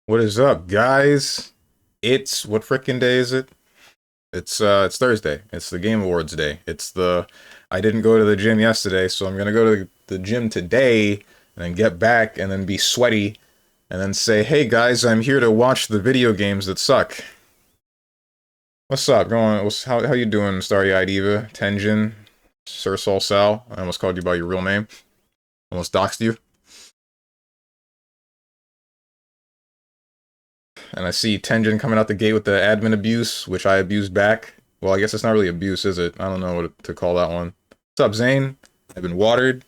What is up, guys? What frickin' day is it? It's Thursday. It's the Game Awards day. I didn't go to the gym yesterday, so I'm gonna go to the gym today and then get back and then be sweaty and then say, "Hey guys, I'm here to watch the video games that suck." What's up? How you doing, Starry-Eyed Eva, Tenjin, Sir Sol Sal? I almost called you by your real name. Almost doxed you. And I see Tenjin coming out the gate with the admin abuse, which I abused back. Well, I guess it's not really abuse, is it? I don't know what to call that one. What's up, Zane? I've been watered.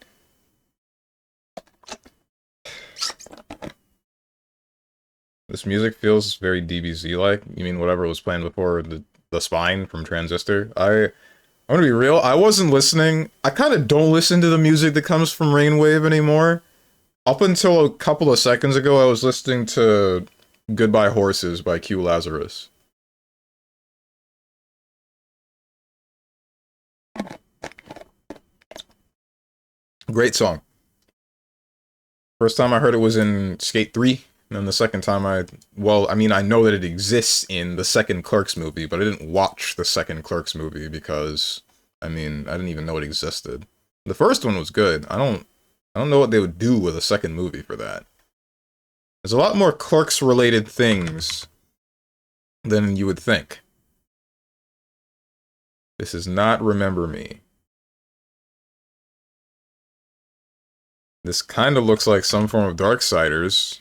This music feels very DBZ-like. You mean whatever was playing before the spine from Transistor? I'm gonna be real, I wasn't listening. I kind of don't listen to the music that comes from Rainwave anymore. Up until a couple of seconds ago, I was listening to Goodbye Horses by Q Lazarus. Great song. First time I heard it was in Skate 3, and then the second time I know that it exists in the second Clerks movie, but I didn't watch the second Clerks movie because, I didn't even know it existed. The first one was good. I don't know what they would do with a second movie for that. There's a lot more Clerks-related things than you would think. This is not Remember Me. This kind of looks like some form of Darksiders,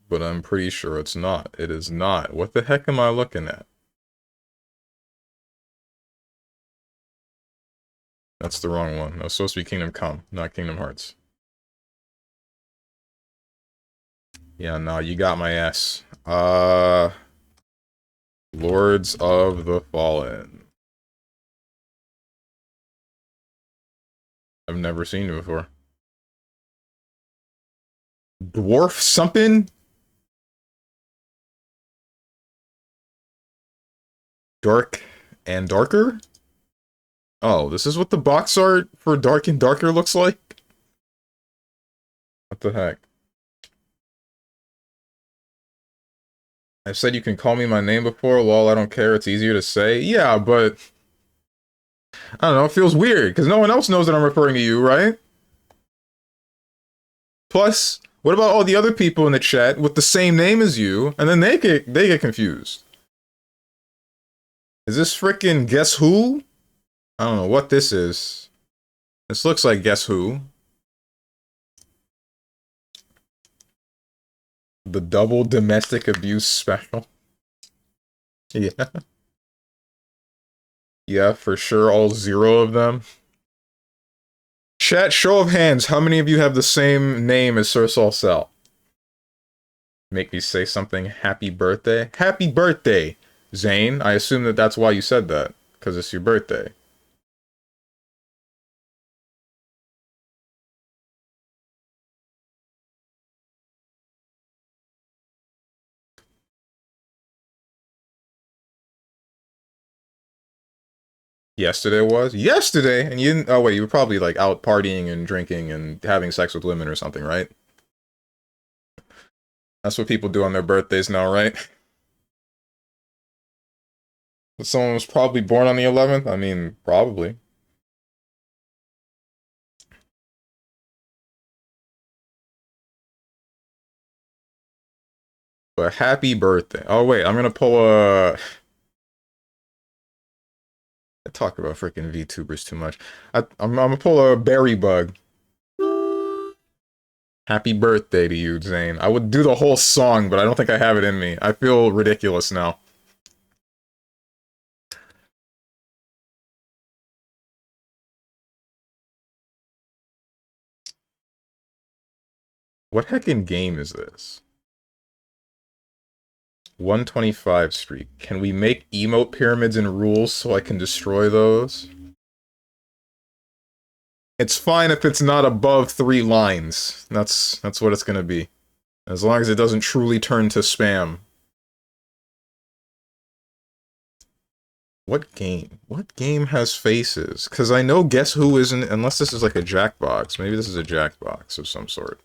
but I'm pretty sure it's not. It is not. What the heck am I looking at? That's the wrong one. That was supposed to be Kingdom Come, not Kingdom Hearts. Yeah, no, you got my ass. Lords of the Fallen. I've never seen it before. Dwarf something? Dark and Darker? Oh, this is what the box art for Dark and Darker looks like? What the heck? I've said you can call me my name before, lol, I don't care, it's easier to say. Yeah, but I don't know, it feels weird, because no one else knows that I'm referring to you, right? Plus, what about all the other people in the chat with the same name as you, and then they get confused? Is this frickin' Guess Who? I don't know what this is. This looks like Guess Who. The double domestic abuse special. Yeah. Yeah, for sure, all 0 of them. Chat, show of hands, how many of you have the same name as Sir Sol Sal? Make me say something. Happy birthday? Happy birthday, Zane. I assume that that's why you said that, because it's your birthday. Yesterday was? Yesterday? And you didn't, oh wait, you were probably like out partying and drinking and having sex with women or something, right? That's what people do on their birthdays now, right? But someone was probably born on the 11th? I mean, probably. But happy birthday. Oh wait, I'm gonna pull a... I talk about freaking VTubers too much. I'm gonna pull a berry bug. Happy birthday to you, Zane. I would do the whole song, but I don't think I have it in me. I feel ridiculous now. What heckin' game is this? 125 streak. Can we make emote pyramids and rules so I can destroy those? It's fine if it's not above 3 lines. That's what it's gonna be. As long as it doesn't truly turn to spam. What game? What game has faces? Because I know Guess Who isn't, unless this is like a Jackbox. Maybe this is a Jackbox of some sort.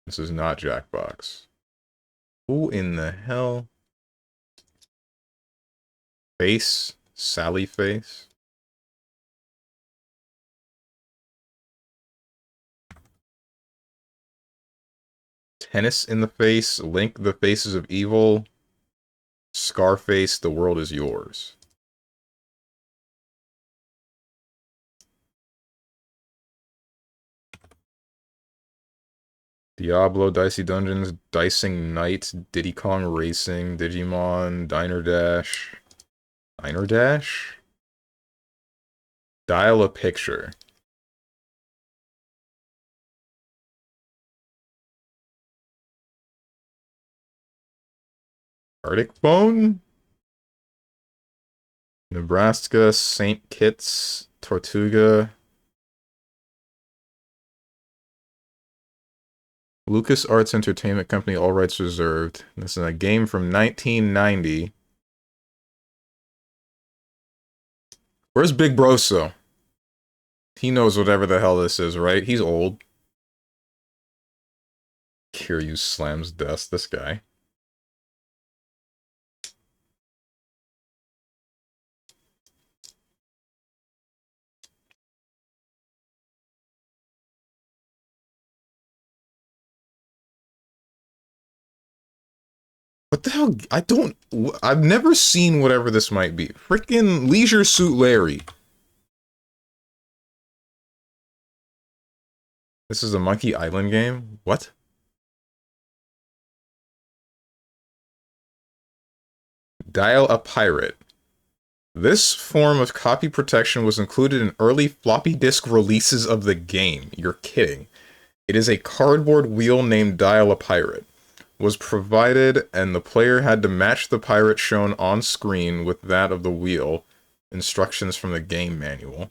This is not Jackbox. Who in the hell? Face? Sally Face? Tennis in the Face? Link the Faces of Evil? Scarface, The World Is Yours. Diablo, Dicey Dungeons, Dicing Knight, Diddy Kong Racing, Digimon, Diner Dash. Diner Dash? Dial a Picture. Arctic Bone? Nebraska, St. Kitts, Tortuga. Lucas Arts Entertainment Company, all rights reserved. This is a game from 1990. Where's Big Broso? He knows whatever the hell this is, right? He's old. Kiryu slams dust, this guy. What the hell? I've never seen whatever this might be. Frickin' Leisure Suit Larry. This is a Monkey Island game? What? Dial a Pirate. This form of copy protection was included in early floppy disk releases of the game. You're kidding. It is a cardboard wheel named Dial a Pirate. Was provided, and the player had to match the pirate shown on screen with that of the wheel. Instructions from the game manual.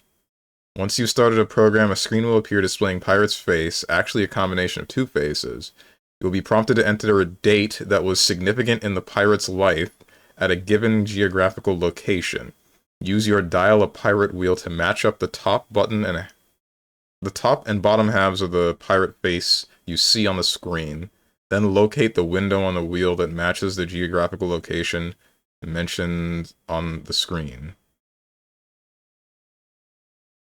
Once you started a program, a screen will appear displaying Pirate's face, actually a combination of two faces. You will be prompted to enter a date that was significant in the pirate's life at a given geographical location. Use your Dial a Pirate wheel to match up the top button and the top and bottom halves of the pirate face you see on the screen. Then locate the window on the wheel that matches the geographical location mentioned on the screen.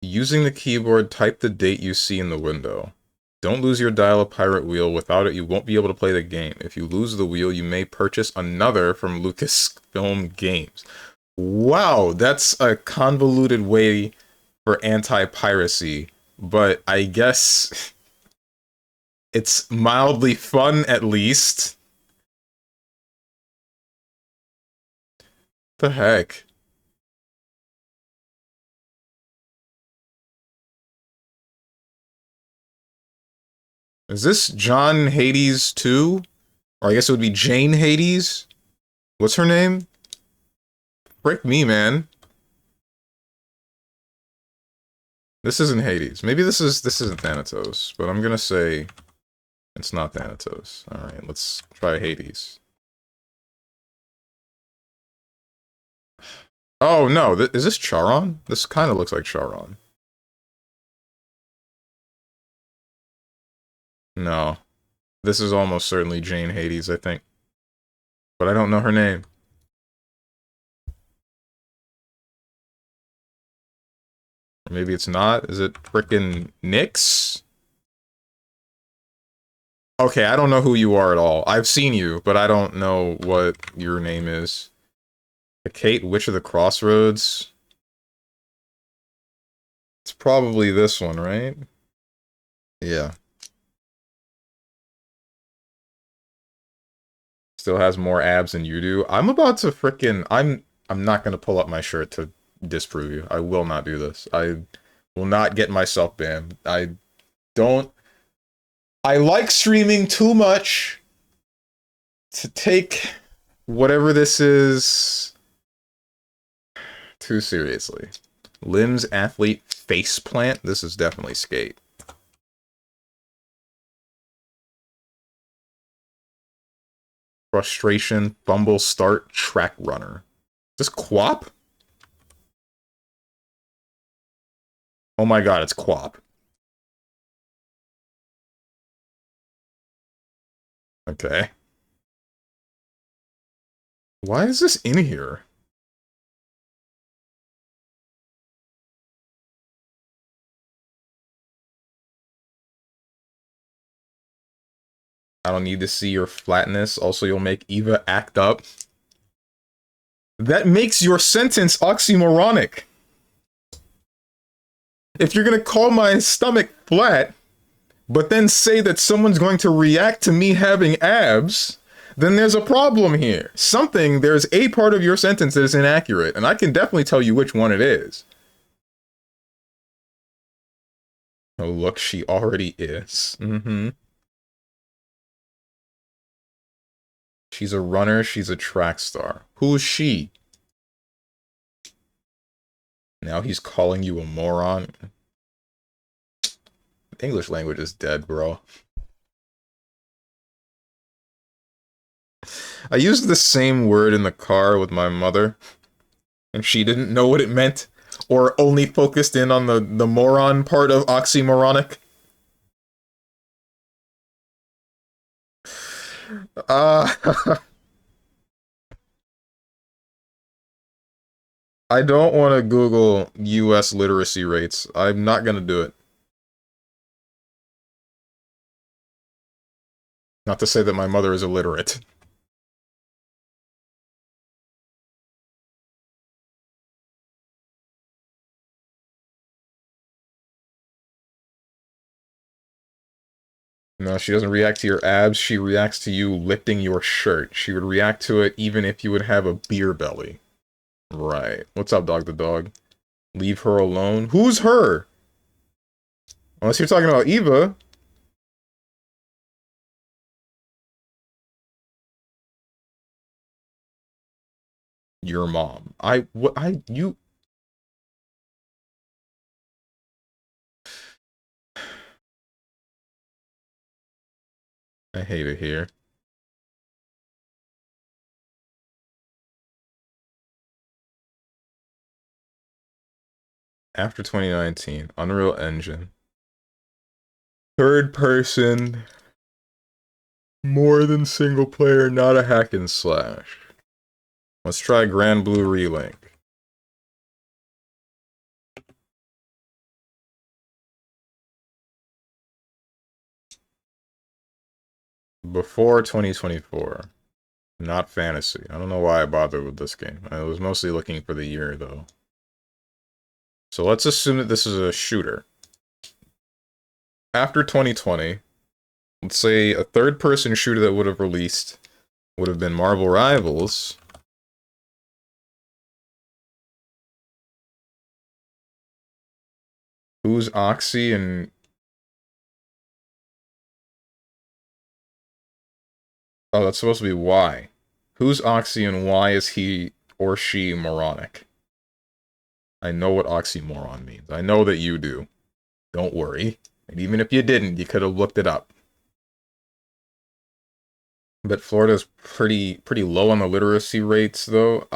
Using the keyboard, type the date you see in the window. Don't lose your Dial a Pirate wheel. Without it, you won't be able to play the game. If you lose the wheel, you may purchase another from Lucasfilm Games. Wow, that's a convoluted way for anti-piracy, but I guess it's mildly fun at least. The heck? Is this John Hades 2? Or I guess it would be Jane Hades? What's her name? Frick me, man. This isn't Hades. Maybe this isn't Thanatos, but I'm gonna say it's not Thanatos. Alright, let's try Hades. Oh no, is this Charon? This kind of looks like Charon. No. This is almost certainly Jane Hades, I think. But I don't know her name. Or maybe it's not. Is it frickin' Nyx? Okay, I don't know who you are at all. I've seen you, but I don't know what your name is. The Kate, Witch of the Crossroads? It's probably this one, right? Yeah. Still has more abs than you do. I'm about to frickin' I'm not gonna pull up my shirt to disprove you. I will not do this. I will not get myself banned. Don't I like streaming too much to take whatever this is too seriously. Limbs, athlete, faceplant. This is definitely skate. Frustration, fumble, start, track runner. Is this Quap? Oh my god, it's Quap. Okay. Why is this in here? I don't need to see your flatness. Also, you'll make Eva act up. That makes your sentence oxymoronic. If you're gonna call my stomach flat, but then say that someone's going to react to me having abs, then there's a problem here. There's a part of your sentence that is inaccurate, and I can definitely tell you which one it is. Oh, look, she already is. Mm-hmm. She's a runner, she's a track star. Who's she? Now he's calling you a moron. English language is dead, bro. I used the same word in the car with my mother, and she didn't know what it meant, or only focused in on the moron part of oxymoronic. I don't want to Google US literacy rates. I'm not gonna do it. Not to say that my mother is illiterate. No, she doesn't react to your abs. She reacts to you lifting your shirt. She would react to it even if you would have a beer belly. Right. What's up, dog the dog? Leave her alone? Who's her? Unless you're talking about Eva. Your mom. You... I hate it here. After 2019, Unreal Engine. Third person, more than single player, not a hack and slash. Let's try Grand Blue Relink. Before 2024. Not fantasy. I don't know why I bothered with this game. I was mostly looking for the year, though. So let's assume that this is a shooter. After 2020, let's say a third-person shooter that would have released would have been Marvel Rivals. Who's Oxy and... Oh, that's supposed to be why. Who's Oxy and why is he or she moronic? I know what oxymoron means. I know that you do. Don't worry. And even if you didn't, you could have looked it up. But Florida's pretty low on the literacy rates, though.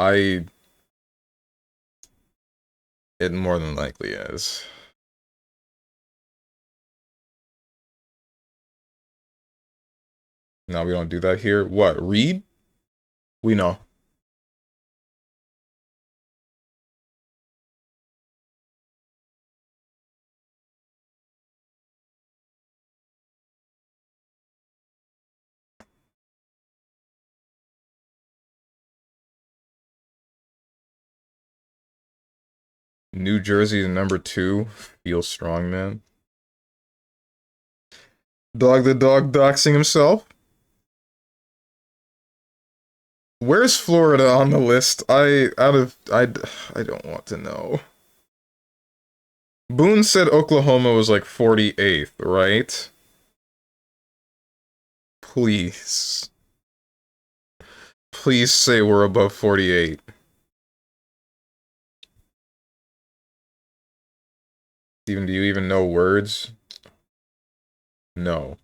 It more than likely is. No, we don't do that here. What? Read? We know. New Jersey is #2. Feel strong, man. Dog the dog doxing himself? Where's Florida on the list? I don't want to know. Boone said Oklahoma was like 48th, right? Please. Please say we're above 48. Steven, do you even know words? No.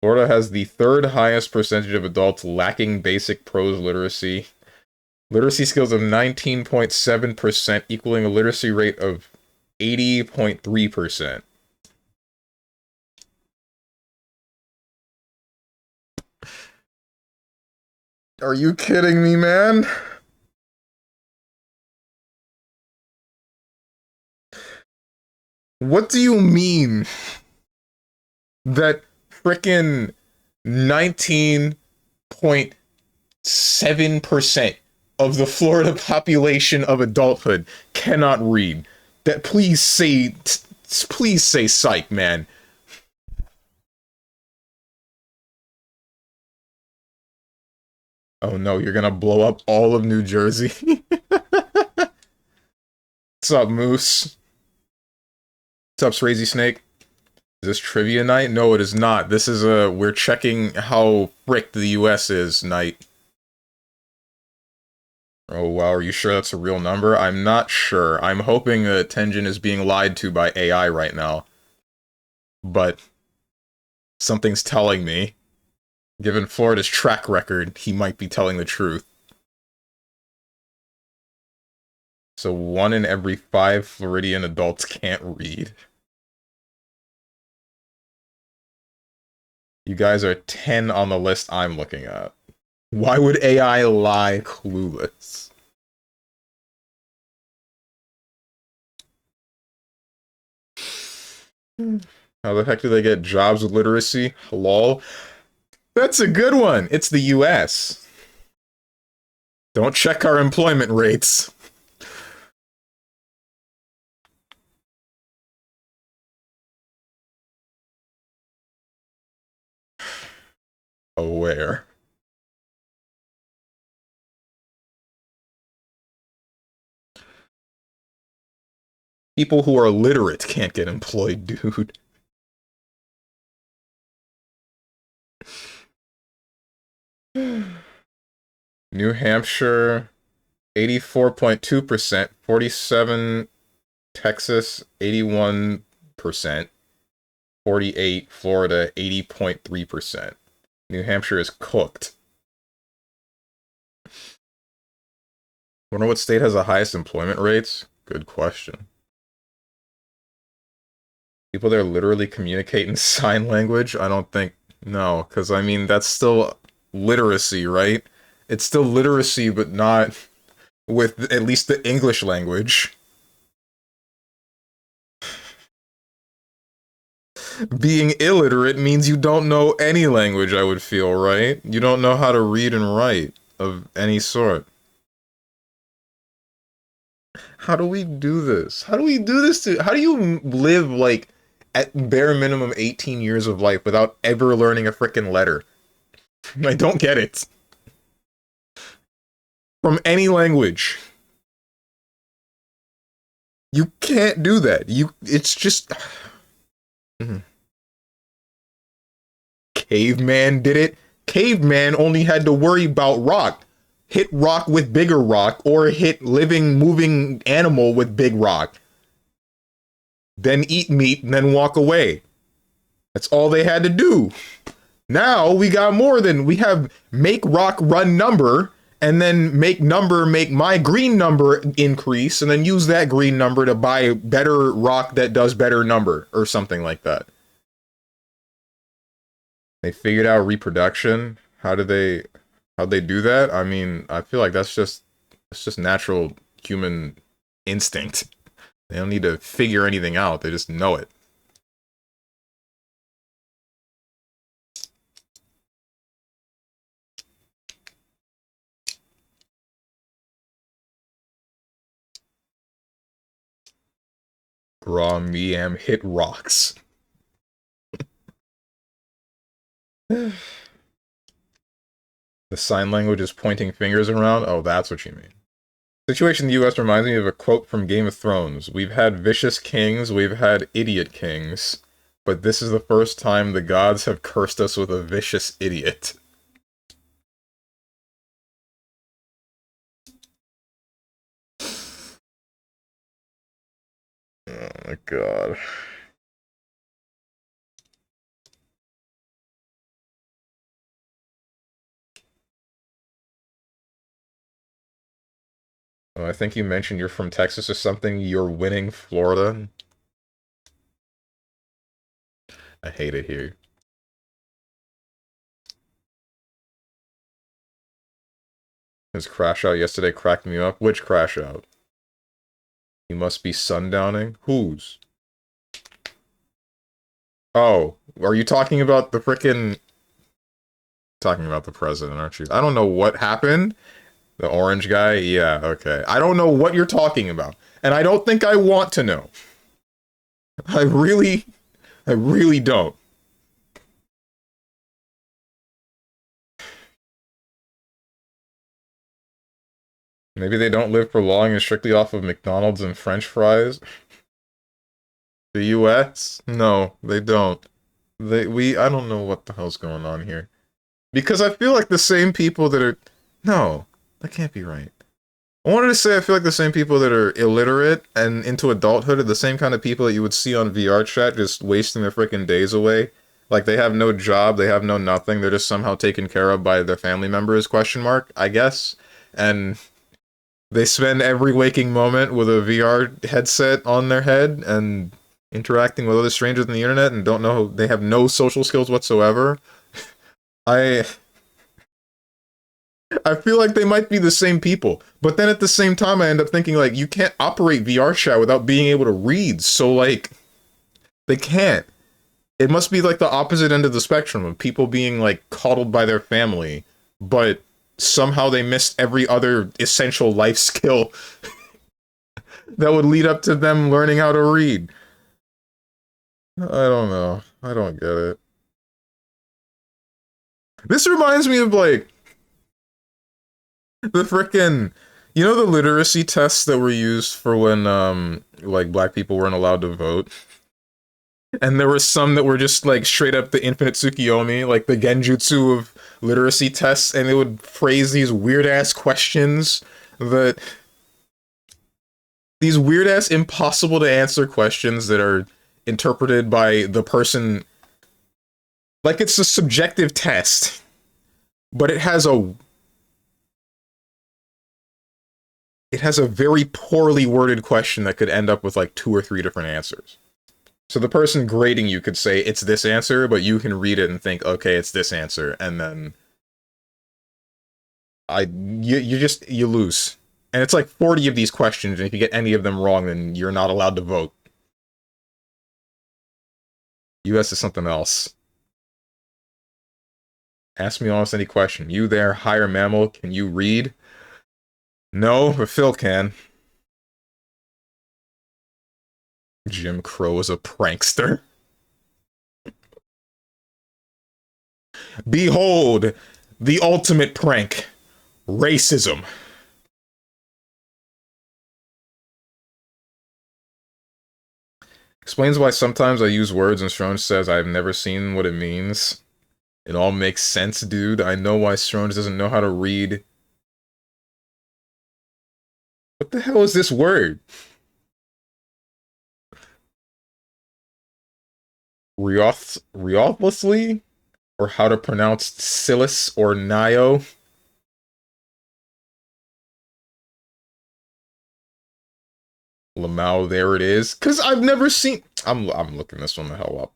Florida has the third highest percentage of adults lacking basic prose literacy. Literacy skills of 19.7%, equaling a literacy rate of 80.3%. Are you kidding me, man? What do you mean that frickin' 19.7% of the Florida population of adulthood cannot read? That please say psych, man. Oh no, you're gonna blow up all of New Jersey. What's up, Moose? What's up, Crazy Snake? Is this trivia night? No, it is not. This is we're checking how fricked the US is night. Oh wow, are you sure that's a real number? I'm not sure. I'm hoping Tenjin is being lied to by AI right now. But something's telling me, given Florida's track record, he might be telling the truth. So 1 in every 5 Floridian adults can't read. You guys are 10 on the list I'm looking at. Why would AI lie clueless? How the heck do they get jobs with literacy? Lol. That's a good one. It's the US. Don't check our employment rates. Aware. People who are literate can't get employed, dude. New Hampshire, 84.2%. 47, Texas, 81%. 48, Florida, 80.3%. New Hampshire is cooked. Wonder what state has the highest employment rates? Good question. People there literally communicate in sign language? I don't think, no, because I mean, that's still literacy, right? It's still literacy, but not with at least the English language. Being illiterate means you don't know any language, I would feel, right? You don't know how to read and write of any sort. How do we do this? How do we do this to, how do you live like at bare minimum 18 years of life without ever learning a frickin' letter? I don't get it. From any language. You can't do that. It's just Caveman did it. Caveman only had to worry about rock. Hit rock with bigger rock, or hit living, moving animal with big rock. Then eat meat, and then walk away. That's all they had to do. Now we got more than, we have make rock run number, and then make number make my green number increase, and then use that green number to buy better rock that does better number, or something like that. They figured out reproduction. How'd they do that? I mean, I feel like it's just natural human instinct. They don't need to figure anything out. They just know it. Raw meam hit rocks. The sign language is pointing fingers around? Oh, that's what you mean. Situation in the US reminds me of a quote from Game of Thrones. We've had vicious kings, we've had idiot kings, but this is the first time the gods have cursed us with a vicious idiot. Oh my god. Oh, I think you mentioned you're from Texas or something. You're winning Florida. I hate it here. His crash out yesterday cracked me up. Which crash out? He must be sundowning? Whose? Oh, are you talking about the frickin'... Talking about the president, aren't you? I don't know what happened. The orange guy? Yeah, okay. I don't know what you're talking about. And I don't think I want to know. I really don't. Maybe they don't live for long and strictly off of McDonald's and French fries. The US? No, they don't. I don't know what the hell's going on here. Because I feel like the same people that are... No, that can't be right. I wanted to say I feel like the same people that are illiterate and into adulthood are the same kind of people that you would see on VR chat just wasting their freaking days away. Like, they have no job, they have no nothing, they're just somehow taken care of by their family members, question mark, I guess. And they spend every waking moment with a VR headset on their head and interacting with other strangers on the internet and don't know, they have no social skills whatsoever. I feel like they might be the same people, but then at the same time I end up thinking, like, you can't operate VR chat without being able to read, so, like, they can't. It must be, like, the opposite end of the spectrum of people being, like, coddled by their family, but somehow they missed every other essential life skill that would lead up to them learning how to read. I don't know. I don't get it. This reminds me of, like, the frickin', you know, the literacy tests that were used for when, like, black people weren't allowed to vote? And there were some that were just, like, straight up the infinite Tsukiyomi, like the genjutsu of literacy tests, and they would phrase these weird-ass questions that... These weird-ass impossible-to-answer questions that are interpreted by the person... Like, it's a subjective test, but it has a very poorly worded question that could end up with like 2 or 3 different answers. So the person grading you could say it's this answer, but you can read it and think, okay, it's this answer, and then you lose. And it's like 40 of these questions, and if you get any of them wrong, then you're not allowed to vote. US is something else. Ask me almost any question. You there, higher mammal, can you read? No, but Phil can. Jim Crow is a prankster. Behold, the ultimate prank. Racism. Explains why sometimes I use words and Stronge says I've never seen what it means. It all makes sense, dude. I know why Stronge doesn't know how to read. What the hell is this word? Riothlously? Or how to pronounce Silis or Nio? Lamau, there it is. Cause I've never seen... I'm looking this one the hell up.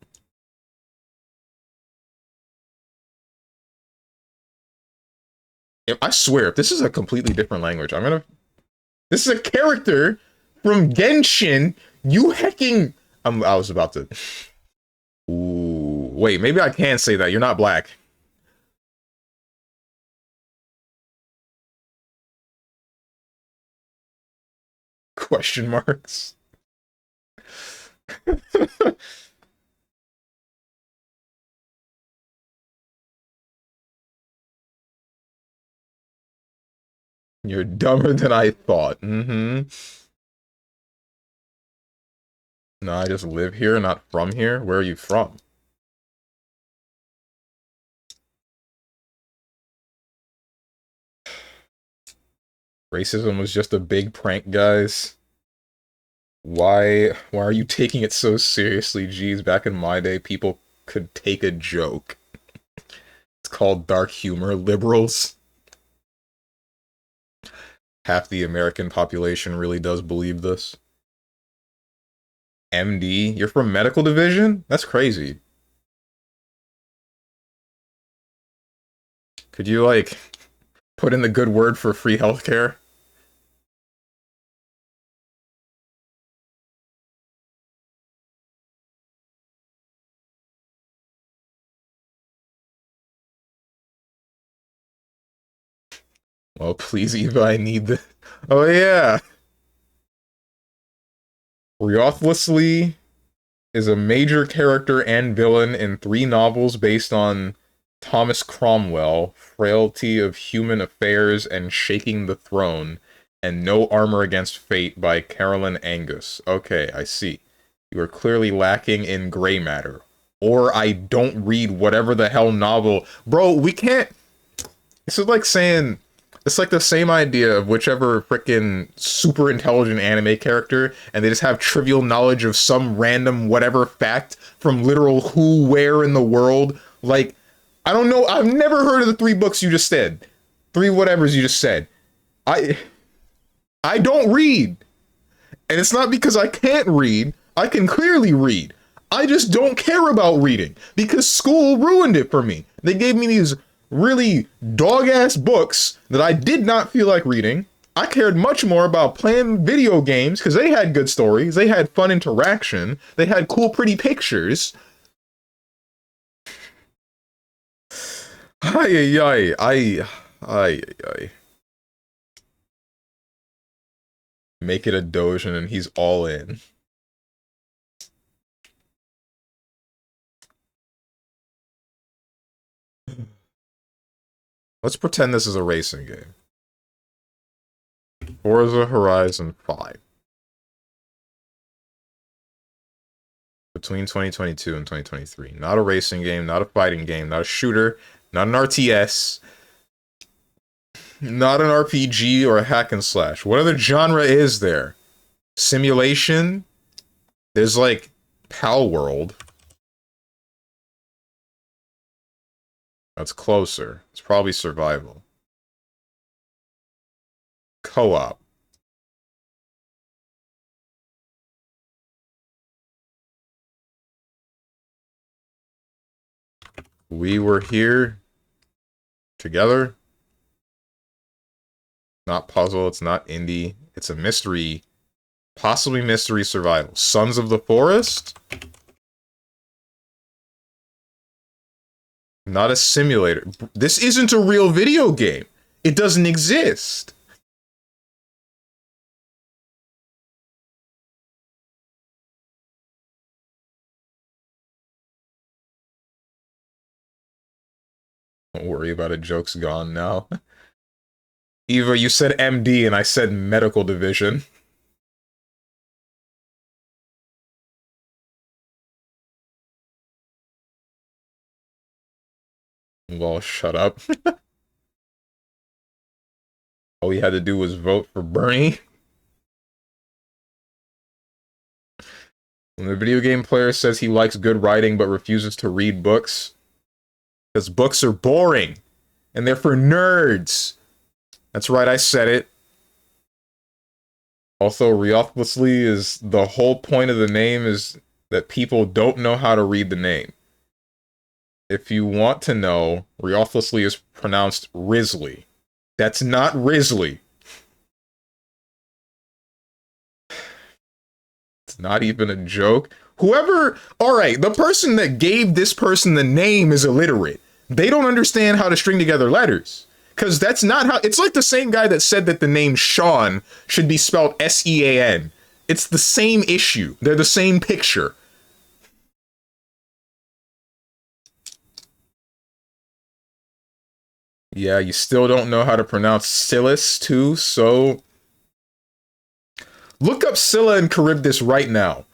I swear, if this is a completely different language, I'm gonna... This is a character from Genshin. You hecking... I was about to... Ooh, wait, maybe I can say that. You're not black. Question marks. You're dumber than I thought. Mm-hmm. No, I just live here, not from here. Where are you from? Racism was just a big prank, guys. Why are you taking it so seriously? Geez, back in my day, people could take a joke. It's called dark humor, liberals. Half the American population really does believe this. MD? You're from medical division? That's crazy. Could you, like, Put in the good word for free healthcare. Well, please, Eva, I need the... Oh, yeah. Ruthlessly is a major character and villain in 3 novels based on Thomas Cromwell, Frailty of Human Affairs and Shaking the Throne, and No Armor Against Fate by Carolyn Angus. Okay, I see. You are clearly lacking in gray matter. Or I don't read whatever the hell novel. Bro, we can't... This is like saying... It's like the same idea of whichever freaking super intelligent anime character, and they just have trivial knowledge of some random whatever fact from literal who, where in the world. Like, I don't know. I've never heard of the 3 books you just said. 3 whatevers you just said. I don't read. And it's not because I can't read. I can clearly read. I just don't care about reading because school ruined it for me. They gave me these really dog-ass books that I did not feel like reading. I cared much more about playing video games because they had good stories, they had fun interaction, they had cool, pretty pictures. Ay. Make it a Dojin and he's all in. Let's pretend this is a racing game. Forza Horizon 5. Between 2022 and 2023. Not a racing game, not a fighting game, not a shooter, not an RTS, not an RPG or a hack and slash. What other genre is there? Simulation? There's like Pal World. That's closer. It's probably survival. Co-op. We were here together. Not puzzle, it's not indie. It's a mystery. Possibly mystery survival. Sons of the Forest? Not a simulator. This isn't a real video game. It doesn't exist. Don't worry about it, joke's gone now. Eva, you said MD and I said medical division. Well, shut up. All he had to do was vote for Bernie. When the video game player says he likes good writing but refuses to read books, because books are boring, and they're for nerds. That's right, I said it. Also, Ruthlessly is the whole point of the name is that people don't know how to read the name. If you want to know, Ruthlessly is pronounced Risley. That's not Risley. It's not even a joke. Whoever, alright, the person that gave this person the name is illiterate. They don't understand how to string together letters. Because that's not how, it's like the same guy that said that the name Sean should be spelled S-E-A-N. It's the same issue. They're the same picture. Yeah, you still don't know how to pronounce Silas, too, so... Look up Scylla and Charybdis right now.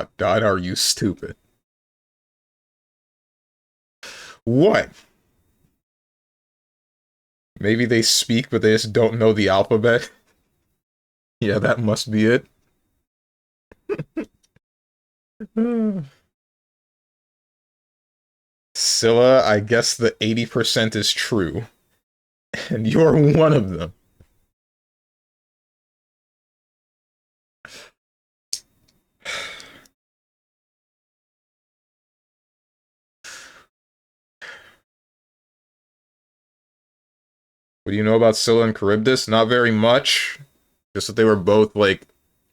Are you stupid? What? Maybe they speak, but they just don't know the alphabet? Yeah, that must be it. Scylla, I guess the 80% is true. And you're one of them. What do you know about Scylla and Charybdis? Not very much. Just that they were both, like,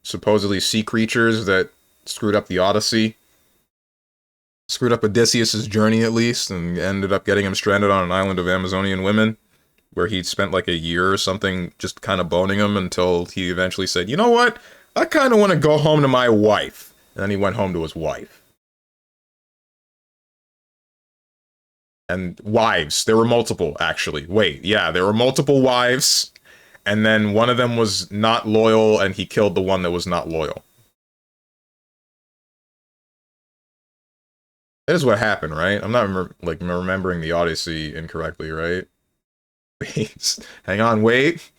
supposedly sea creatures that screwed up the Odyssey. Screwed up Odysseus' journey, at least, and ended up getting him stranded on an island of Amazonian women, where he'd spent, like, a year or something just kind of boning them until he eventually said, you know what? I kind of want to go home to my wife. And then he went home to his wife. And wives. There were multiple, actually. Wait, yeah, there were multiple wives. And then one of them was not loyal, and he killed the one that was not loyal. That is what happened, right? I'm not remembering the Odyssey incorrectly, right? Wait, hang on, wait.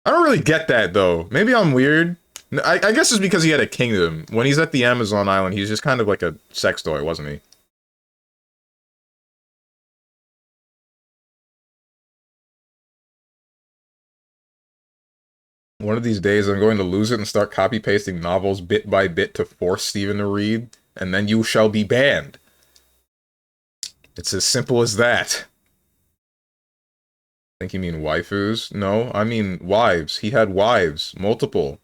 I don't really get that, though. Maybe I'm weird. I guess it's because he had a kingdom. When he's at the Amazon island, he's just kind of like a sex toy, wasn't he? One of these days, I'm going to lose it and start copy-pasting novels bit by bit to force Steven to read, and then you shall be banned. It's as simple as that. I think you mean waifus? No, I mean wives. He had wives. Multiple.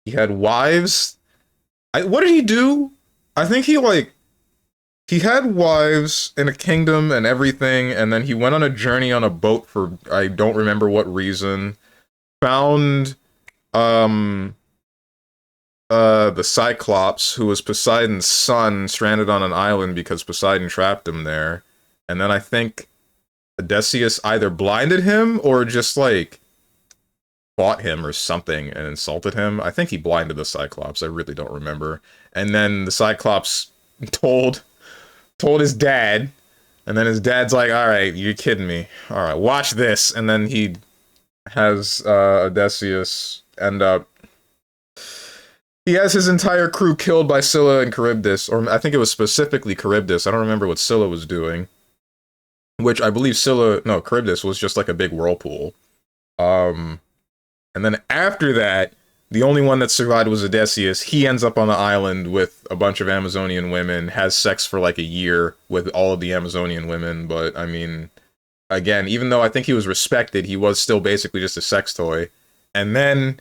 He had wives. What did he do? I think he had wives in a kingdom and everything, and then he went on a journey on a boat for, I don't remember what reason. Found, the Cyclops, who was Poseidon's son, stranded on an island because Poseidon trapped him there. And then I think Odysseus either blinded him or just, like, fought him or something and insulted him. I think he blinded the Cyclops. I really don't remember. And then the Cyclops told his dad, and then his dad's like, alright, you're kidding me. Alright, watch this. And then he has Odysseus end up... He has his entire crew killed by Scylla and Charybdis, or I think it was specifically Charybdis. I don't remember what Scylla was doing. Which I believe Charybdis was just like a big whirlpool. And then after that, the only one that survived was Odysseus. He ends up on the island with a bunch of Amazonian women, has sex for like a year with all of the Amazonian women, but I mean, again, even though I think he was respected, he was still basically just a sex toy. And then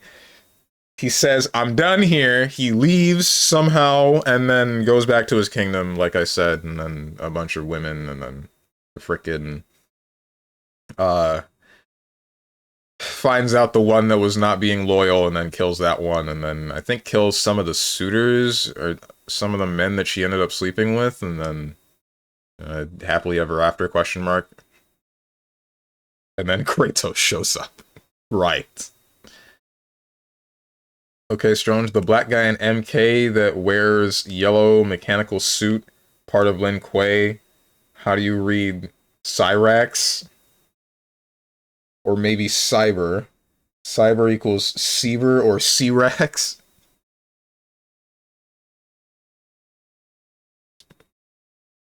he says, I'm done here. He leaves somehow and then goes back to his kingdom, like I said, and then a bunch of women, and then frickin' finds out the one that was not being loyal and then kills that one, and then I think kills some of the suitors or some of the men that she ended up sleeping with, and then happily ever after, question mark. And then Kratos shows up. Right. Okay, Strange, the black guy in MK that wears yellow mechanical suit, part of Lin Kuei. How do you read Cyrax? Or maybe Cyber. Cyber equals Seaver or Cyrax.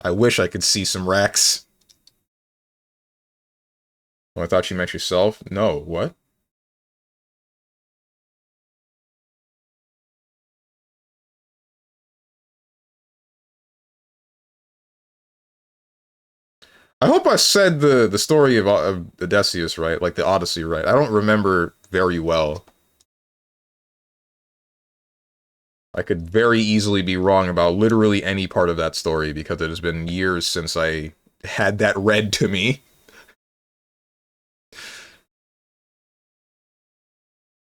I wish I could see some racks. Oh, I thought you meant yourself. No, what? I hope I said the story of Odysseus right, like the Odyssey right. I don't remember very well. I could very easily be wrong about literally any part of that story because it has been years since I had that read to me.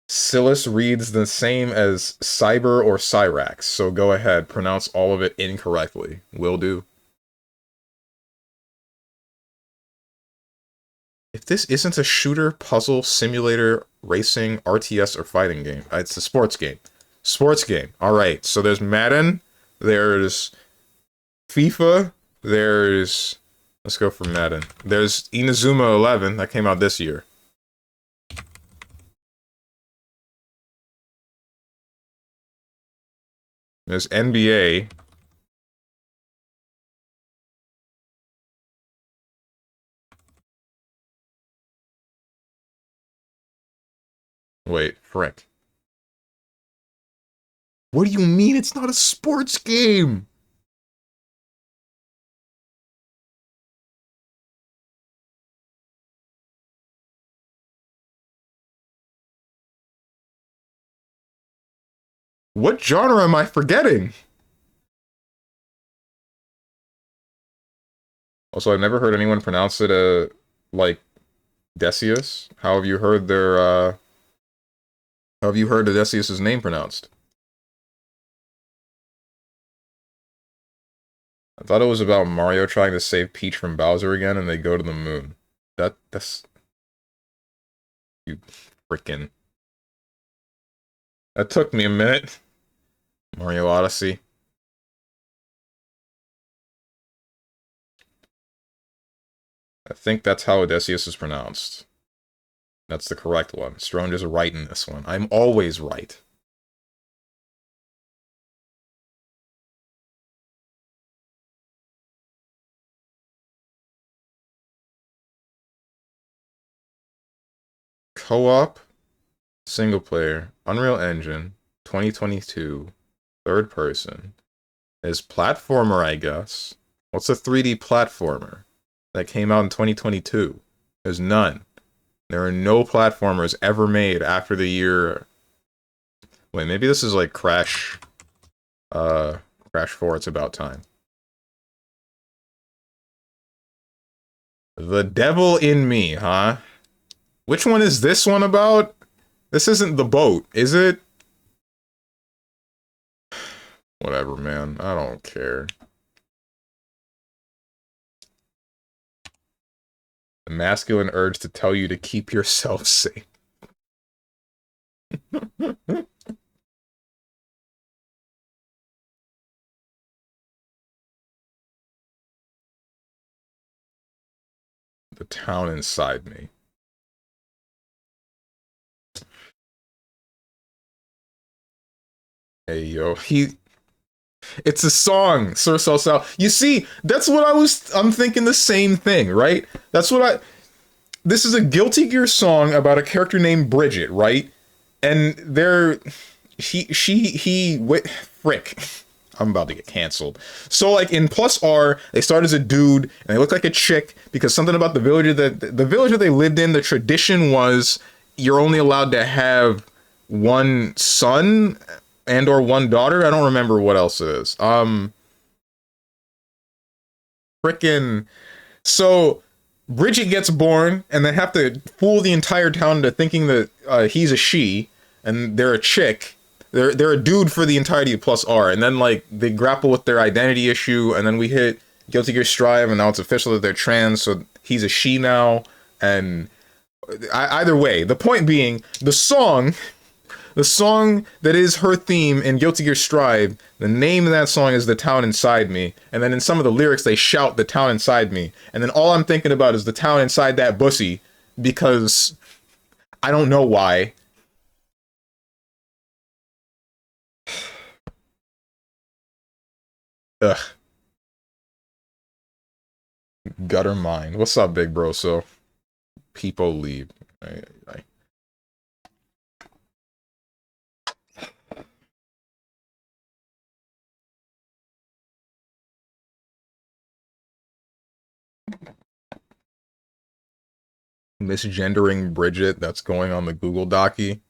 Silas reads the same as Cyber or Cyrax, so go ahead, pronounce all of it incorrectly. Will do. If this isn't a shooter, puzzle, simulator, racing, RTS, or fighting game, it's a sports game. Sports game. Alright, so there's Madden, there's FIFA, there's... Let's go for Madden. There's Inazuma 11, that came out this year. There's NBA. Wait, frick. What do you mean it's not a sports game? What genre am I forgetting? Also, I've never heard anyone pronounce it like Decius. How have you heard how have you heard Odysseus' name pronounced? I thought it was about Mario trying to save Peach from Bowser again and they go to the moon. That's you freaking. That took me a minute. Mario Odyssey. I think that's how Odysseus is pronounced. That's the correct one. Strong is right in this one. I'm always right. Co-op, single player, Unreal Engine, 2022, third person. Is platformer, I guess. What's a 3D platformer that came out in 2022? There's none. There are no platformers ever made after the year. Wait, maybe this is like Crash 4, It's About Time. The Devil in Me, huh? Which one is this one about? This isn't the boat, is it? Whatever, man. I don't care. The masculine urge to tell you to keep yourself safe. The town inside me. Hey, yo, it's a song, Sir Sal. You see, that's what I'm thinking the same thing, right? This is a Guilty Gear song about a character named Bridget, right? And frick. I'm about to get canceled. So, like, in Plus R, they start as a dude, and they look like a chick, because something about the village that they lived in, the tradition was you're only allowed to have one son and or one daughter. I don't remember what else it is. Frickin' so Bridget gets born, and they have to fool the entire town into thinking that he's a she, and they're a chick. They're a dude for the entirety of Plus R, and then like they grapple with their identity issue, and then we hit Guilty Gear Strive, and now it's official that they're trans, so he's a she now. And either way, the point being, the song that is her theme in Guilty Gear Strive, the name of that song is The Town Inside Me, and then in some of the lyrics they shout The Town Inside Me, and then all I'm thinking about is the town inside that bussy, because I don't know why. Ugh. Gutter mind. What's up, big bro? So, people leave. I misgendering Bridget that's going on the Google Docky.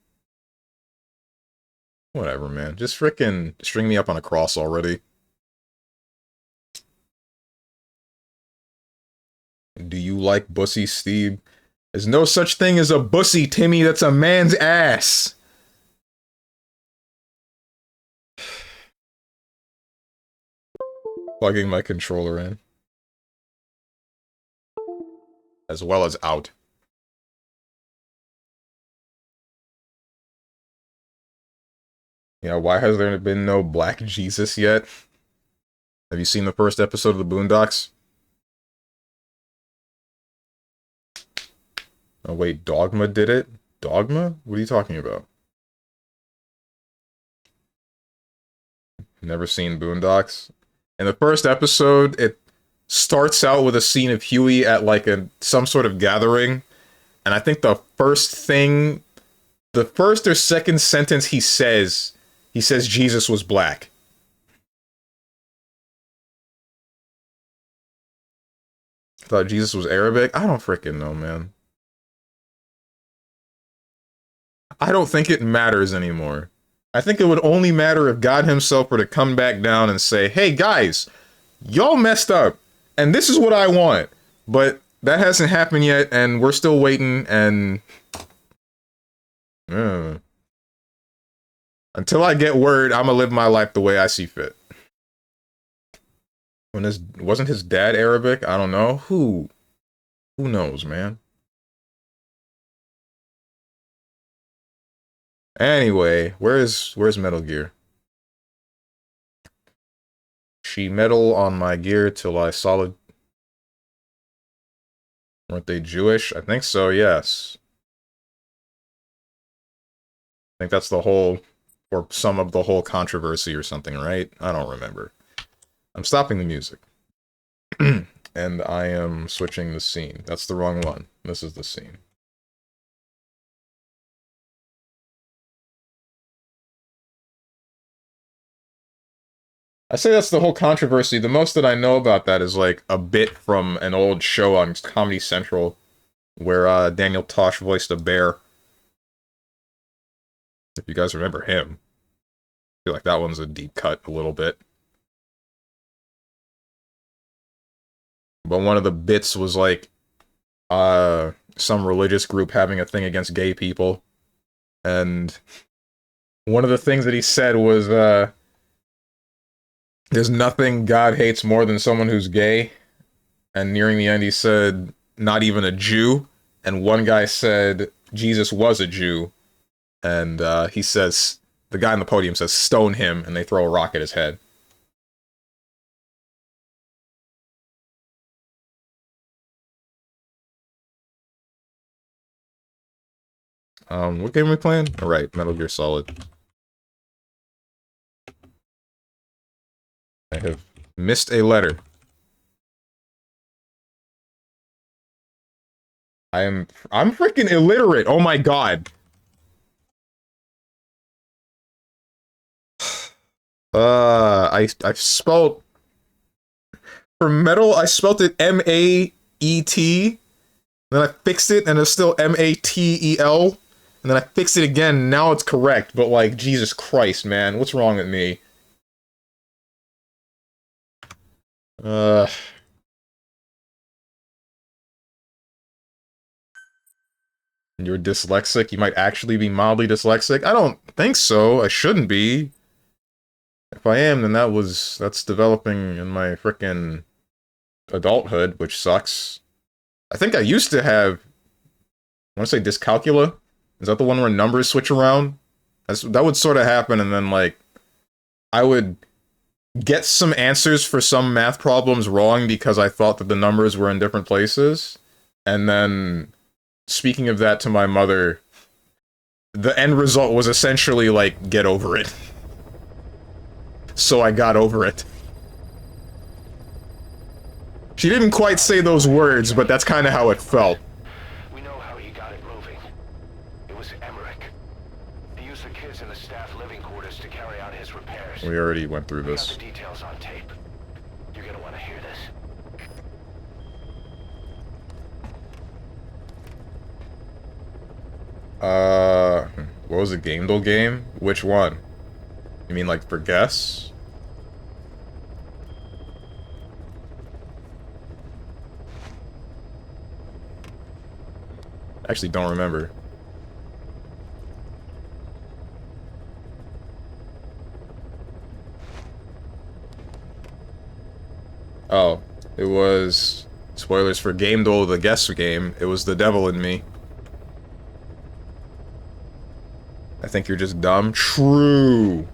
Whatever, man. Just frickin' string me up on a cross already. Do you like bussy, Steve? There's no such thing as a bussy, Timmy. That's a man's ass. Plugging my controller in. As well as out. Yeah, why has there been no Black Jesus yet? Have you seen the first episode of the Boondocks? Oh wait, Dogma did it? Dogma? What are you talking about? Never seen Boondocks? In the first episode, it starts out with a scene of Huey at like some sort of gathering, and I think the first thing The first or second sentence he says Jesus was black. I thought Jesus was Arabic? I don't freaking know, man. I don't think it matters anymore. I think it would only matter if God himself were to come back down and say, hey guys, y'all messed up, and this is what I want. But that hasn't happened yet, and we're still waiting, and... Until I get word, I'm gonna live my life the way I see fit. Wasn't his dad Arabic? I don't know. Who knows, man? Anyway, where's Metal Gear? She metal on my gear till I solid. Weren't they Jewish? I think so, yes. I think that's the whole, or some of the whole controversy or something, right? I don't remember. I'm stopping the music. And I am switching the scene. That's the wrong one. This is the scene. I say that's the whole controversy. The most that I know about that is like a bit from an old show on Comedy Central where Daniel Tosh voiced a bear. If you guys remember him. I feel like that one's a deep cut a little bit. But one of the bits was like some religious group having a thing against gay people. And one of the things that he said was there's nothing God hates more than someone who's gay. And nearing the end he said, not even a Jew. And one guy said, Jesus was a Jew. And he says, the guy on the podium says, stone him, and they throw a rock at his head. What game are we playing? Alright, Metal Gear Solid. I have missed a letter. I'm freaking illiterate, oh my god. I spelled... For metal, I spelled it M-A-E-T. Then I fixed it, and it's still M-A-T-E-L. And then I fixed it again, now it's correct. But, like, Jesus Christ, man. What's wrong with me? You're dyslexic? You might actually be mildly dyslexic? I don't think so. I shouldn't be. If I am, then that's developing in my frickin' adulthood, which sucks. I think I used to have, I want to say dyscalculia? Is that the one where numbers switch around? That would sort of happen, and then, like, I would get some answers for some math problems wrong because I thought that the numbers were in different places. And then, speaking of that to my mother, the end result was essentially, like, get over it. So I got over it. She didn't quite say those words, but that's kind of how it felt. We know how he got it moving. It was Emmerich. He used the kids in the staff living quarters to carry out his repairs. We already went through this. We got the details on tape. You're gonna want to hear this. What was it, Gamedle game? Which one? You mean like for guess? Actually don't remember. Oh, it was, spoilers for Gamedle, the guess game, it was The Devil in Me. I think you're just dumb. True!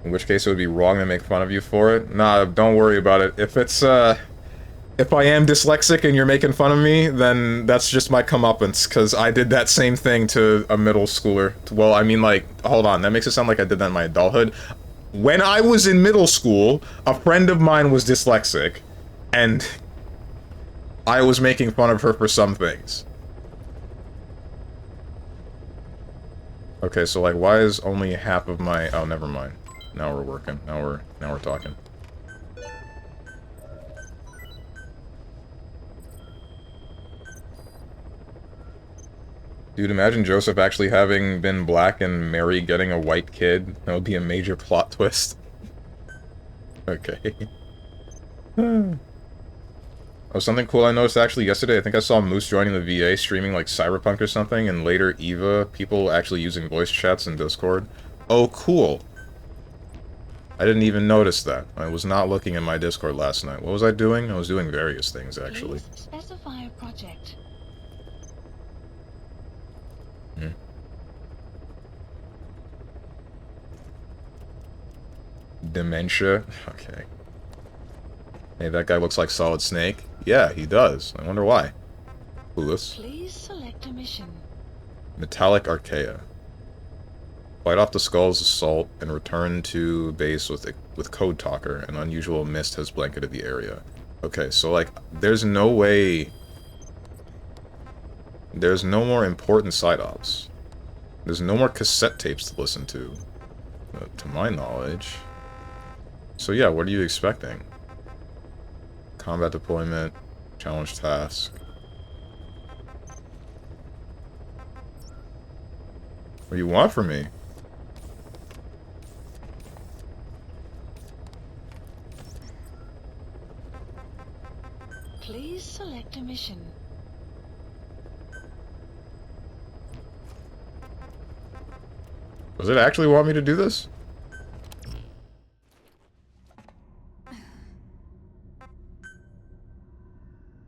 In which case it would be wrong to make fun of you for it. Nah, don't worry about it. If it's, if I am dyslexic and you're making fun of me, then that's just my comeuppance, because I did that same thing to a middle schooler. Well, I mean, like, hold on, that makes it sound like I did that in my adulthood. When I was in middle school, a friend of mine was dyslexic, and I was making fun of her for some things. Okay, so like, why is only half of my... Oh, never mind. Now we're working. Now we're talking. Dude, imagine Joseph actually having been black and Mary getting a white kid. That would be a major plot twist. Okay. Oh, something cool I noticed actually yesterday. I think I saw Moose joining the VA streaming like Cyberpunk or something, and later Eva, people actually using voice chats in Discord. Oh, cool. I didn't even notice that. I was not looking in my Discord last night. What was I doing? I was doing various things, actually. Please specify a project. Dementia? Okay. Hey, that guy looks like Solid Snake. Yeah, he does. I wonder why. Clueless. Please select a mission. Metallic Archaea. Fight off the Skull's assault and return to base with Code Talker. An unusual mist has blanketed the area. Okay, so like, there's no way... There's no more important side ops. There's no more cassette tapes to listen to my knowledge. So yeah, what are you expecting? Combat deployment, challenge task. What do you want from me? Please select a mission. Does it actually want me to do this?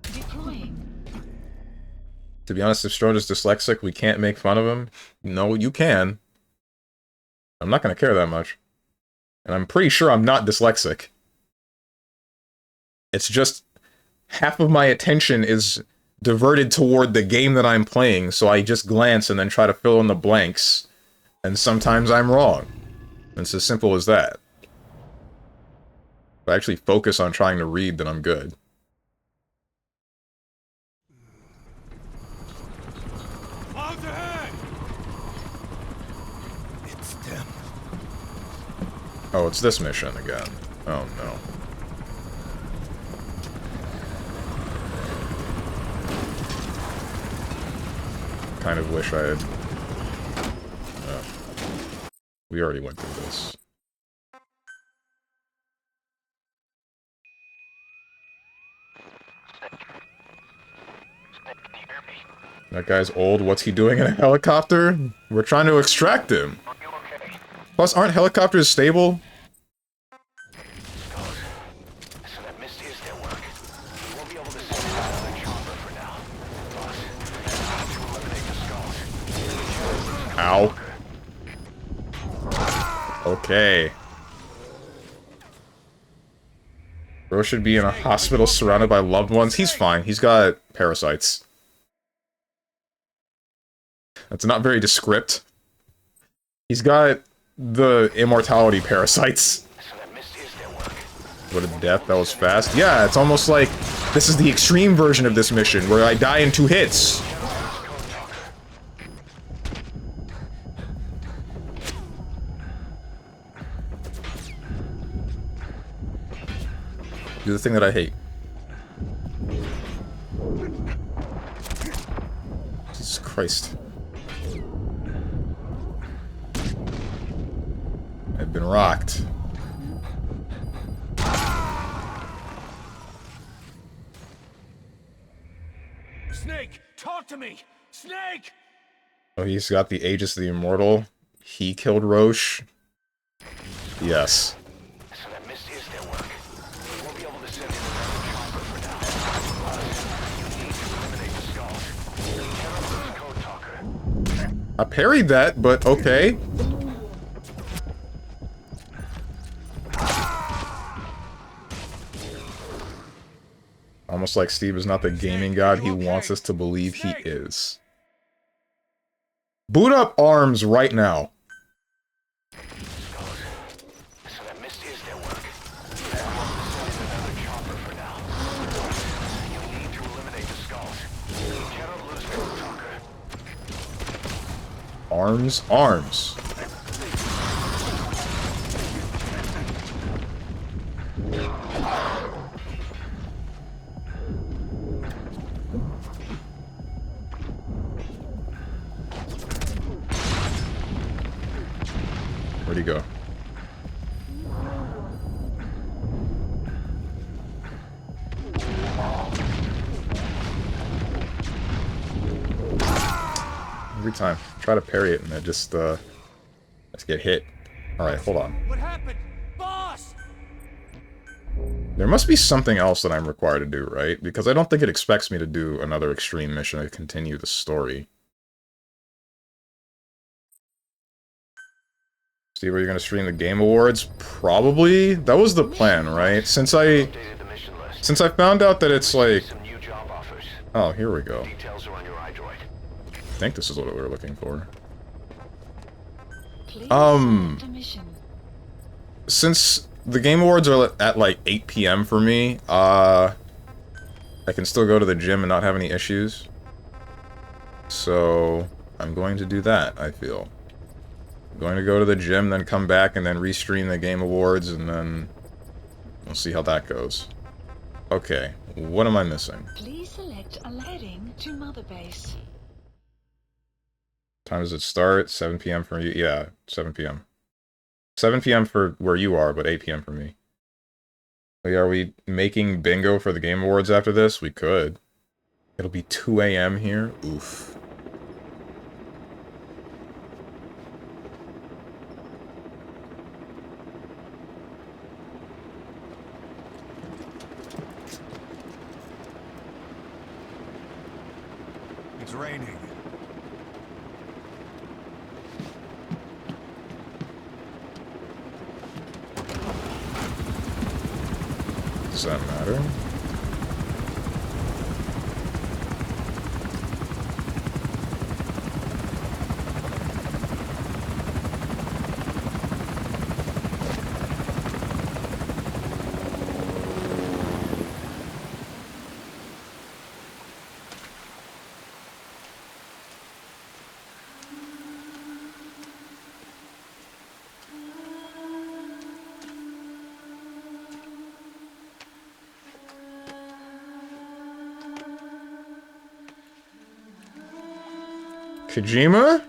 Deploying. To be honest, if Strode is dyslexic, we can't make fun of him. No, you can. I'm not gonna care that much. And I'm pretty sure I'm not dyslexic. It's just half of my attention is diverted toward the game that I'm playing, so I just glance and then try to fill in the blanks. And sometimes I'm wrong. It's as simple as that. If I actually focus on trying to read, then I'm good. Out ahead! It's them. Oh, it's this mission again. Oh no. Kind of wish I had... we already went through this. That guy's old. What's he doing in a helicopter? We're trying to extract him. Plus, aren't helicopters stable? So that mist is their work. We won't be able to send another chopper for now. Boss, we need to eliminate the skulls. Ow. Okay. Bro should be in a hospital surrounded by loved ones. He's fine. He's got parasites. That's not very descript. He's got the immortality parasites. So that mist is their work. What a death, that was fast. Yeah, it's almost like this is the extreme version of this mission, where I die in 2 hits. Do the thing that I hate. Jesus Christ. I've been rocked. Snake, talk to me! Snake! Oh, he's got the Aegis of the Immortal. He killed Roche. Yes. So that mist is their work. We won't be able to send another chopper for now. You need to eliminate the skulls. General is Code Talker. I parried that, but okay. Almost like Steve is not the gaming god he wants us to believe he is. Boot up arms right now. So that mist is their work. We won't be able to send another chopper for now. You need to eliminate the skulls. General is Code Talker. Arms, arms. Where'd he go? Every time. Try to parry it and I just get hit. Alright, hold on. What happened? Boss! There must be something else that I'm required to do, right? Because I don't think it expects me to do another extreme mission to continue the story. Steve, are you going to stream the Game Awards? Probably. That was the plan, right? Since I found out that it's like... Oh, here we go. Details are on your iDroid. I think this is what we were looking for. Please select a mission. Since the Game Awards are at like 8 PM for me, I can still go to the gym and not have any issues. So, I'm going to do that, I feel. I'm going to go to the gym, then come back, and then restream the Game Awards, and then we'll see how that goes. Okay, what am I missing? Please select a heading to Mother Base. Time does it start? 7 PM for you? Yeah, 7 PM. 7 PM for where you are, but 8 PM for me. Are we making bingo for the Game Awards after this? We could. It'll be 2 AM here? Oof. It's raining. Does that matter? Kojima?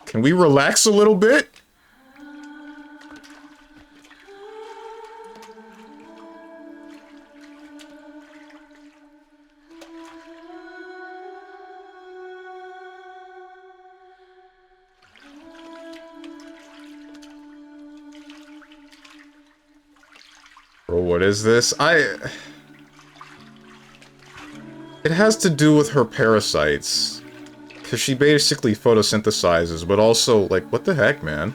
Can we relax a little bit? Bro, what is this? It has to do with her parasites. Because she basically photosynthesizes, but also, like, what the heck, man?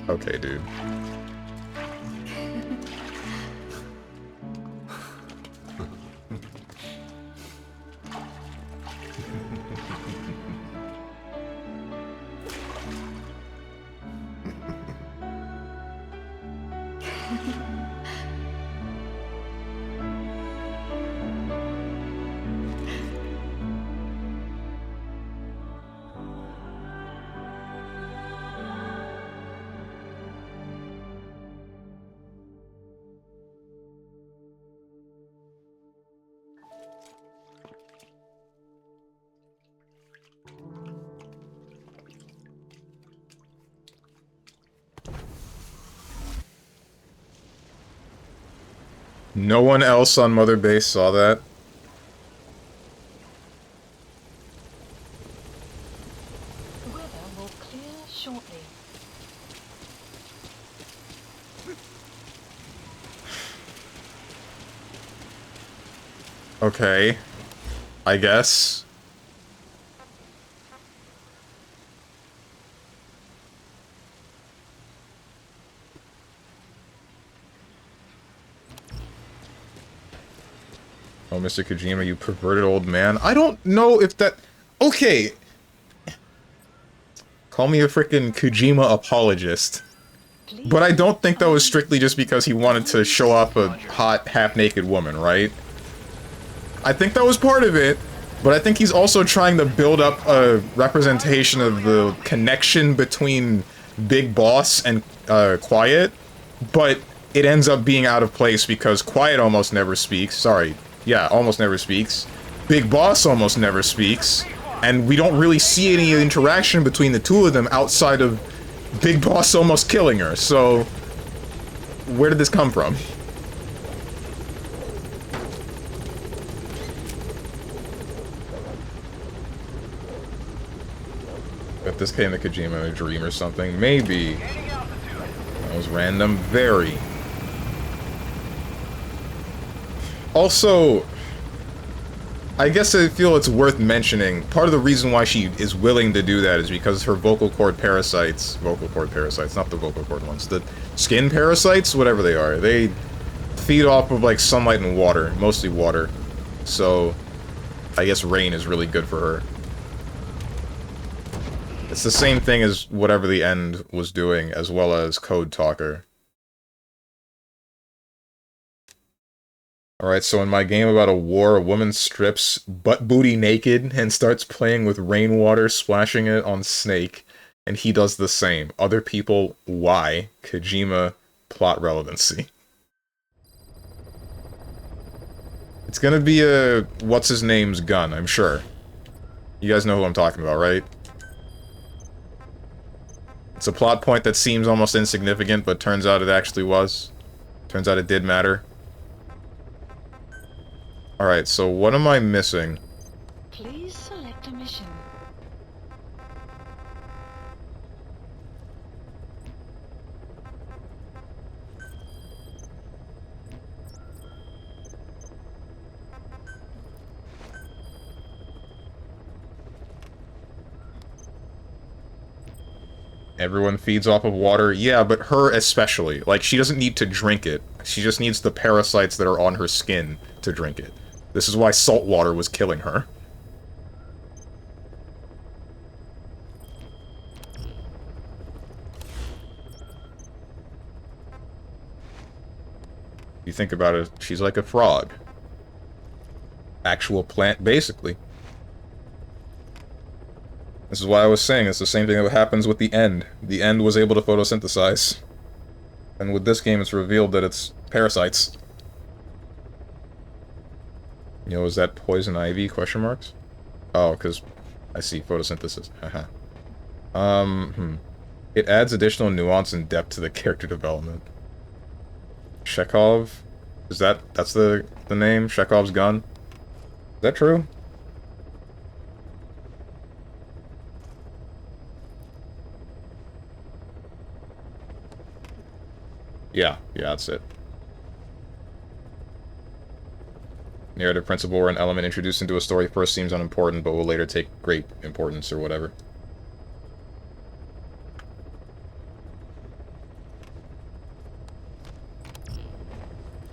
Okay, dude. No one else on Mother Base saw that? The weather will clear shortly. Okay. I guess. Oh, Mr. Kojima, you perverted old man. I don't know if that... Okay. Call me a freaking Kojima apologist. But I don't think that was strictly just because he wanted to show off a hot, half-naked woman, right? I think that was part of it, but I think he's also trying to build up a representation of the connection between Big Boss and Quiet, but it ends up being out of place because Quiet almost never speaks. Sorry. Yeah, almost never speaks. Big Boss almost never speaks. And we don't really see any interaction between the two of them outside of Big Boss almost killing her. So, where did this come from? If this came to Kojima in a dream or something, maybe. That was random. Very. Also, I guess I feel it's worth mentioning, part of the reason why she is willing to do that is because her vocal cord parasites, not the vocal cord ones, the skin parasites, whatever they are, they feed off of, like, sunlight and water, mostly water. So, I guess rain is really good for her. It's the same thing as whatever the End was doing, as well as Code Talker. Alright, so in my game about a war, a woman strips butt booty naked and starts playing with rainwater, splashing it on Snake, and he does the same. Other people, why? Kojima, plot relevancy. It's gonna be a what's-his-name's gun, I'm sure. You guys know who I'm talking about, right? It's a plot point that seems almost insignificant, but turns out it actually was. Turns out it did matter. Alright, so what am I missing? Please select a mission. Everyone feeds off of water. Yeah, but her especially. Like, she doesn't need to drink it. She just needs the parasites that are on her skin to drink it. This is why salt water was killing her. You think about it, she's like a frog. Actual plant, basically. This is why I was saying it's the same thing that happens with the End. The End was able to photosynthesize. And with this game, it's revealed that it's parasites. You know, is that poison ivy? Question marks? Oh, because I see photosynthesis. Haha. It adds additional nuance and depth to the character development. Chekhov? That's the name? Chekhov's gun? Is that true? Yeah, that's it. Narrative principle or an element introduced into a story first seems unimportant, but will later take great importance or whatever.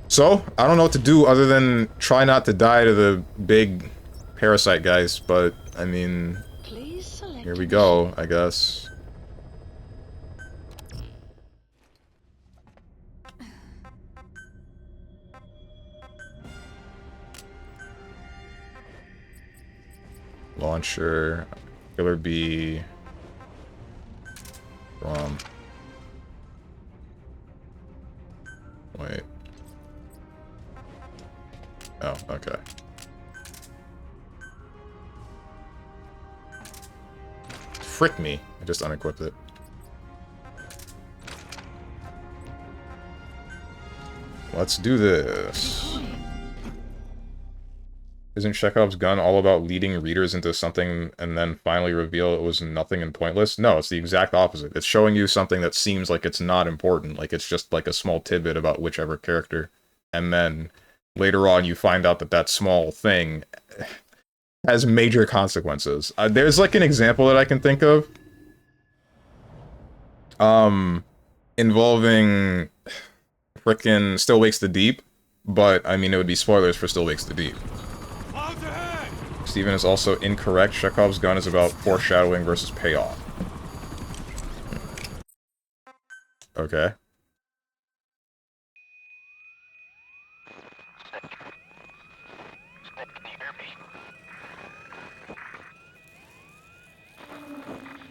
So, I don't know what to do other than try not to die to the big parasite guys, but, I mean, here we go, I guess. Launcher, Killer Bee, wait. Oh, okay. Frick me. I just unequipped it. Let's do this. Isn't Chekhov's gun all about leading readers into something and then finally reveal it was nothing and pointless? No, it's the exact opposite. It's showing you something that seems like it's not important, like it's just like a small tidbit about whichever character. And then later on you find out that that small thing has major consequences. There's like an example that I can think of. Involving frickin' Still Wakes the Deep. But, I mean, it would be spoilers for Still Wakes the Deep. StrongmanSteven is also incorrect. Chekhov's gun is about foreshadowing versus payoff. Okay. Can you hear me?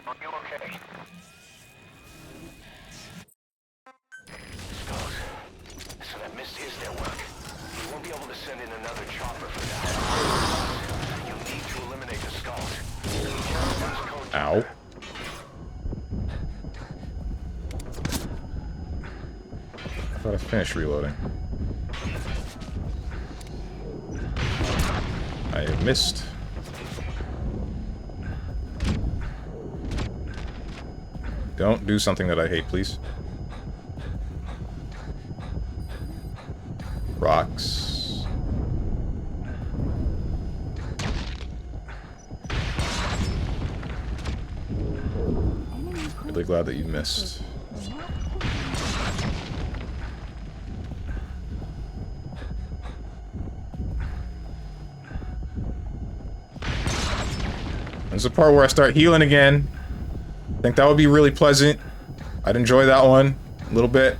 Are you okay? Skulls. So that missed is their work. You won't be able to send in another chopper for that. You need to eliminate the skulls. Ow. I thought I finished reloading. I missed. Don't do something that I hate, please. Rocks. Really glad that you missed. There's the part where I start healing again. I think that would be really pleasant. I'd enjoy that one a little bit.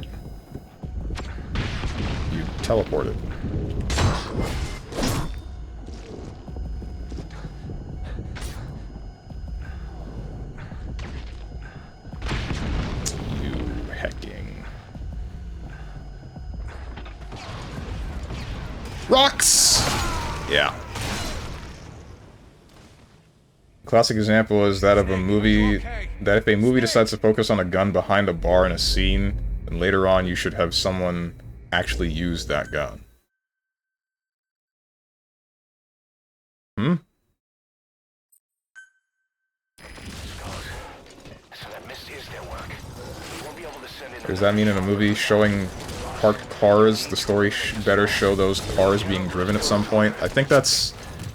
You teleported. You hecking. Rocks! Yeah. Classic example is that of a movie, that if a movie decides to focus on a gun behind a bar in a scene, then later on you should have someone actually use that gun. Hmm? Does that mean in a movie showing parked cars, the story better show those cars being driven at some point? I think that's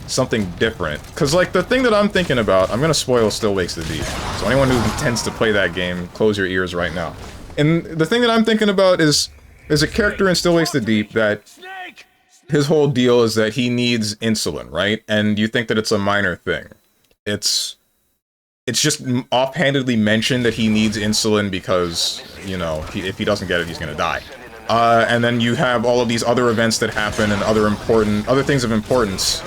something different. Because, like, the thing that I'm thinking about, I'm gonna spoil Still Wakes the Deep. So anyone who intends to play that game, close your ears right now. And the thing that I'm thinking about is, there's a character in Still Wakes the Deep that his whole deal is that he needs insulin, right? And you think that it's a minor thing. It's just offhandedly mentioned that he needs insulin because, you know, if he doesn't get it, he's gonna die. And then you have all of these other events that happen and other things of importance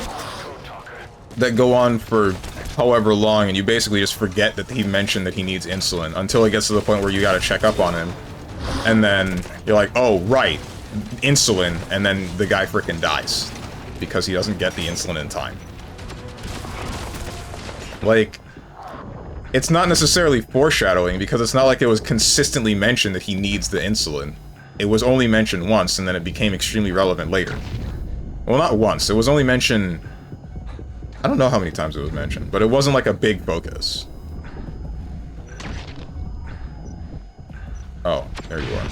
that go on for however long, and you basically just forget that he mentioned that he needs insulin until it gets to the point where you gotta check up on him. And then you're like, oh, right, insulin, and then the guy frickin' dies because he doesn't get the insulin in time. Like, it's not necessarily foreshadowing because it's not like it was consistently mentioned that he needs the insulin. It was only mentioned once, and then it became extremely relevant later. Well, not once. It was only mentioned... I don't know how many times it was mentioned, but it wasn't like a big focus. Oh, there you are.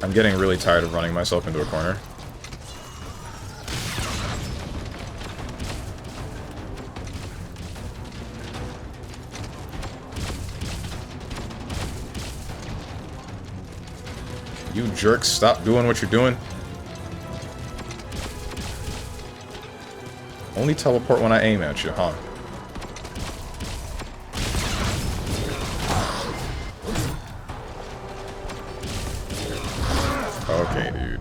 I'm getting really tired of running myself into a corner. You jerks, stop doing what you're doing. Only teleport when I aim at you, huh? Okay, dude.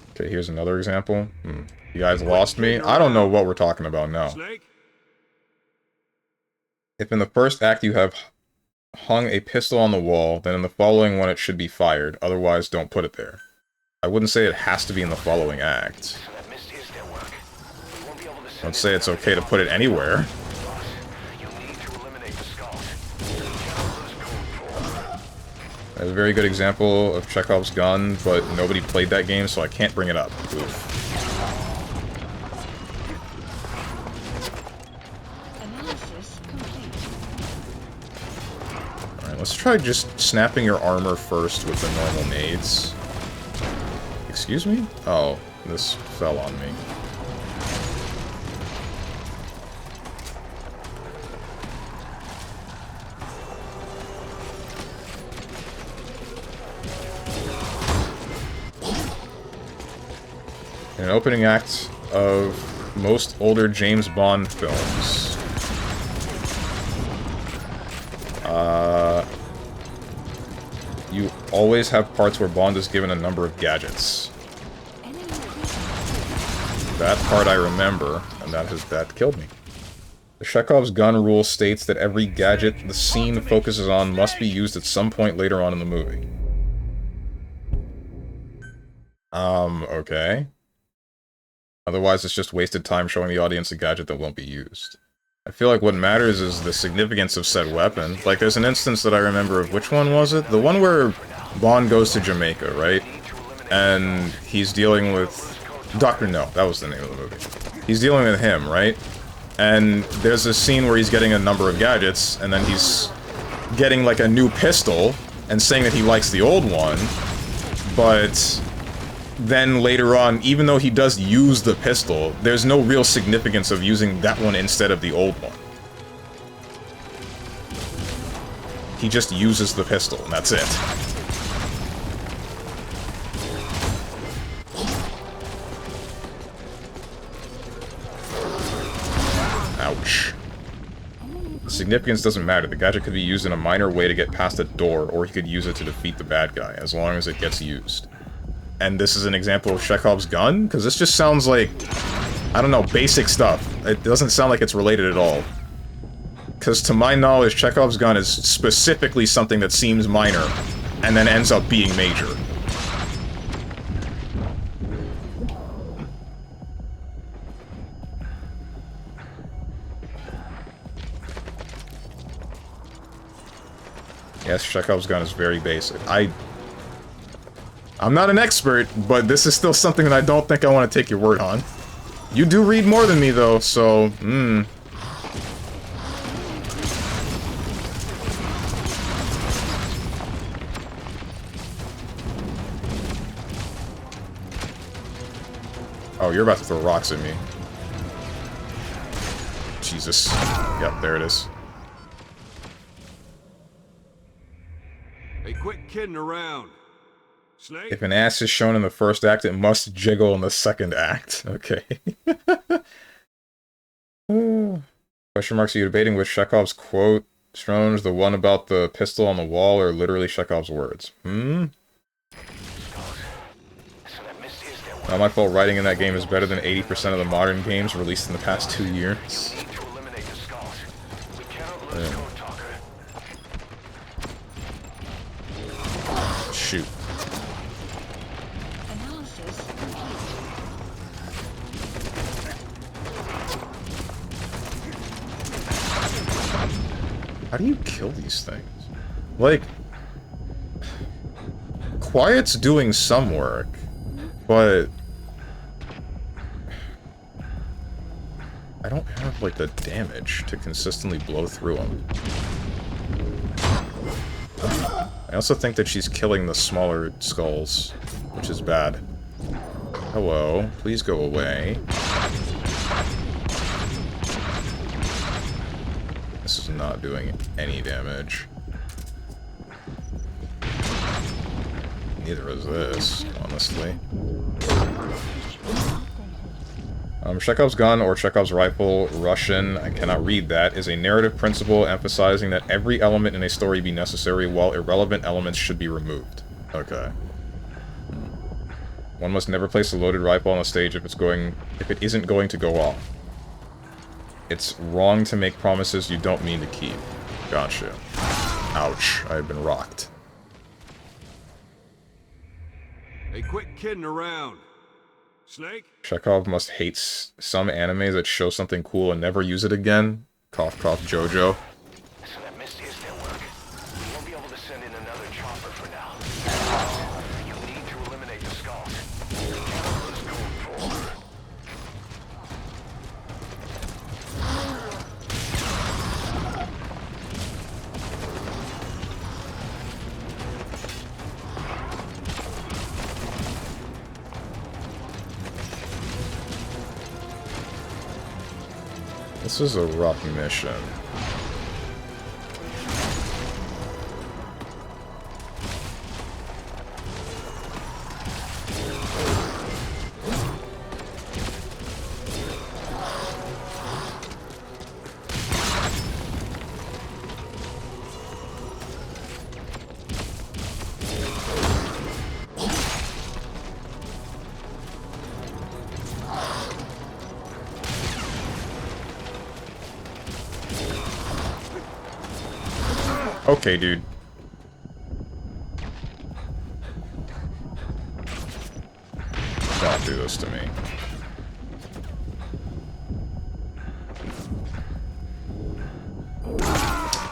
Okay, here's another example. You guys lost me? I don't know what we're talking about now. If in the first act you have hung a pistol on the wall, then in the following one it should be fired. Otherwise, don't put it there. I wouldn't say it has to be in the following act. I'd say it's okay to put it anywhere. I have a very good example of Chekhov's gun, but nobody played that game, so I can't bring it up. Oof. try just snapping your armor first with the normal nades? Excuse me? Oh, this fell on me. An opening act of most older James Bond films. You always have parts where Bond is given a number of gadgets. That part I remember, and that killed me. The Chekhov's gun rule states that every gadget the scene focuses on must be used at some point later on in the movie. Okay. Otherwise, it's just wasted time showing the audience a gadget that won't be used. I feel like what matters is the significance of said weapon. Like, there's an instance that I remember of, which one was it? The one where Bond goes to Jamaica, right? And he's dealing with... Dr. No, that was the name of the movie. He's dealing with him, right? And there's a scene where he's getting a number of gadgets, and then he's getting, like, a new pistol, and saying that he likes the old one, but... then later on, even though he does use the pistol, there's no real significance of using that one instead of the old one. He just uses the pistol, and that's it. Ouch. Significance doesn't matter. The gadget could be used in a minor way to get past a door, or he could use it to defeat the bad guy, as long as it gets used. And this is an example of Chekhov's gun? Because this just sounds like, I don't know, basic stuff. It doesn't sound like it's related at all. Because to my knowledge, Chekhov's gun is specifically something that seems minor, and then ends up being major. Yes, Chekhov's gun is very basic. I'm not an expert, but this is still something that I don't think I want to take your word on. You do read more than me, though, so, Oh, you're about to throw rocks at me. Jesus. Yep, there it is. Hey, quit kidding around. Snake? If an ass is shown in the first act, it must jiggle in the second act. Okay. Question marks, are you debating which Chekhov's quote, Strange, the one about the pistol on the wall, or literally Chekhov's words? Not my fault writing in that game is better than 80% of the modern games released in the past 2 years. Shoot. How do you kill these things? Like, Quiet's doing some work, but I don't have, like, the damage to consistently blow through them. I also think that she's killing the smaller skulls, which is bad. Hello, please go away. This is not doing any damage. Neither is this, honestly. Chekhov's gun or Chekhov's rifle, Russian, I cannot read that, is a narrative principle emphasizing that every element in a story be necessary while irrelevant elements should be removed. Okay. One must never place a loaded rifle on the stage if it isn't going to go off. It's wrong to make promises you don't mean to keep. Gotcha. Ouch, I've been rocked. Hey, quit kidding around. Snake? Chekhov must hate some animes that show something cool and never use it again. Cough, cough, JoJo. So that Misty is their work. We won't be able to send in another chopper for now. You need to eliminate the skulls. We cannot lose code 4. This is a rough mission. Okay, dude. Don't do this to me.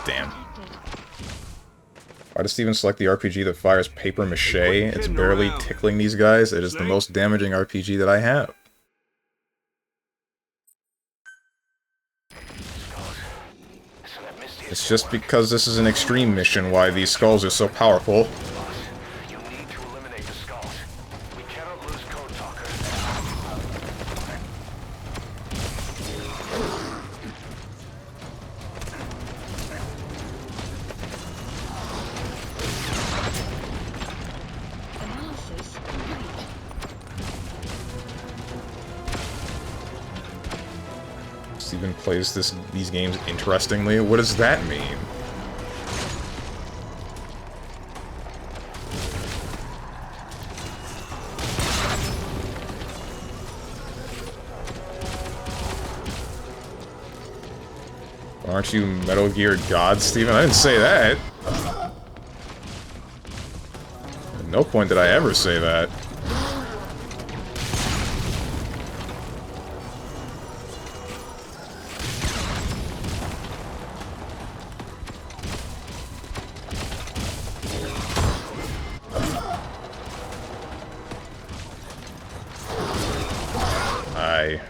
Damn. Why does Steven select the RPG that fires paper mache? It's barely tickling these guys. It is the most damaging RPG that I have. It's just because this is an extreme mission why these skulls are so powerful. You need to eliminate the skulls. We cannot lose Code Talker. Analysis complete. Steven plays these games interestingly. What does that mean? Aren't you Metal Gear God, Steven? I didn't say that. At no point did I ever say that.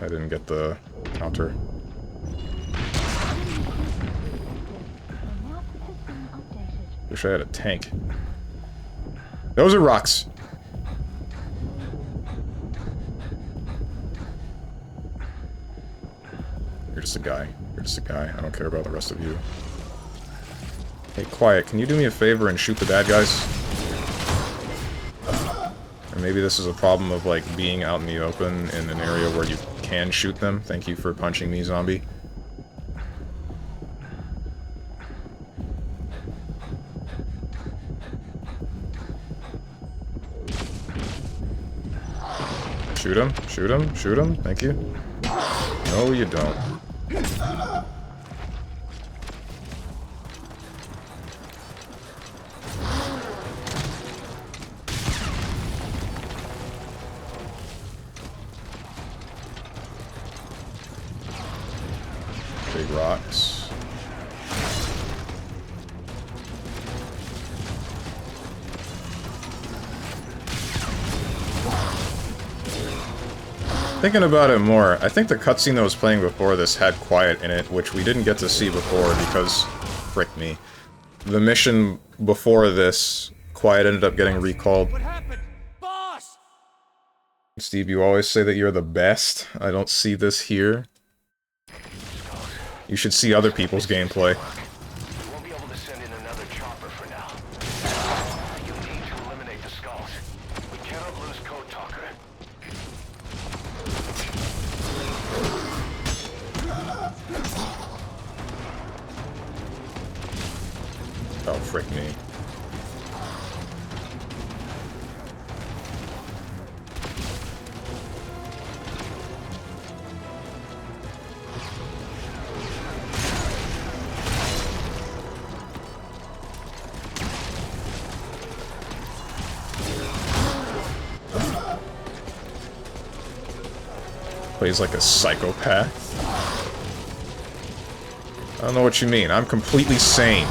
I didn't get the counter. Wish I had a tank. Those are rocks. You're just a guy. You're just a guy. I don't care about the rest of you. Hey, quiet. Can you do me a favor and shoot the bad guys? Or maybe this is a problem of, like, being out in the open in an area where you can shoot them. Thank you for punching me, zombie. Shoot him, shoot him, shoot him. Thank you. No, you don't. Big rocks. Thinking about it more, I think the cutscene that was playing before this had quiet in it, which we didn't get to see before because, frick me. The mission before this, quiet ended up getting recalled. What happened? Boss! Steve, you always say that you're the best. I don't see this here. You should see other people's gameplay. We won't be able to send in another chopper for now. You need to eliminate the skulls. We cannot lose Code Talker. Oh, frick me. Plays like a psychopath. I don't know what you mean. I'm completely sane.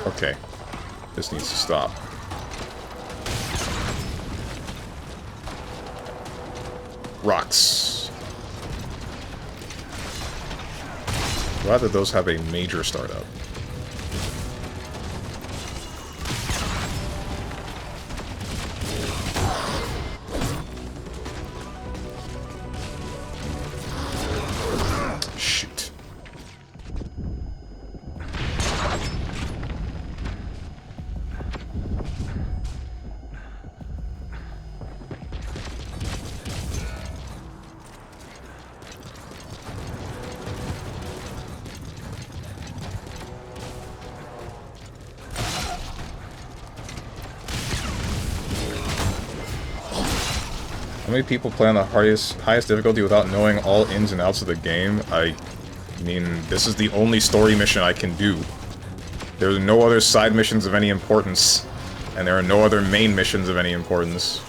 Okay. This needs to stop. Rocks. Glad that those have a major startup. Shoot. How many people play on the highest difficulty without knowing all ins and outs of the game? I mean, this is the only story mission I can do. There are no other side missions of any importance, and there are no other main missions of any importance.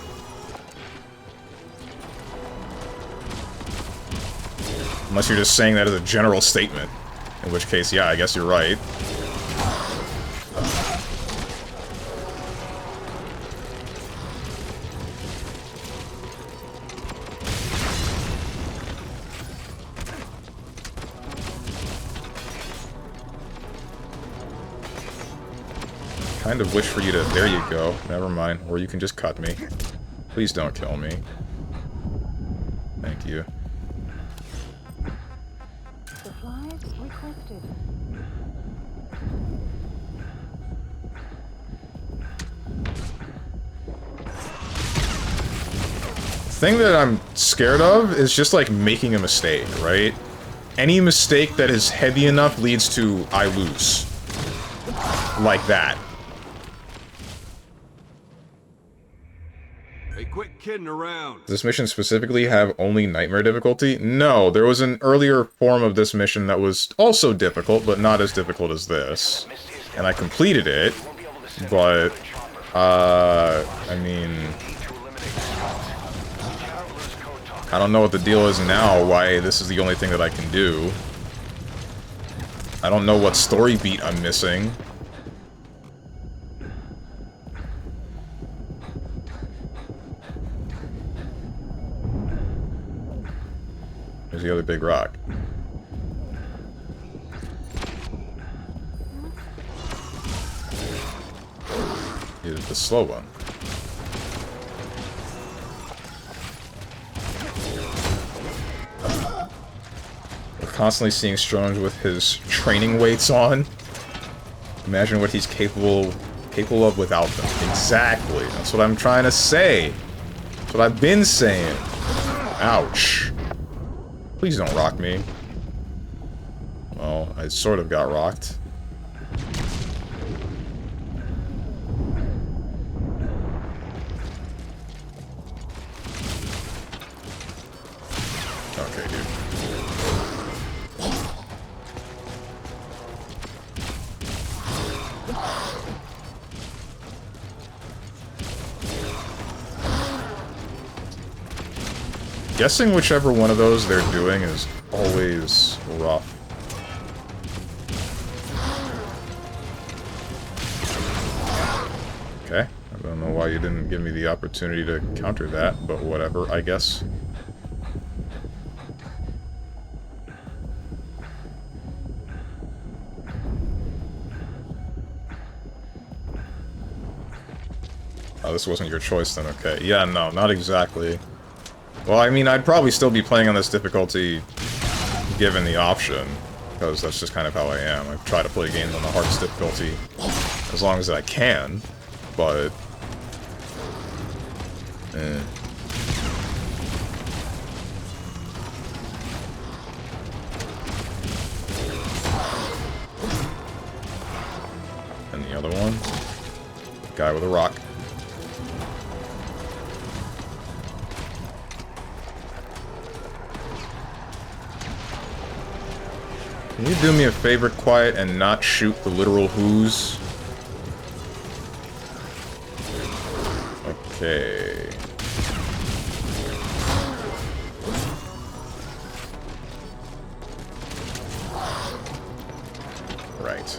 Unless you're just saying that as a general statement. In which case, yeah, I guess you're right. Kind of wish for you to... There you go. Never mind. Or you can just cut me. Please don't kill me. Thank you. Supplies requested. The thing that I'm scared of is just like making a mistake, right? Any mistake that is heavy enough leads to I lose. Like that. Hey, quit kidding around. Does this mission specifically have only nightmare difficulty? No, there was an earlier form of this mission that was also difficult, but not as difficult as this. And I completed it, but, I mean... I don't know what the deal is now, why this is the only thing that I can do. I don't know what story beat I'm missing. There's the other big rock. Here's the slow one. We're constantly seeing Strong with his training weights on. Imagine what he's capable of without them. Exactly. That's what I'm trying to say. That's what I've been saying. Ouch. Please don't rock me. Well, I sort of got rocked. Okay, dude. Guessing whichever one of those they're doing is always rough. Okay, I don't know why you didn't give me the opportunity to counter that, but whatever, I guess. Oh, this wasn't your choice then, okay. Yeah, no, not exactly. Well, I mean, I'd probably still be playing on this difficulty given the option, because that's just kind of how I am. I try to play games on the hardest difficulty as long as I can, but... And the other one? Guy with a rock. Can you do me a favor, Quiet, and not shoot the literal who's? Okay. Right.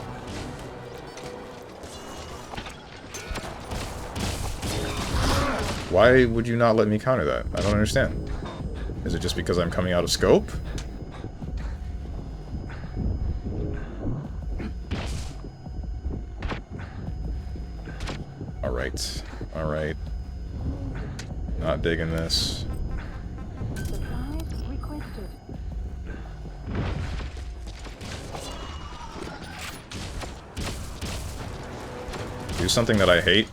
Why would you not let me counter that? I don't understand. Is it just because I'm coming out of scope? Alright. Alright. Not digging this. Supplies requested. Do something that I hate.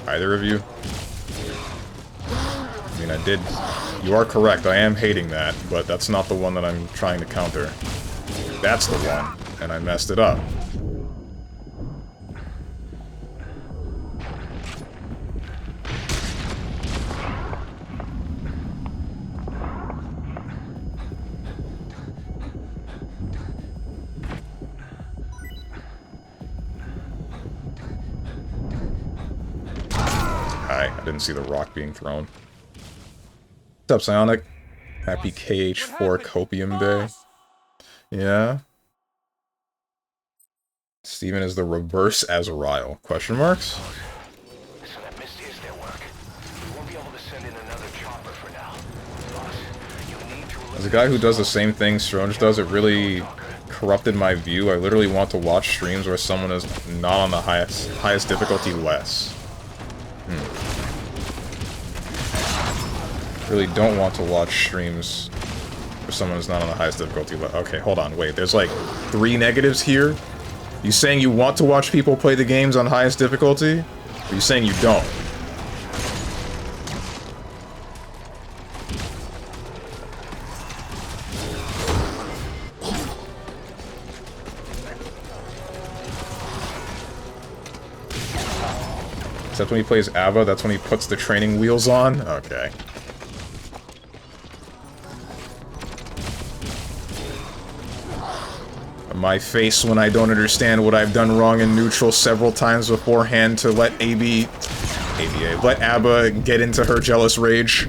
Either of you. I mean, I did... You are correct, I am hating that, but that's not the one that I'm trying to counter. That's the one, and I messed it up. Hi, I didn't see the rock being thrown. What's up, Psionic? Happy KH4 Copium Day. Yeah? Steven is the reverse Azrael. Question marks? So that missed is their work. We won't be able to send in another chopper for now. Boss, you need to... As a guy who does the same thing Strange does, it really corrupted my view. I literally want to watch streams where someone is not on the highest difficulty less. Really don't want to watch streams where someone is not on the highest difficulty less. Okay, hold on, wait. There's like 3 negatives here? You saying you want to watch people play the games on highest difficulty? Or are you saying you don't? Except when he plays Ava, that's when he puts the training wheels on? Okay. My face when I don't understand what I've done wrong in neutral several times beforehand to let let Abba get into her jealous rage.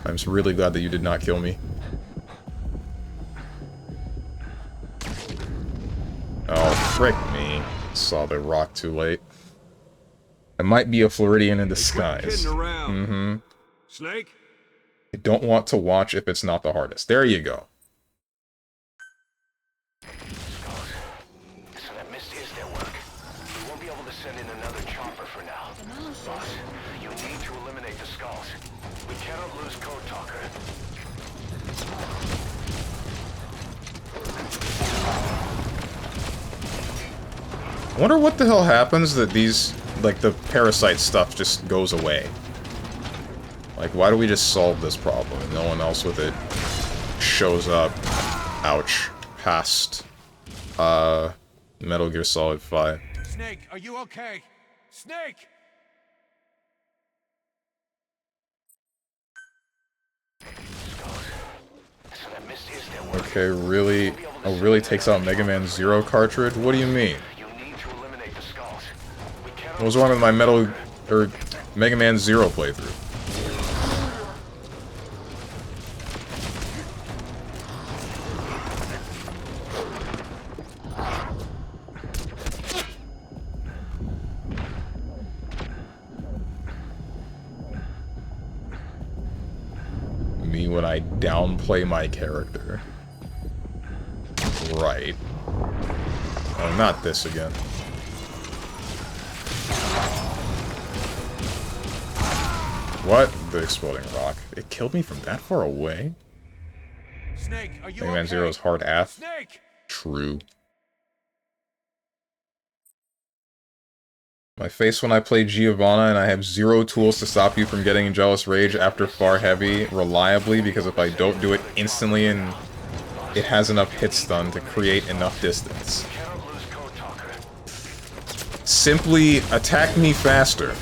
I'm really glad that you did not kill me. Oh, frick me. Saw the rock too late. I might be a Floridian in disguise. Mm-hmm. Snake? I don't want to watch if it's not the hardest. There you go. So that missed is their work. We won't be able to send in another chopper for now. Boss, you need to eliminate the skulls. We cannot lose Code Talker. I wonder what the hell happens that these, like, the parasite stuff just goes away. Like, why do we just solve this problem and no one else with it shows up? Ouch. Past, Metal Gear Solid 5. Snake, are you okay? Snake! So that missed is their work. Okay, really? Oh, really takes out Mega Man Zero cartridge? What do you mean? You need to eliminate the skulls. We cannot... What was wrong with my Mega Man Zero playthrough? Me when I downplay my character. Right. Oh, not this again. What? The exploding rock. It killed me from that far away? Snake, are you Mega Man okay? Zero's hard ass. Snake! True. My face when I play Giovanna and I have 0 tools to stop you from getting jealous rage after far heavy reliably, because if I don't do it instantly and it has enough hit stun to create enough distance. Cannot lose Code Talker. Simply attack me faster.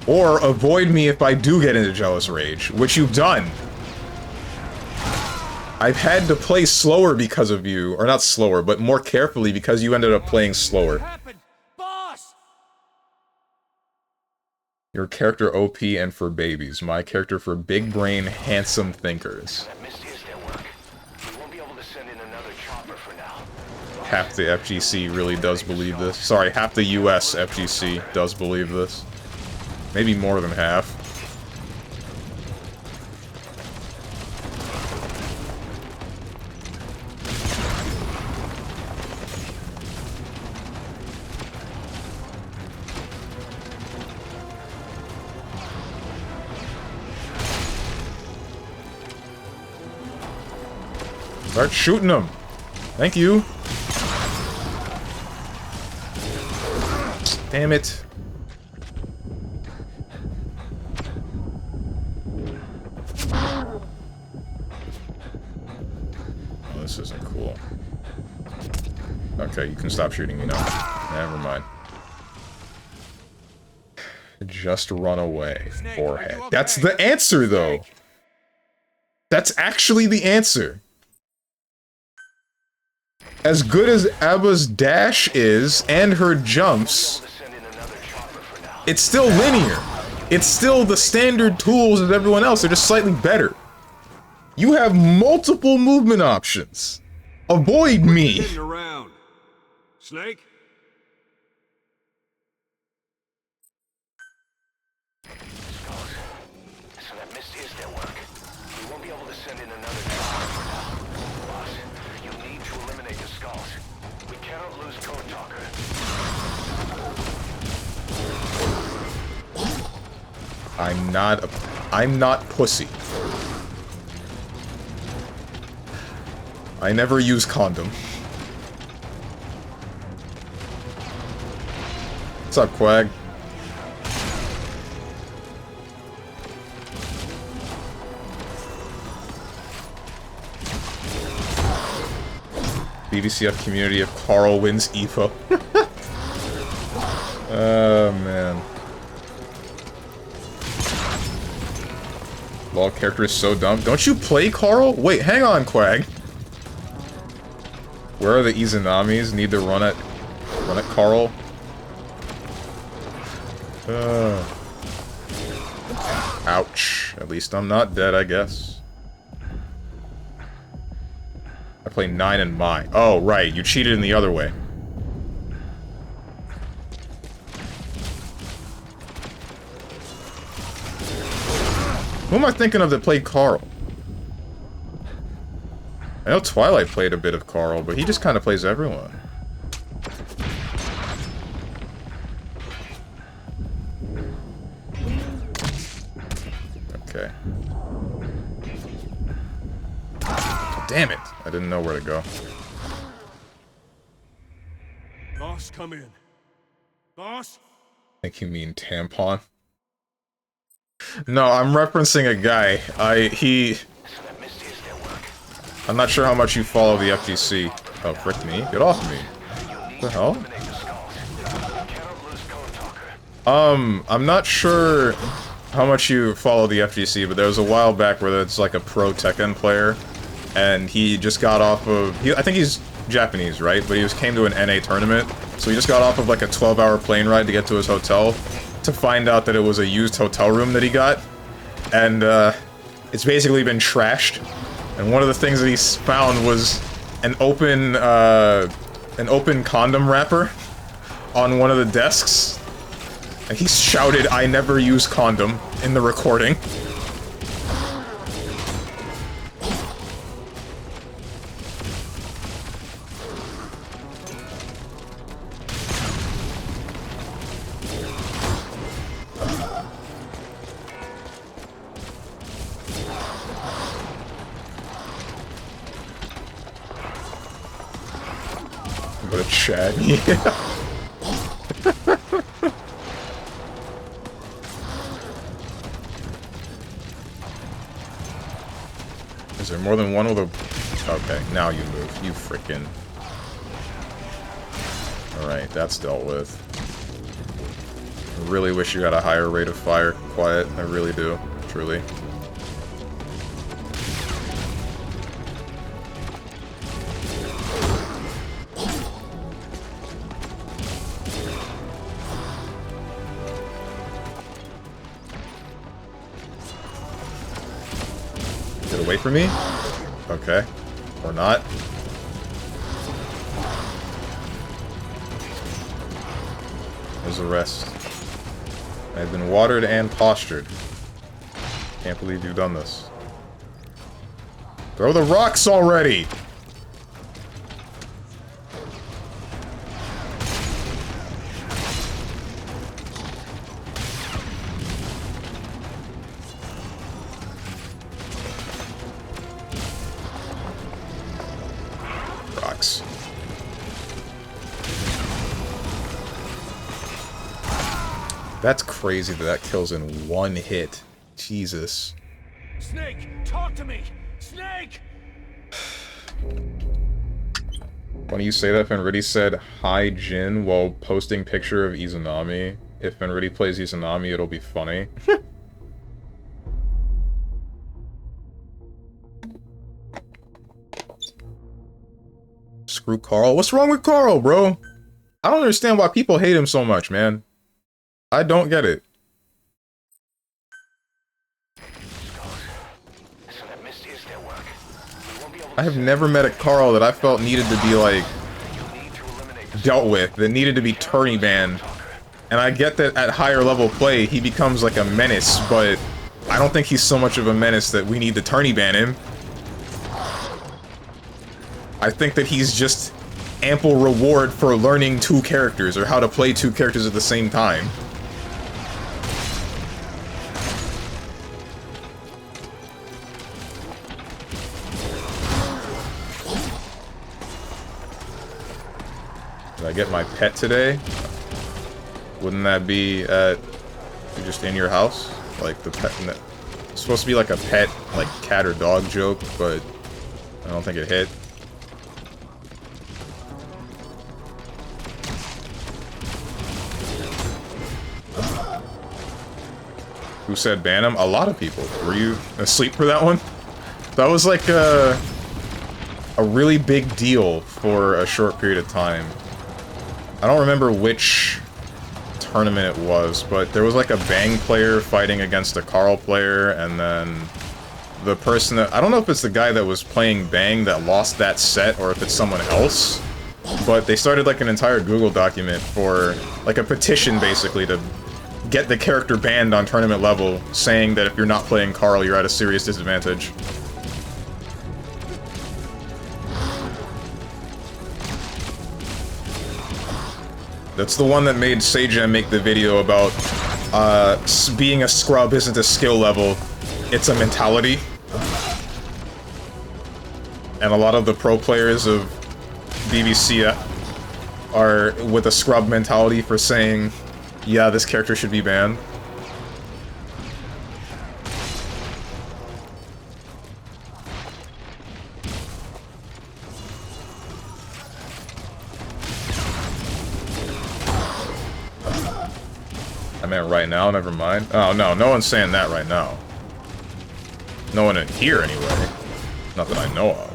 Or avoid me if I do get into jealous rage, which you've done. I've had to play slower because of you, or not slower, but more carefully because you ended up playing slower. What happened? Boss! Your character OP and for babies. My character for big brain, handsome thinkers. That missed is their work. We won't be able to send in another chopper for now. Half the FGC really does believe this. Sorry, half the US FGC does believe this. Maybe more than half. Start shooting them. Thank you. Damn it. Oh, this isn't cool. Okay, you can stop shooting me now. Never mind. Just run away, forehead. That's the answer, though. That's actually the answer. As good as Abba's dash is, and her jumps, it's still linear. It's still the standard tools as everyone else, they're just slightly better. You have multiple movement options. Avoid me. Kidding around. Snake? So that mist is their work. We won't be able to send in another chopper for now. Boss, you need to eliminate the skulls. We cannot lose Code Talker. I'm not pussy. I never use condom. What's up, Quag? BBCF community of Carl wins EFO. Oh, man. LOL character is so dumb. Don't you play Carl? Wait, hang on, Quag. Where are the Izanamis? Need to run at Carl. Ouch. At least I'm not dead, I guess. I play 9 and Mai. Oh, right. You cheated in the other way. Who am I thinking of that played Carl? I know Twilight played a bit of Carl, but he just kind of plays everyone. Okay. Damn it! I didn't know where to go. Boss, come in. Boss? I think you mean tampon. No, I'm referencing a guy. I'm not sure how much you follow the FGC. Oh, frick me. Get off me. What the hell? I'm not sure how much you follow the FGC, but there was a while back where it's like a pro Tekken player, and he just got off of... I think he's Japanese, right? But he came to an NA tournament, so he just got off of like a 12-hour plane ride to get to his hotel, to find out that it was a used hotel room that he got, and it's basically been trashed. And one of the things that he found was an open condom wrapper on one of the desks, and he shouted, "I never use condom," in the recording. What a Chad, yeah. Is there more than one with a... Okay, now you move. You frickin'... Alright, that's dealt with. I really wish you had a higher rate of fire, Quiet. I really do. Truly. Get away from me? Okay. Or not. There's the rest. I've been watered and postured. Can't believe you've done this. Throw the rocks already! box. That's crazy that that kills in one hit. Jesus. Snake, talk to me! Snake! When you say that, Fenritti said, "Hi, Jin," while posting picture of Izanami. If Fenritti plays Izanami, it'll be funny. Screw Carl. What's wrong with Carl, bro? I don't understand why people hate him so much, man. I don't get it. I have never met a Carl that I felt needed to be, like, dealt with, that needed to be tourney banned. And I get that at higher level play, he becomes like a menace, but I don't think he's so much of a menace that we need to tourney ban him. I think that he's just ample reward for learning two characters, or how to play two characters at the same time. Did I get my pet today? Wouldn't that be just in your house? Like the pet, it's supposed to be like a pet, like cat or dog joke, but I don't think it hit. Who said ban him? A lot of people. Were you asleep for that one? That was like a really big deal for a short period of time. I don't remember which tournament it was, but there was like a Bang player fighting against a Carl player, and then the person that... I don't know if it's the guy that was playing Bang that lost that set, or if it's someone else, but they started like an entire Google document for, like a petition basically, to get the character banned on tournament level, saying that if you're not playing Carl, you're at a serious disadvantage. That's the one that made Seijin make the video about being a scrub isn't a skill level, it's a mentality. And a lot of the pro players of BBC are with a scrub mentality for saying, yeah, this character should be banned. I meant right now, never mind. Oh, no, no one's saying that right now. No one in here, anyway. Not that I know of.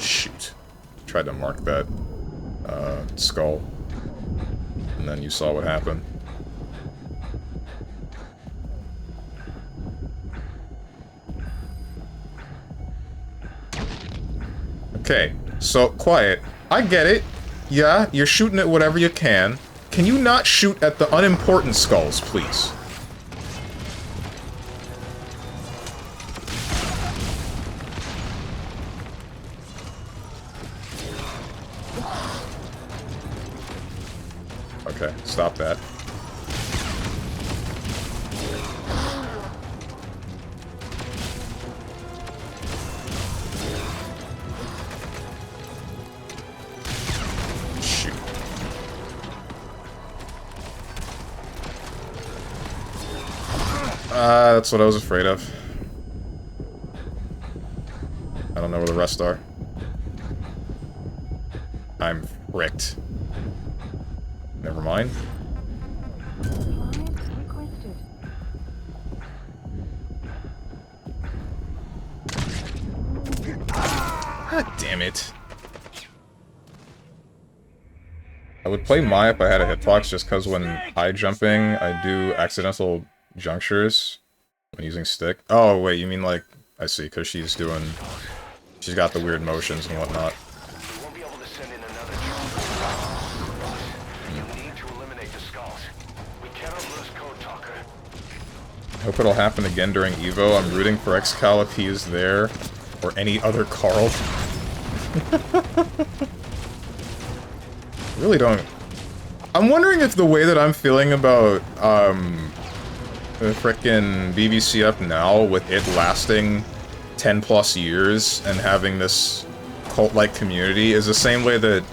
Shoot. Tried to mark that skull, and then you saw what happened. Okay, so quiet. I get it. Yeah, you're shooting at whatever you can. Can you not shoot at the unimportant skulls, please? Okay, stop that. Shoot. That's what I was afraid of. I don't know where the rest are. I'm fricked. Never mind. God damn it. I would play Mai if I had a hitbox, just because when high jumping, I do accidental junctures when using stick. Oh, wait, you mean like... I see, because she's doing... She's got the weird motions and whatnot. You won't be able to send in another chopper. You need to eliminate the skulls. We cannot lose Code Talker. I hope it'll happen again during EVO. I'm rooting for Excal if he is there, or any other Carl. Really don't... I'm wondering if the way that I'm feeling about, the frickin' BBC up now with it lasting 10 plus years and having this cult-like community is the same way that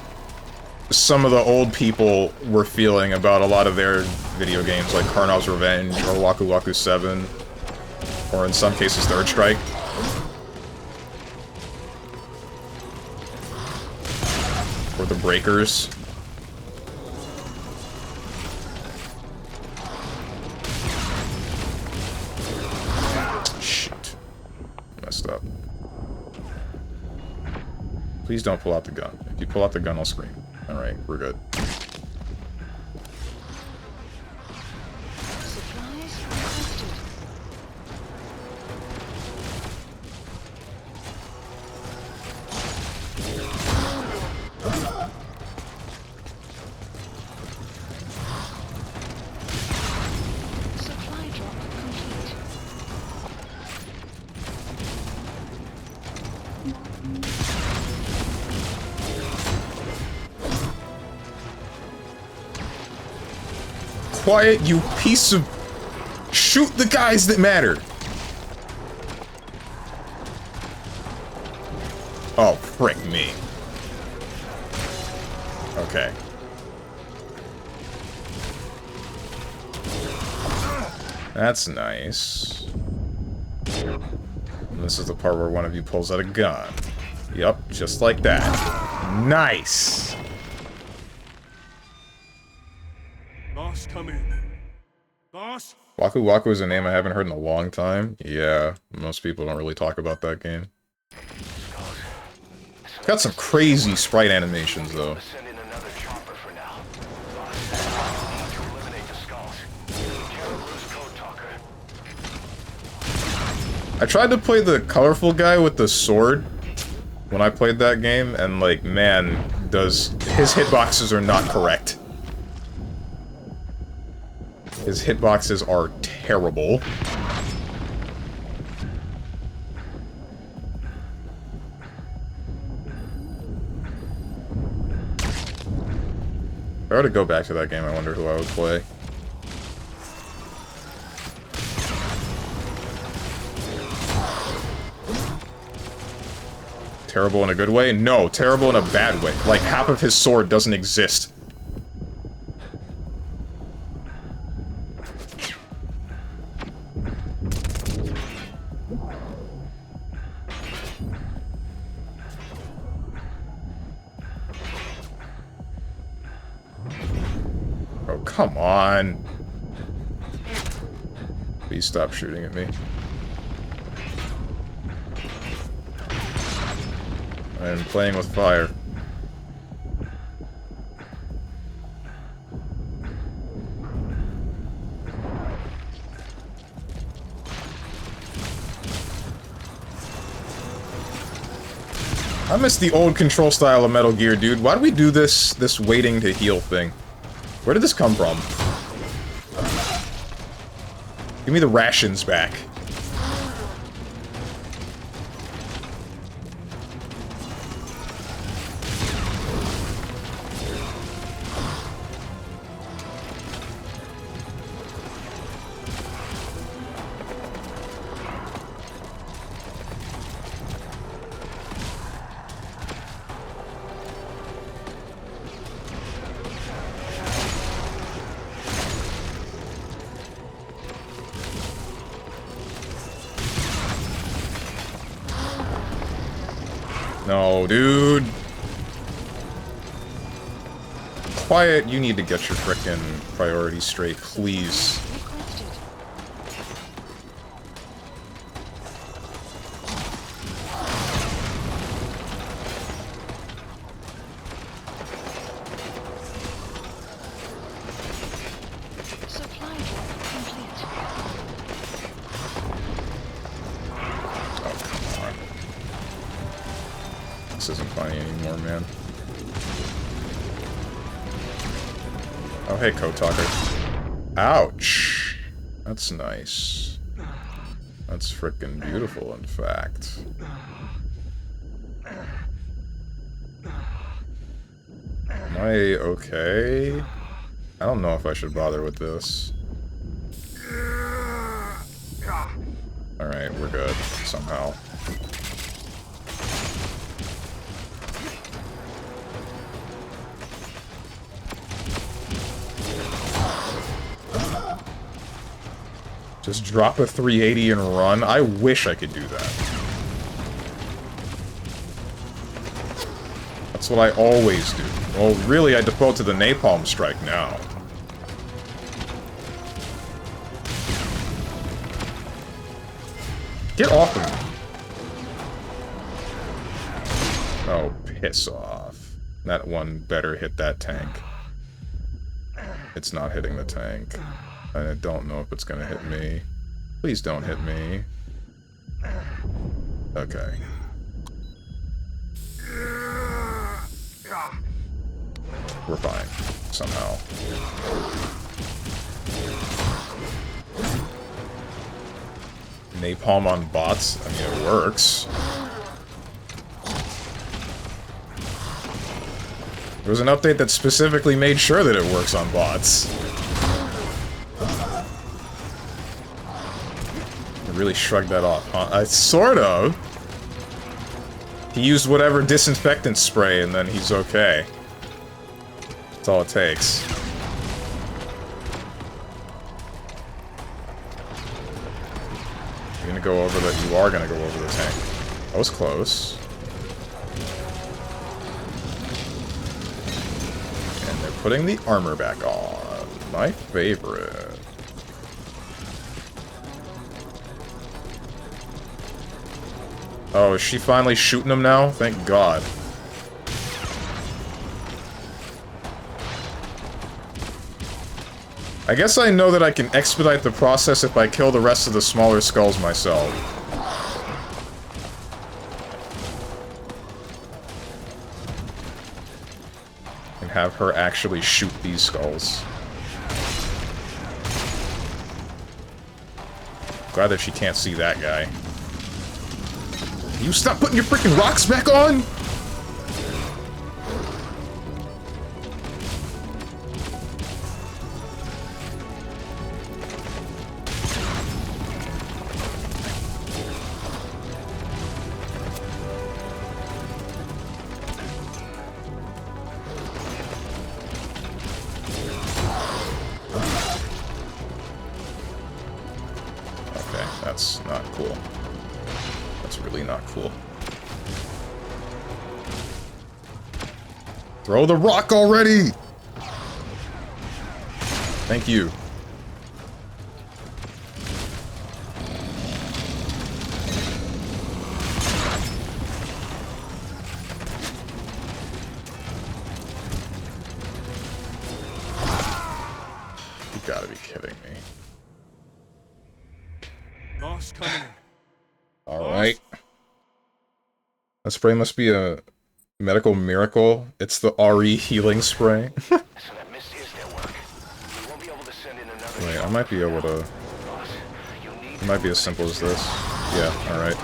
some of the old people were feeling about a lot of their video games like Karnov's Revenge or Waku Waku 7, or in some cases Third Strike. Or the Breakers. Shit. Messed up. Please don't pull out the gun. If you pull out the gun, I'll scream. Alright, we're good. Supplies requested. Supply drop complete. Quiet, you piece of... Shoot the guys that matter! Oh, frick me. Okay. That's nice. And this is the part where one of you pulls out a gun. Yup, just like that. Nice! Boss, come in. Boss? Waku Waku is a name I haven't heard in a long time. Yeah, most people don't really talk about that game. It's got some crazy sprite animations, though. Send in another chopper for now. Boss, to eliminate the skulls. Can't lose Code Talker. I tried to play the colorful guy with the sword when I played that game, and like, man, his hitboxes are not correct. His hitboxes are terrible. If I were to go back to that game, I wonder who I would play. Terrible in a good way? No, terrible in a bad way. Like, half of his sword doesn't exist. Oh, come on. Please stop shooting at me. I am playing with fire. I miss the old control style of Metal Gear, dude. Why do we do this waiting to heal thing? Where did this come from? Give me the rations back. No, dude. Quiet, you need to get your frickin' priorities straight, please. Requested. Supply drop complete. Oh, come on. This isn't funny anymore, man. Oh, hey, Code Talker. Ouch. That's nice. That's frickin' beautiful, in fact. Am I okay? I don't know if I should bother with this. Alright, we're good. Somehow. Just drop a 380 and run? I wish I could do that. That's what I always do. Well, really, I default to the napalm strike now. Get off of me. Oh, piss off. That one better hit that tank. It's not hitting the tank. And I don't know if it's gonna hit me. Please don't hit me. Okay. We're fine. Somehow. Napalm on bots? I mean, it works. There was an update that specifically made sure that it works on bots. I really shrugged that off, huh? Sort of. He used whatever disinfectant spray and then he's okay. That's all it takes. You're gonna go over the... You are gonna go over the tank. That was close. And they're putting the armor back on. My favorite. Oh, is she finally shooting him now? Thank God. I guess I know that I can expedite the process if I kill the rest of the smaller skulls myself. And have her actually shoot these skulls. Glad that she can't see that guy. You stop putting your freaking rocks back on?! That's not cool. That's really not cool. Throw the rock already! Thank you. You gotta be kidding me. Boss coming. Alright. That spray must be a medical miracle. It's the RE healing spray. So that mist is their work. We won't be able to send in another. Wait, I might be able to... Boss, you need It might be as simple as this. Yeah, alright.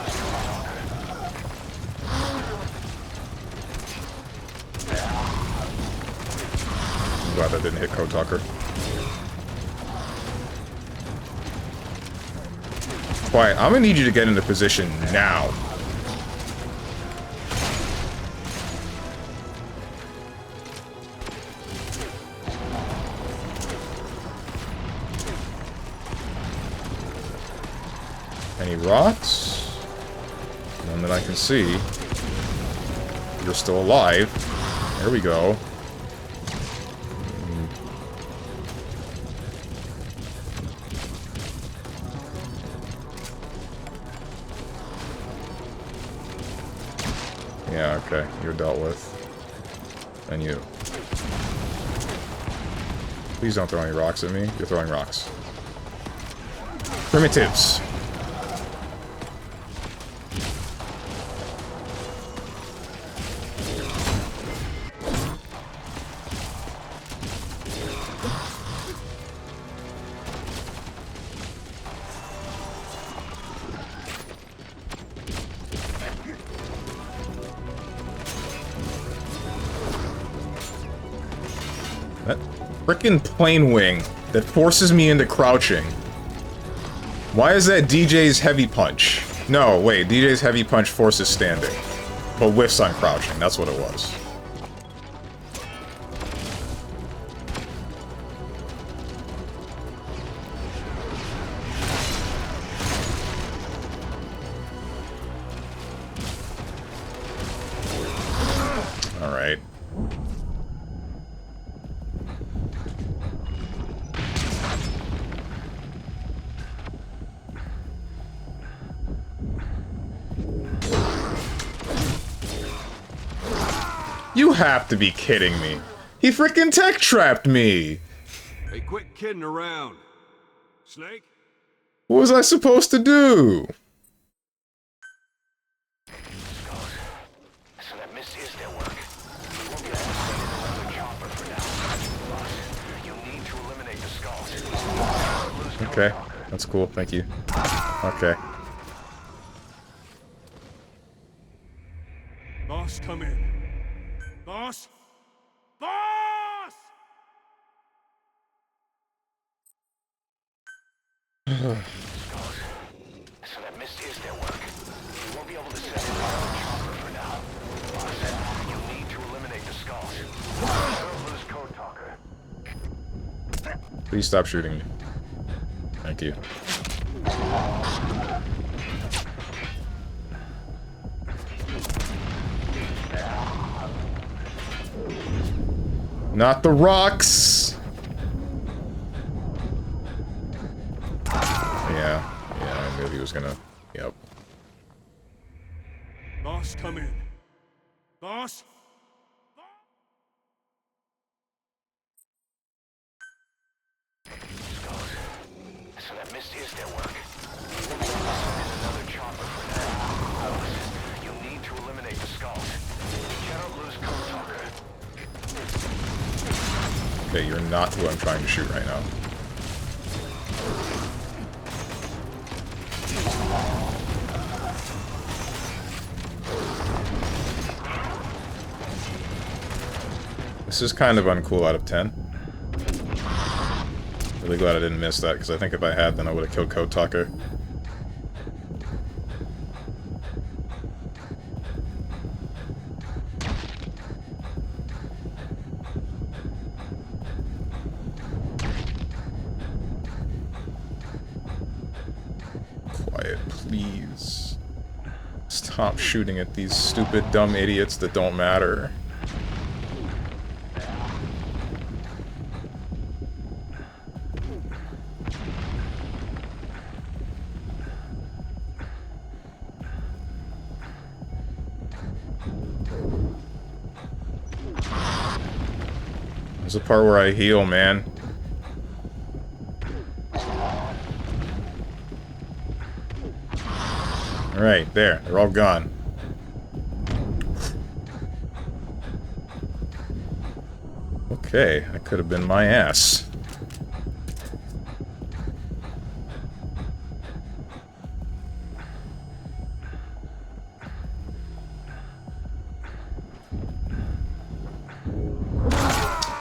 I'm glad that didn't hit Code Talker. Quiet, I'm gonna need you to get into position now. Any rocks? None that I can see. You're still alive. There we go. Yeah, okay. You're dealt with. And you. Please don't throw any rocks at me. You're throwing rocks. Primitives. That frickin' plane wing that forces me into crouching. Why is that DJ's heavy punch? No, wait, DJ's heavy punch forces standing. But whiffs on crouching, that's what it was. Alright. You have to be kidding me. He freaking tech trapped me. Hey, quit kidding around. Snake? What was I supposed to do? So that miss is their work. You won't be able to send in another chopper for now. Boss, you need to eliminate the skulls. Okay, that's cool, thank you. Okay. Boss, come in. Boss? Boss! So that miss is their work. You won't be able to send in another chopper for now. Boss, you need to eliminate the skulls. Don't lose Code Talker. Please stop shooting me. Thank you. Not the rocks! Yeah, I knew he was gonna... Yep. Boss, come in. Boss? So that miss is their work. You won't be able to send in another chopper for now. Boss, you need to eliminate the skulls. You cannot lose Code Talker. Okay, you're not who I'm trying to shoot right now. This is kind of uncool out of 10. Really glad I didn't miss that, because I think if I had, then I would have killed Code Talker. Quiet, please. Stop shooting at these stupid, dumb idiots that don't matter. There's the part where I heal, man. Alright, there. They're all gone. Okay, that could have been my ass.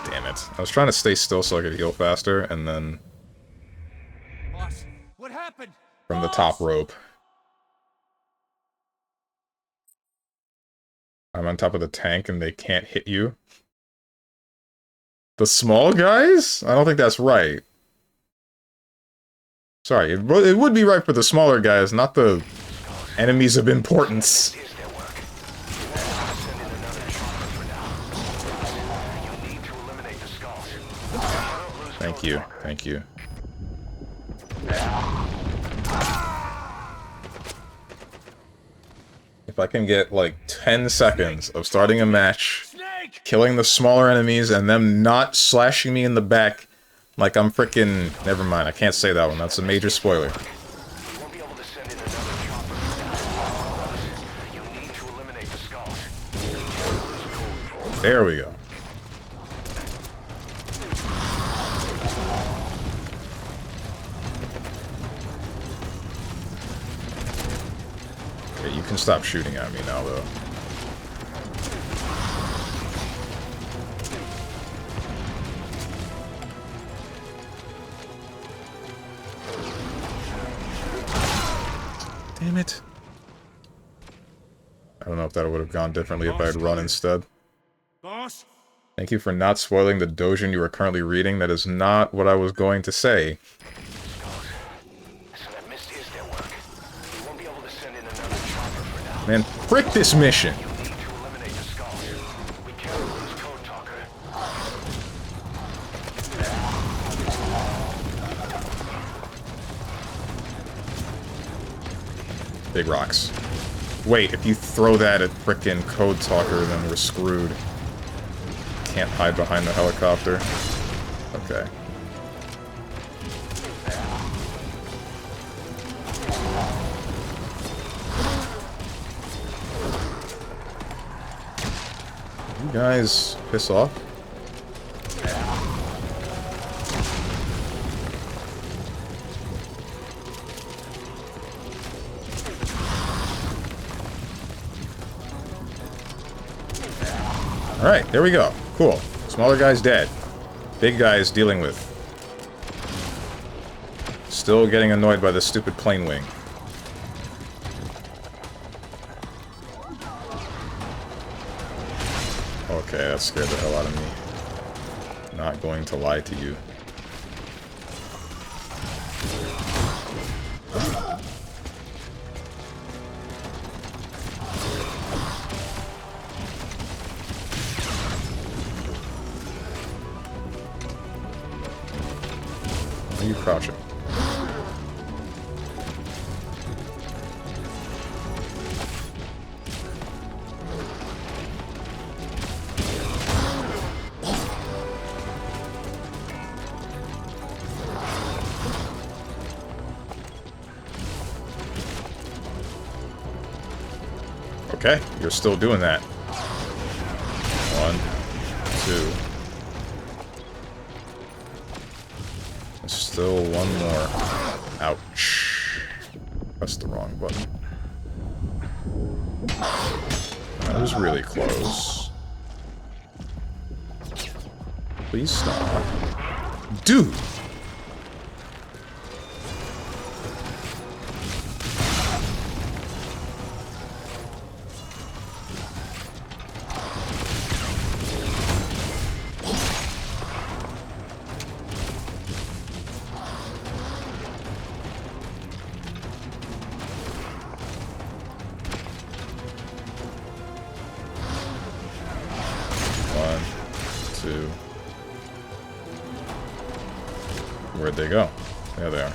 Damn it. I was trying to stay still so I could heal faster, and then... Boss, what happened? from the Boss! top rope. I'm on top of the tank and they can't hit you. The small guys? I don't think that's right. Sorry, it would be right for the smaller guys, not the enemies of importance. Is their work. You won't be able to send in another chopper for now. Boss, you need to eliminate the skulls. You cannot lose Thank Code you, Talker. thank you. If I can get like 10 seconds of starting a match, Snake! killing the smaller enemies, and them not slashing me in the back like I'm freaking... Never mind, I can't say that one. That's a major spoiler. You won't be able to send in another chopper for now. Boss, you need to eliminate the skulls. You cannot lose Code Talker. There we go. Okay, you can stop shooting at me now, though. it. I don't know if that would have gone differently if I had run instead. Boss? Thank you for not spoiling the doujin you are currently reading. That is not what I was going to say. So that mist is their work. We won't be able to send in another chopper for now. Man, frick this mission! You need to eliminate the skulls. We can't lose Code Talker. Big rocks. Wait, if you throw that at frickin' Code Talker, then we're screwed. Can't hide behind the helicopter. Okay. You guys piss off? Alright, there we go. Cool. Smaller guy's dead. Big guy is dealing with. Still getting annoyed by the stupid plane wing. Okay, that scared the hell out of me. Not going to lie to you. Why are you crouching? Okay, you're still doing that. 1, 2. There's still one more. Ouch. Pressed the wrong button. That was really close. Please stop. Dude! Where'd they go? There they are.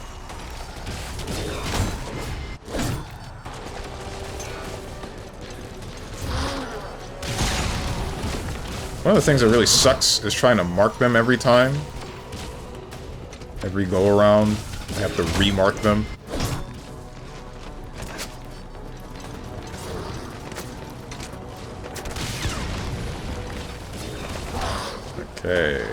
One of the things that really sucks is trying to mark them every time. Every go around, I have to remark them. Okay.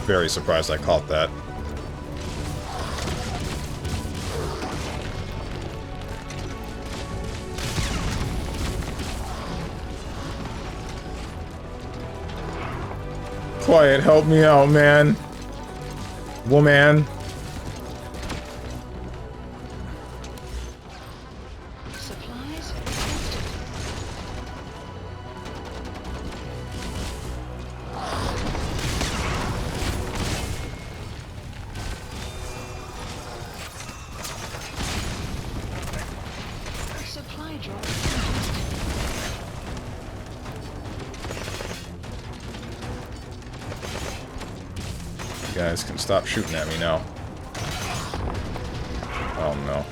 Very surprised I caught that. Quiet, help me out, man. Woman. Supplies? Supply drop. You guys can stop shooting at me now. Oh no.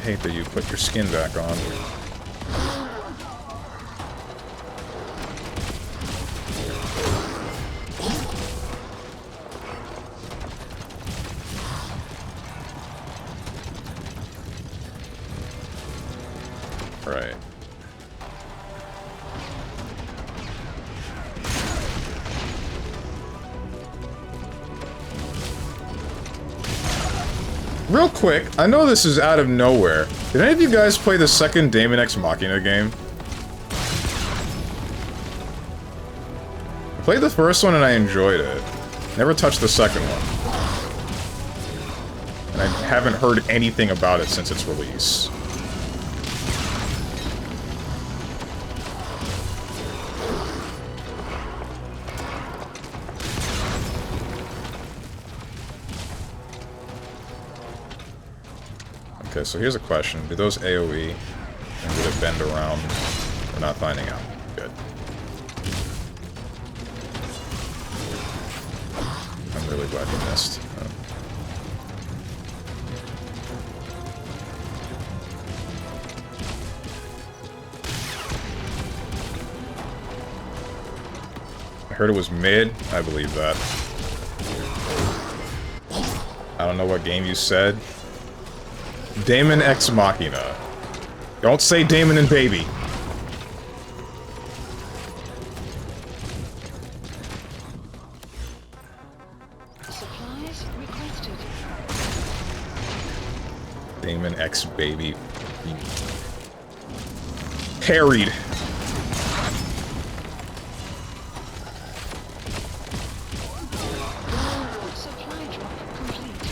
hate that you put your skin back on. Right. Real quick, I know this is out of nowhere. Did any of you guys play the second Daemon X Machina game? I played the first one and I enjoyed it. Never touched the second one. And I haven't heard anything about it since its release. Okay, so here's a question. Do those AoE and would it bend around? We're not finding out. Good. I'm really glad you missed. I heard it was mid. I believe that. I don't know what game you said. Daemon X Machina. Don't say Daemon and Baby. Supplies requested. Daemon X Baby. Parried. Supply drop complete.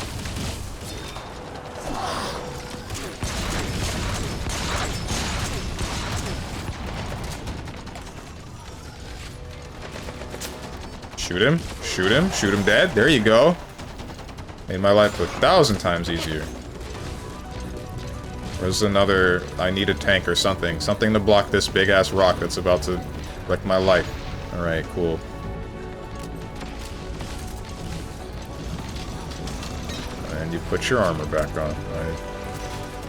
Shoot him. Shoot him. Shoot him dead. There you go. Made my life 1,000 times easier. There's another... I need a tank or something. Something to block this big-ass rock that's about to wreck my life. Alright, cool. And you put your armor back on. I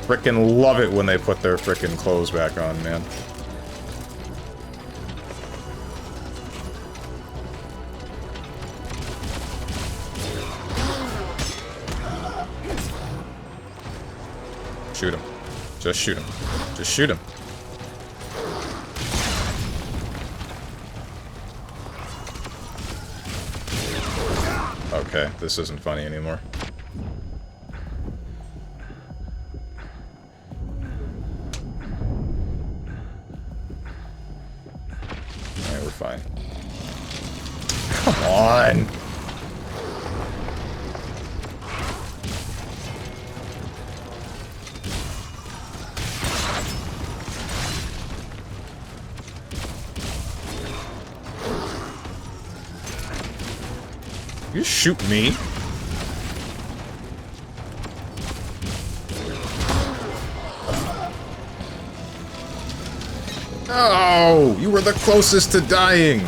frickin' love it when they put their frickin' clothes back on, man. Shoot him. Just shoot him. Just shoot him. Okay, this isn't funny anymore. Alright, we're fine. Come on! You shoot me? No! You were the closest to dying!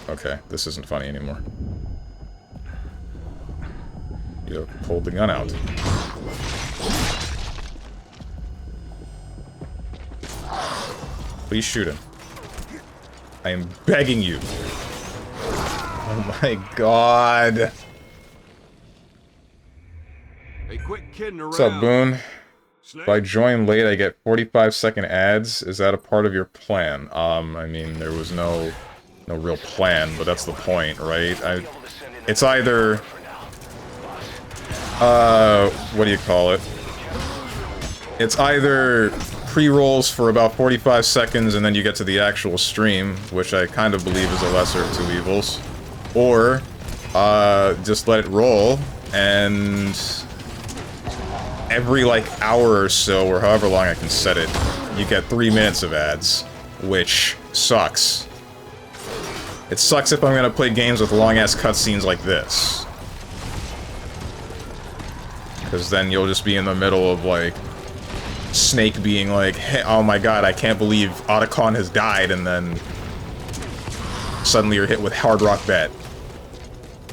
Okay, this isn't funny anymore. You pulled the gun out. Please shoot him. I am begging you. Oh my god. Hey, quit kidding around. What's up, Boone? Snake? If I join late, I get 45-second ads. Is that a part of your plan? I mean, there was no real plan, but that's the point, right? It's either... what do you call it? It's either pre-rolls for about 45 seconds and then you get to the actual stream, which I kind of believe is a lesser of two evils. Or, just let it roll, and every, like, hour or so, or however long I can set it, you get 3 minutes of ads, which sucks. It sucks if I'm gonna play games with long-ass cutscenes like this. Because then you'll just be in the middle of, like, Snake being like, hey, oh my god, I can't believe Otacon has died, and then suddenly you're hit with Hard Rock Bet.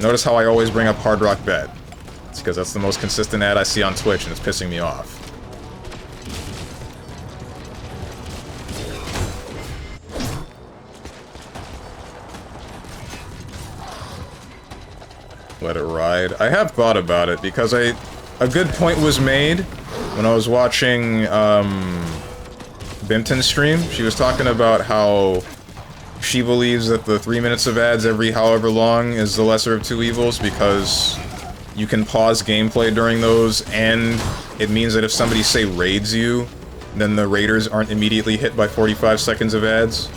Notice how I always bring up Hard Rock Bet. It's because that's the most consistent ad I see on Twitch, and it's pissing me off. Let it ride. I have thought about it, because a good point was made when I was watching, Bimpton's stream. She was talking about how she believes that the 3 minutes of ads every however long is the lesser of two evils, because you can pause gameplay during those, and it means that if somebody, say, raids you, then the raiders aren't immediately hit by 45 seconds of ads.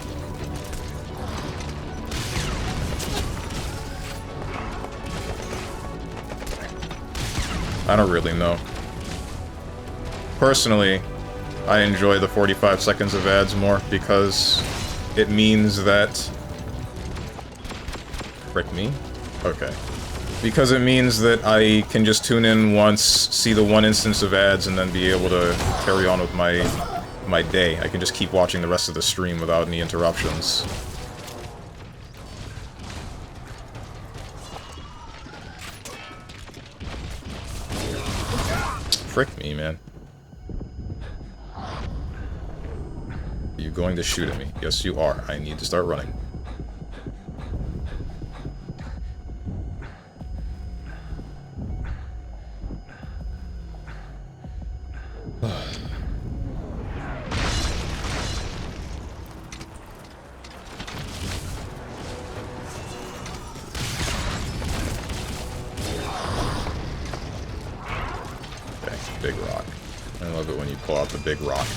I don't really know. Personally, I enjoy the 45 seconds of ads more because it means that... Frick me? Okay. Because it means that I can just tune in once, see the one instance of ads, and then be able to carry on with my day. I can just keep watching the rest of the stream without any interruptions. Frick me, man. Are you going to shoot at me? Yes, you are. I need to start running. Big rock. I love it when you pull out the big rock.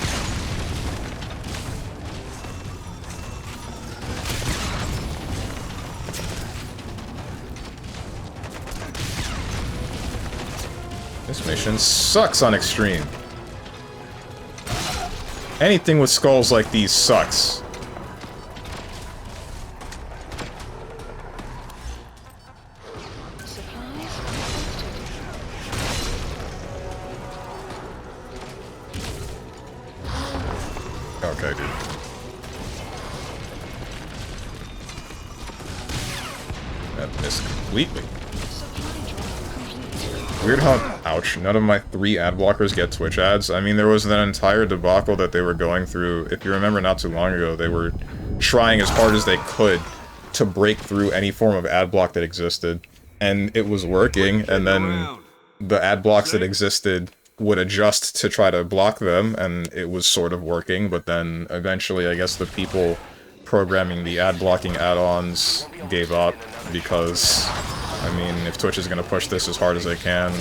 This mission sucks on extreme. Anything with skulls like these sucks. Okay, dude. That missed completely. Weird how, ouch, none of my 3 ad blockers get Twitch ads. I mean, there was that entire debacle that they were going through. If you remember not too long ago, they were trying as hard as they could to break through any form of ad block that existed. And it was working, and then the ad blocks that existed would adjust to try to block them, and it was sort of working, but then eventually I guess the people programming the ad blocking add-ons gave up, because, I mean, if Twitch is gonna push this as hard as they can,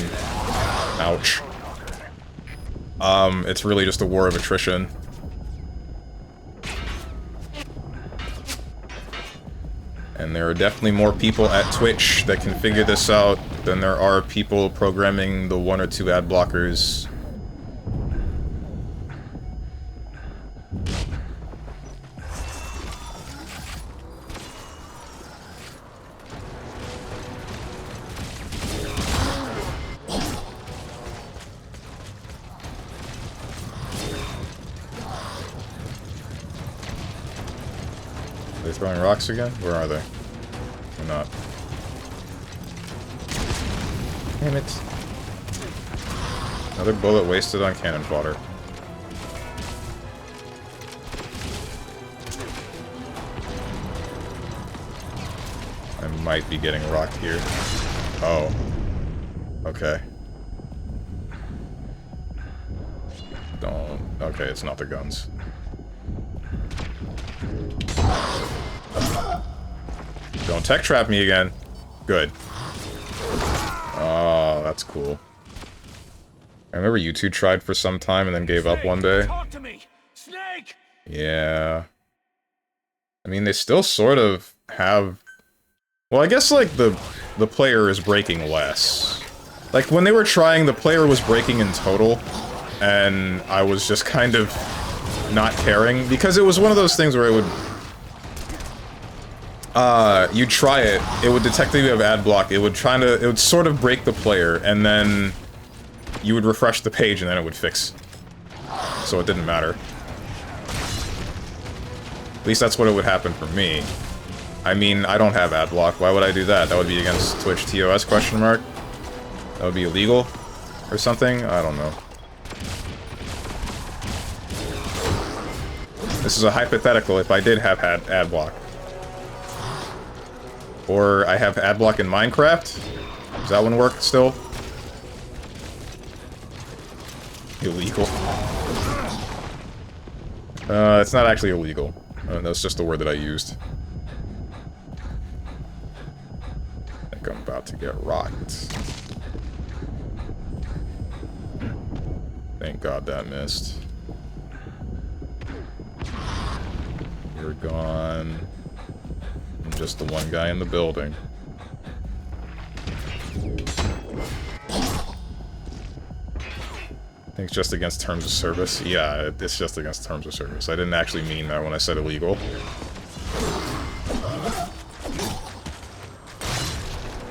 ouch. It's really just a war of attrition. And there are definitely more people at Twitch that can figure this out than there are people programming the 1 or 2 ad blockers. Are they throwing rocks again? Where are they? Or not? Damn it. Another bullet wasted on cannon fodder. I might be getting rocked here. Oh. Okay. Don't... Okay, it's not the guns. Don't tech trap me again. Good. Oh, that's cool. I remember you two tried for some time and then gave up one day. Talk to me. Snake! Yeah. I mean, they still sort of have... Well, I guess, like, the player is breaking less. Like, when they were trying, the player was breaking in total, and I was just kind of not caring, because it was one of those things where it would... you'd try it, it would detect that you have ad block, it would sort of break the player, and then you would refresh the page and then it would fix. So it didn't matter. At least that's what it would happen for me. I mean, I don't have ad block. Why would I do that? That would be against Twitch TOS question mark? That would be illegal? Or something? I don't know. This is a hypothetical if I did have ad block. Or I have ad block in Minecraft? Does that one work still? Illegal. It's not actually illegal. That's just the word that I used. I think I'm about to get rocked. Thank God that missed. You're gone. I'm just the one guy in the building. I think it's just against terms of service. Yeah, it's just against terms of service. I didn't actually mean that when I said illegal.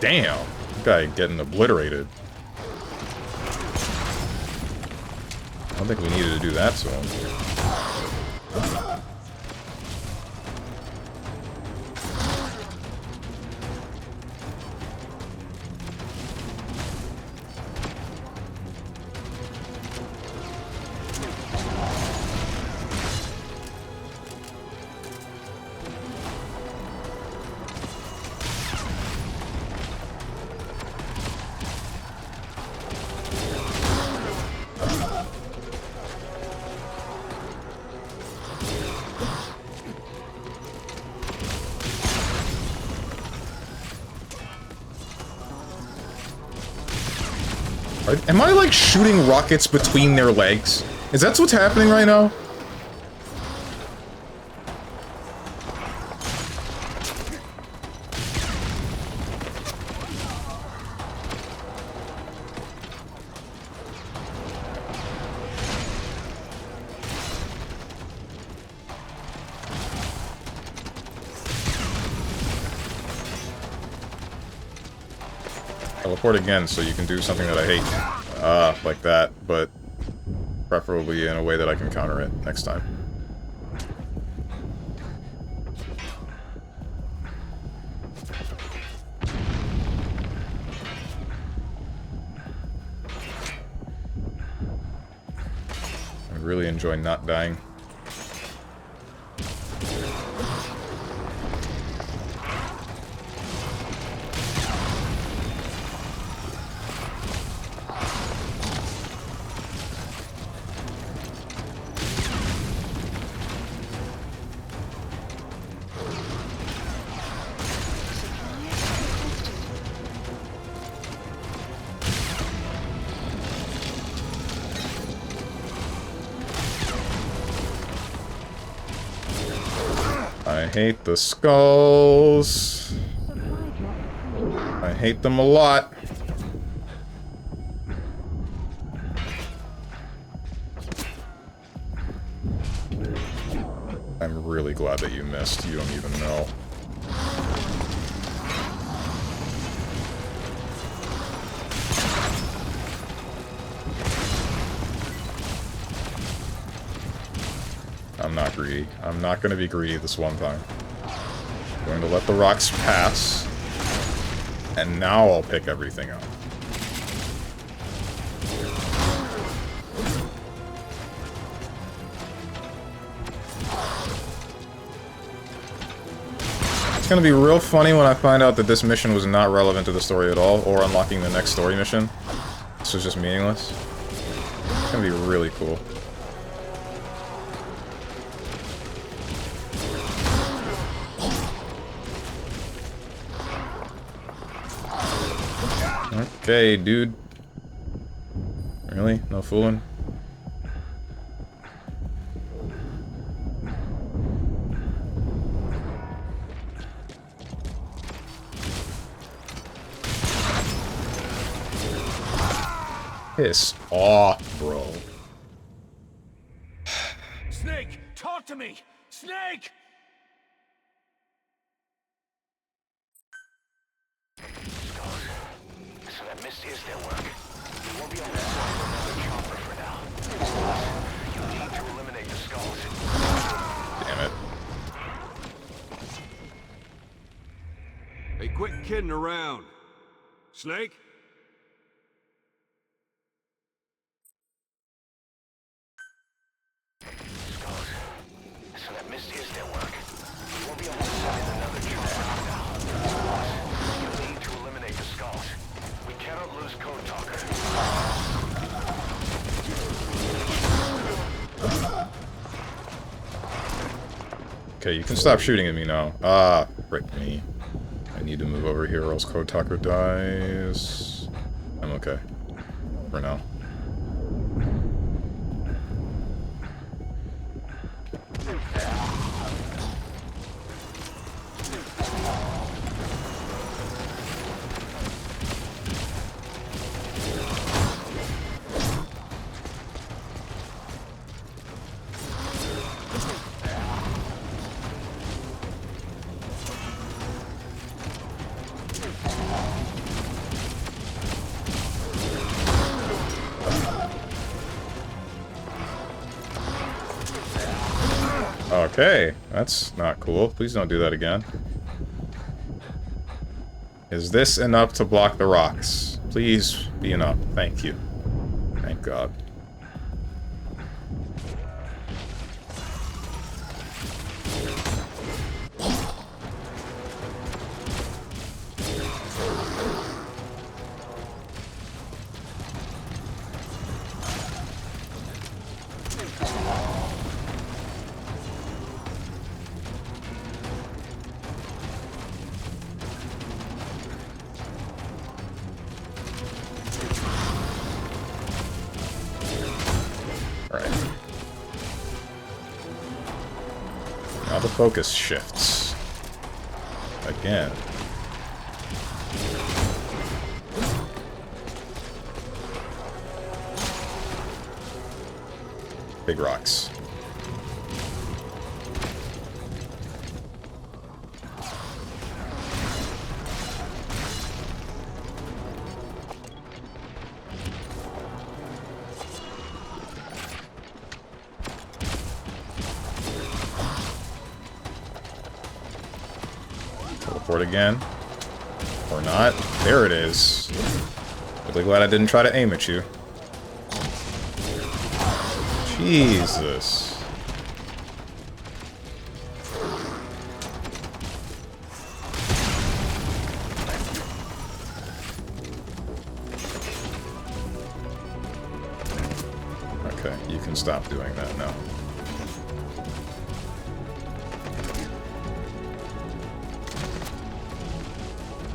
Damn! That guy getting obliterated. I don't think we needed to do that to him. Am I, like, shooting rockets between their legs? Is that what's happening right now? Teleport again so you can do something that I hate. Like that, but preferably in a way that I can counter it next time. I really enjoy not dying. I hate the skulls. I hate them a lot. I'm really glad that you missed. You don't even know. I'm not greedy. I'm not going to be greedy this one time. I'm going to let the rocks pass. And now I'll pick everything up. It's going to be real funny when I find out that this mission was not relevant to the story at all, or unlocking the next story mission. This was just meaningless. It's going to be really cool. Okay, dude. Really? No fooling? Piss off, bro. Snake, talk to me! Snake! So that mist is their work. We won't be able to kidding around. Snake? Skulls. So that mist is their work. We won't be able to send in another chopper now. Boss, you need to eliminate the skulls. We cannot lose Code Talker. Okay, you can stop shooting at me now. Ah, frick me. I need to move over here or else Code Talker dies. I'm okay. For now. Okay, that's not cool. Please don't do that again. Is this enough to block the rocks? Please be enough. Thank you. Thank God. Now the focus shifts. Again. Big rocks. Teleport again. Or not. There it is. Really glad I didn't try to aim at you. Jesus. Okay, you can stop doing that now.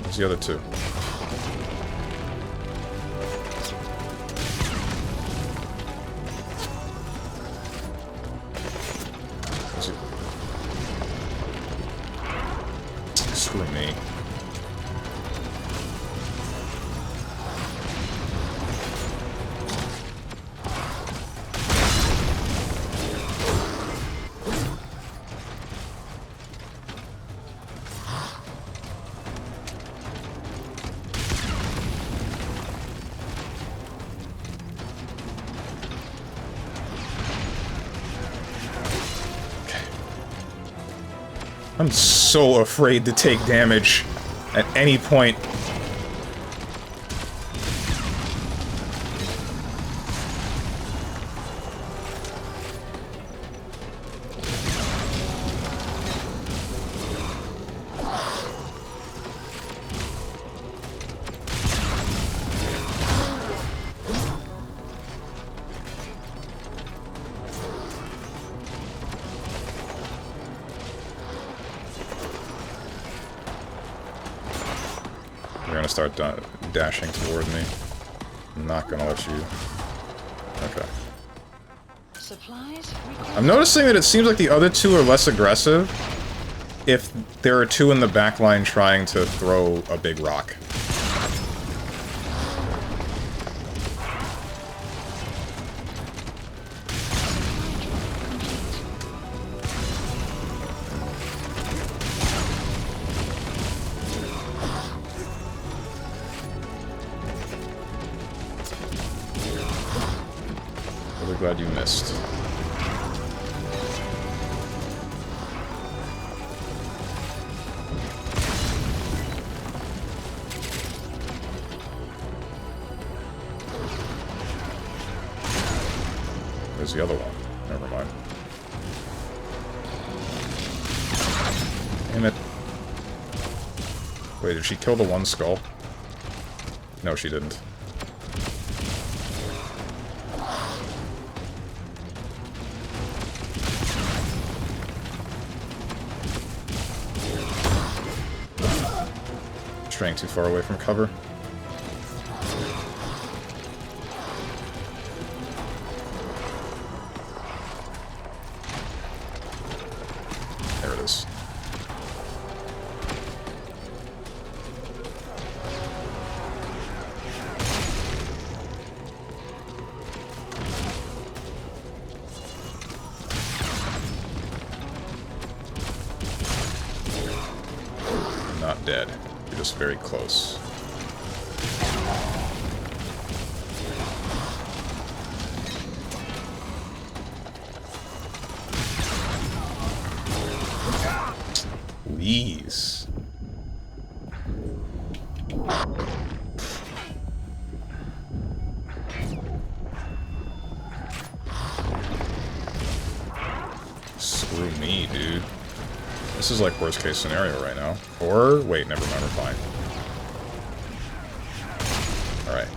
Where's the other two? Screw me. I'm so afraid to take damage at any point. You're gonna start dashing toward me. I'm not gonna let you. Okay. Supplies I'm noticing that it seems like the other two are less aggressive if there are two in the back line trying to throw a big rock. Really glad you missed. Where's the other one? Never mind. Damn it. Wait, did she kill the one skull? No, she didn't. Straying too far away from cover. There it is. Not dead. You're just very close. Please. Screw me, dude. This is like worst case scenario right now. Or, wait, never mind, we're fine. Alright.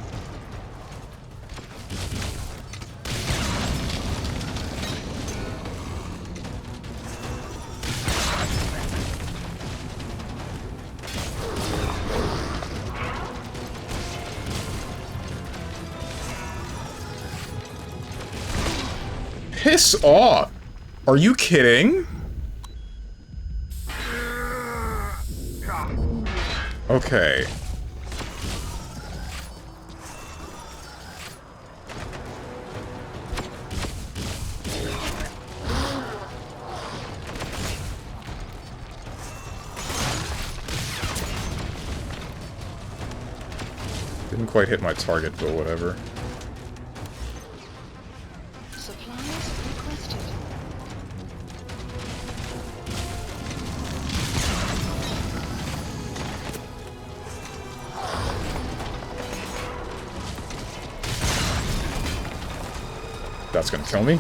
Piss off! Are you kidding? Okay. Didn't quite hit my target, but whatever. Supplies requested. That's gonna kill me.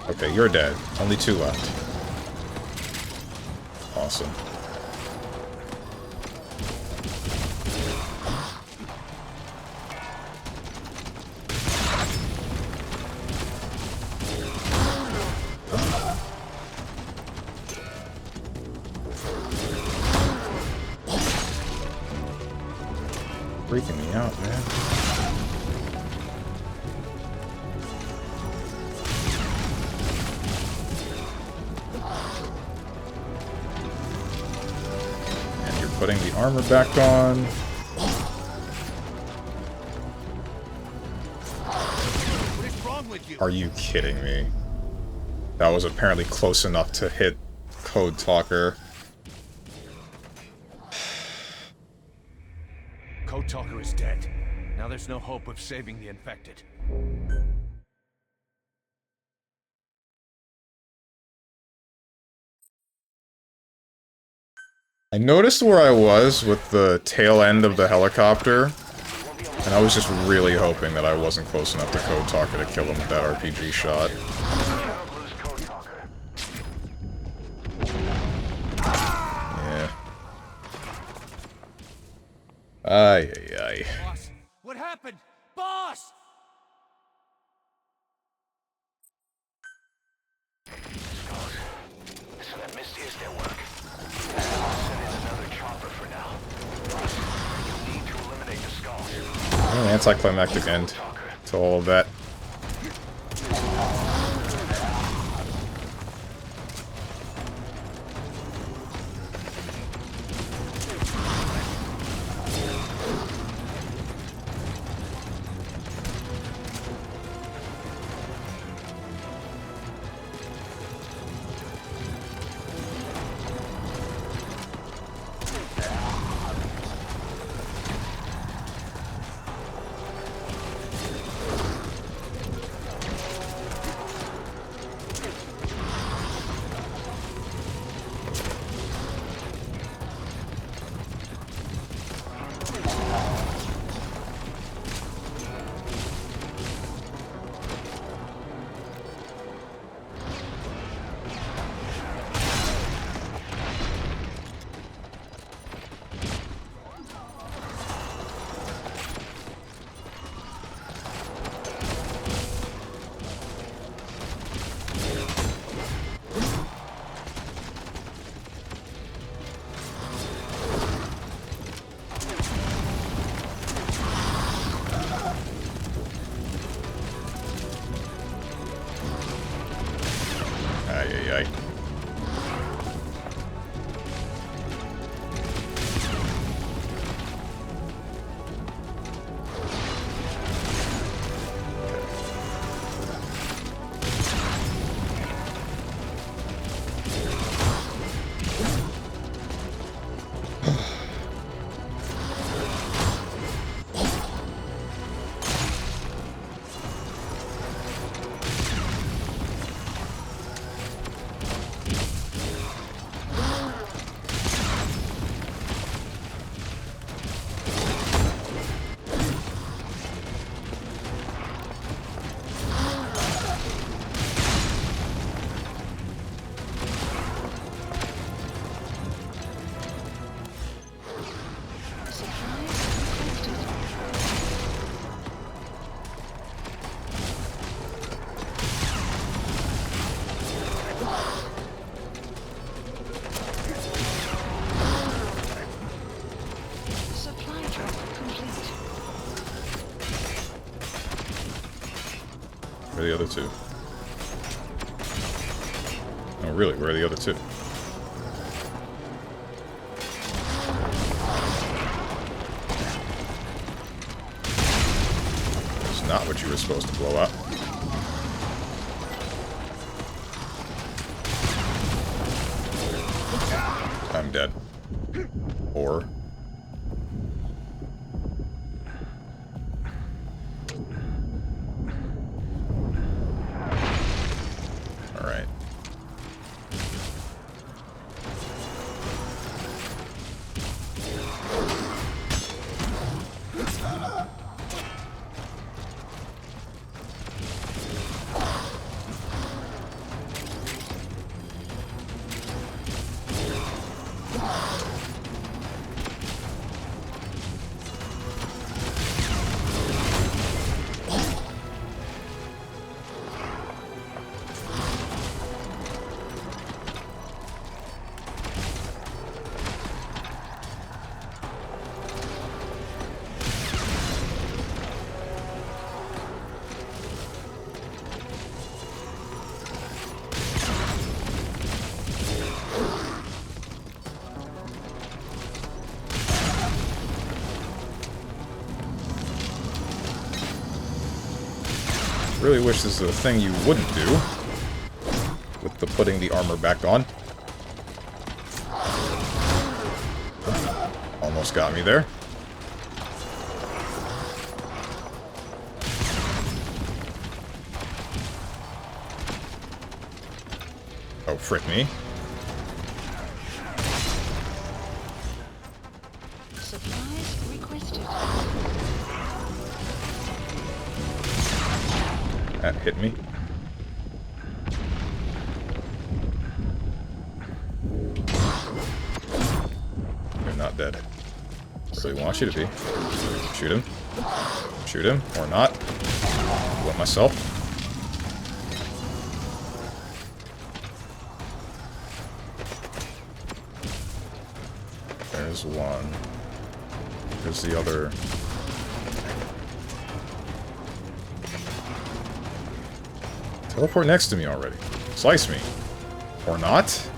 Okay, you're dead. Only 2 left. Awesome. Freaking me out, man. Putting the armor back on. What is wrong with you? Are you kidding me? That was apparently close enough to hit Code Talker. Code Talker is dead. Now there's no hope of saving the infected. I noticed where I was with the tail end of the helicopter, and I was just really hoping that I wasn't close enough to Code Talker to kill him with that RPG shot. Yeah. Ay, ay, ay. Boss, what happened? Boss! So that mist is their work. Send in another chopper for now. You need to eliminate the skulls. An anticlimactic end to all of that. Ay, ay, ay. Supply drop complete. Where are the other two? Oh, really? Where are the other two? It's not what you were supposed to blow up. I'm dead. Or... Alright. Really wish this is a thing you wouldn't do with the putting the armor back on. Almost got me there. Oh, frick me. Supplies requested. That hit me. You're not dead. Really want you to be. Shoot him. Shoot him, or not. Blow myself. There's one. There's the other. Teleport next to me already. Slice me. Or not.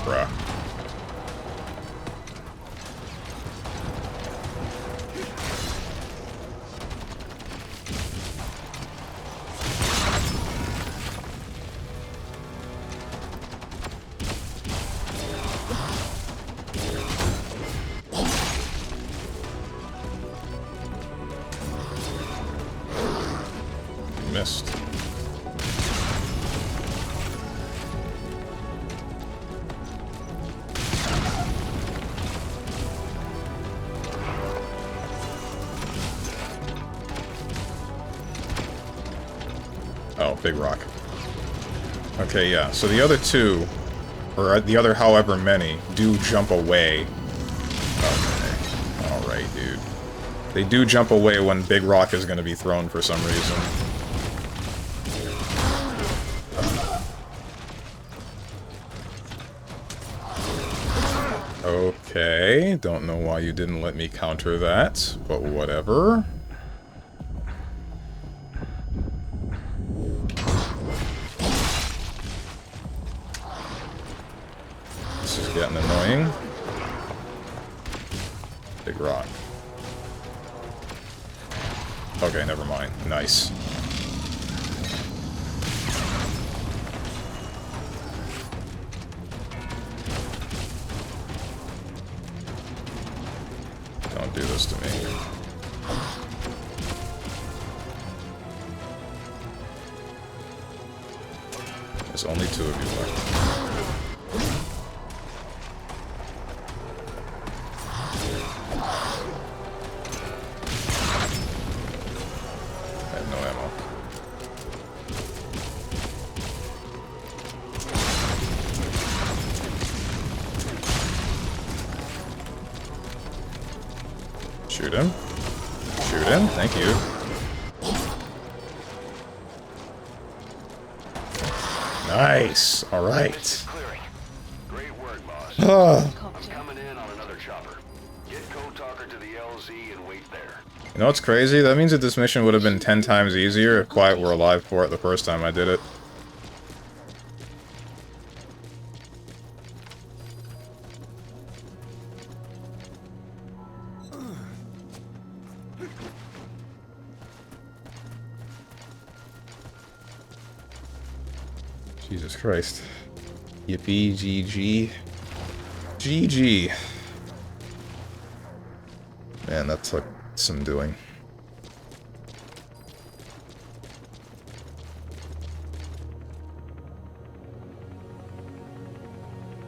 Bruh. Missed. Big Rock. Okay, yeah. So the other two, or the other however many, do jump away. Okay. Alright, dude. They do jump away when Big Rock is going to be thrown for some reason. Okay, don't know why you didn't let me counter that, but whatever. This is getting annoying. Big Rock. Okay, never mind. Nice. Don't do this to me. There's only 2 of you left. I have no ammo. Shoot him. Shoot him. Thank you. Nice. All right. Clearing. Great work, boss. Helicopter. Coming in on another chopper. Get Code Talker to the LZ and wait there. You know what's crazy? That means that this mission would have been 10 times easier if Quiet were alive for it the first time I did it. Jesus Christ. Yippee, GG. GG. Man, that took some doing.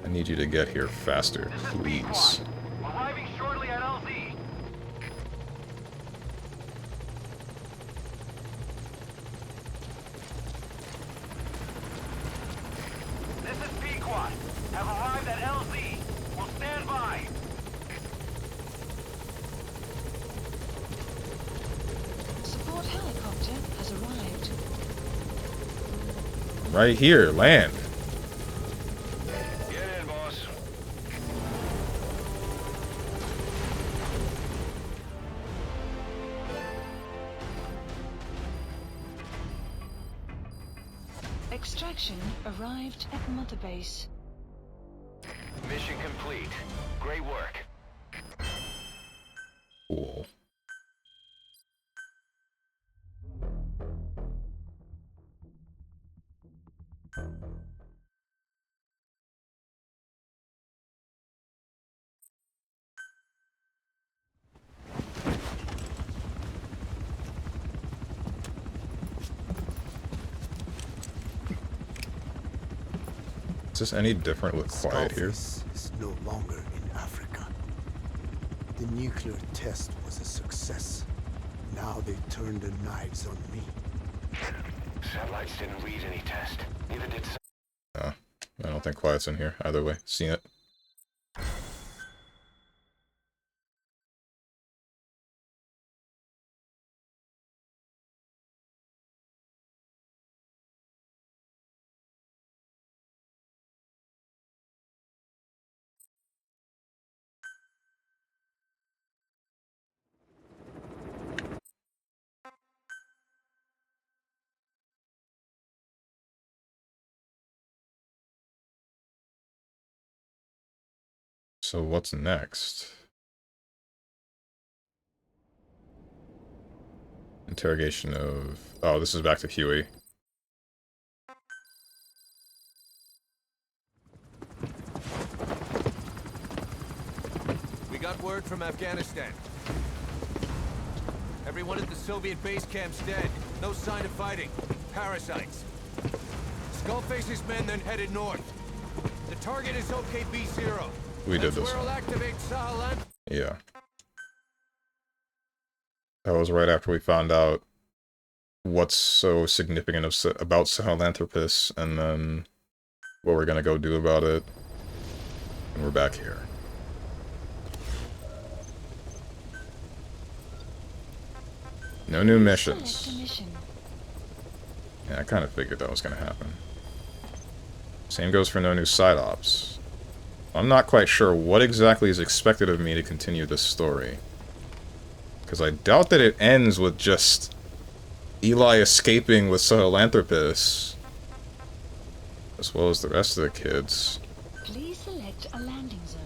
I need you to get here faster, please. Arriving shortly at LZ. This is Pequot. Have arrived at LZ. We'll stand by. Support helicopter has arrived. Right here, land. Get in, boss. Extraction arrived at Mother Base. Mission complete. Great work. Cool. Is this any different with Quiet here? Skullface is no longer in Africa. The nuclear test was a success. Now they turned their knives on me. Satellites didn't read any test. Neither did. I don't think Quiet's in here. Either way, seen it. So what's next? Interrogation of... Oh, this is back to Huey. We got word from Afghanistan. Everyone at the Soviet base camp's dead. No sign of fighting. Parasites. Skullface's men then headed north. The target is OKB-0. We did That's this where one. we'll activate Sahalan. Yeah. That was right after we found out what's so significant about Sahelanthropus, and then what we're gonna go do about it. And we're back here. No new missions. Yeah, I kind of figured that was gonna happen. Same goes for no new side ops. I'm not quite sure what exactly is expected of me to continue this story. Because I doubt that it ends with just Eli escaping with Sahelanthropus, as well as the rest of the kids. Please select a landing zone.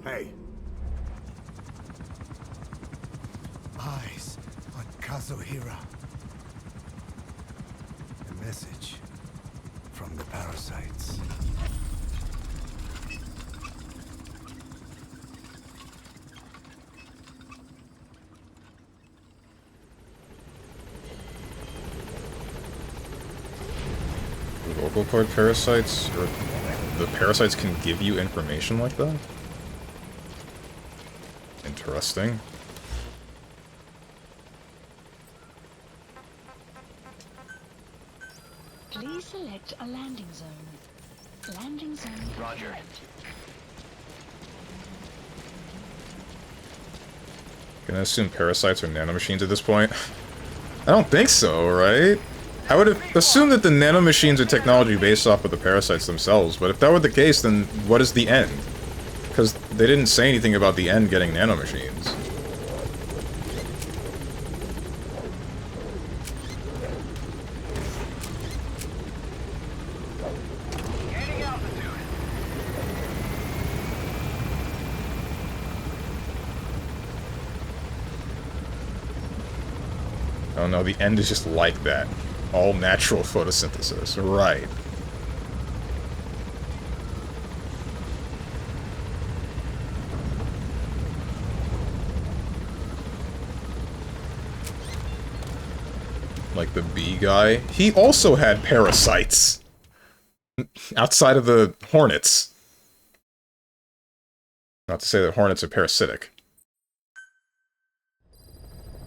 Hey. Eyes on Kazuhira. A message from the parasites. Vocal cord parasites? Or the parasites can give you information like that? Interesting. Please select a landing zone. Landing zone. Roger. Gonna assume parasites are nanomachines at this point? I don't think so, right? I would have assumed that the nanomachines are technology based off of the parasites themselves, but if that were the case, then what is the end? Because they didn't say anything about the end getting nanomachines. Gaining altitude. Oh no, the end is just like that. All natural photosynthesis. Right. Like the bee guy. He also had parasites. Outside of the hornets. Not to say that hornets are parasitic.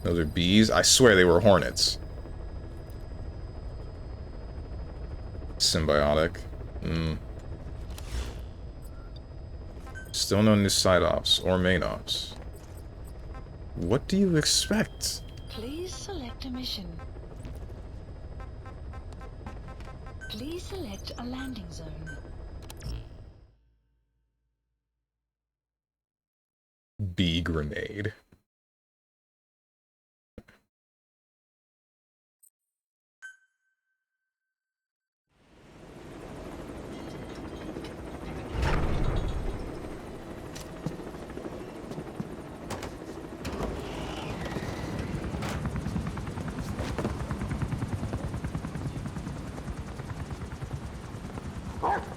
Those are bees? I swear they were hornets. Symbiotic. Still no new side ops or main ops. What do you expect? Please select a mission. Please select a landing zone. Bee grenade.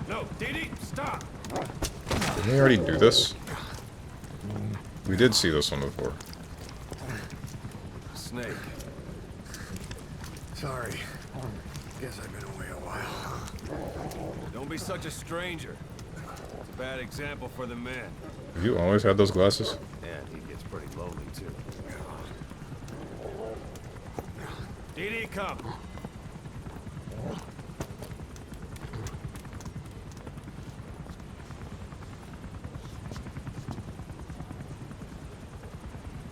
No, Didi, stop! Didn't we already do this? We did see this one before. Snake. Sorry. Guess I've been away a while. Don't be such a stranger. It's a bad example for the men. Have you always had those glasses? And he gets pretty lonely, too. Didi, come!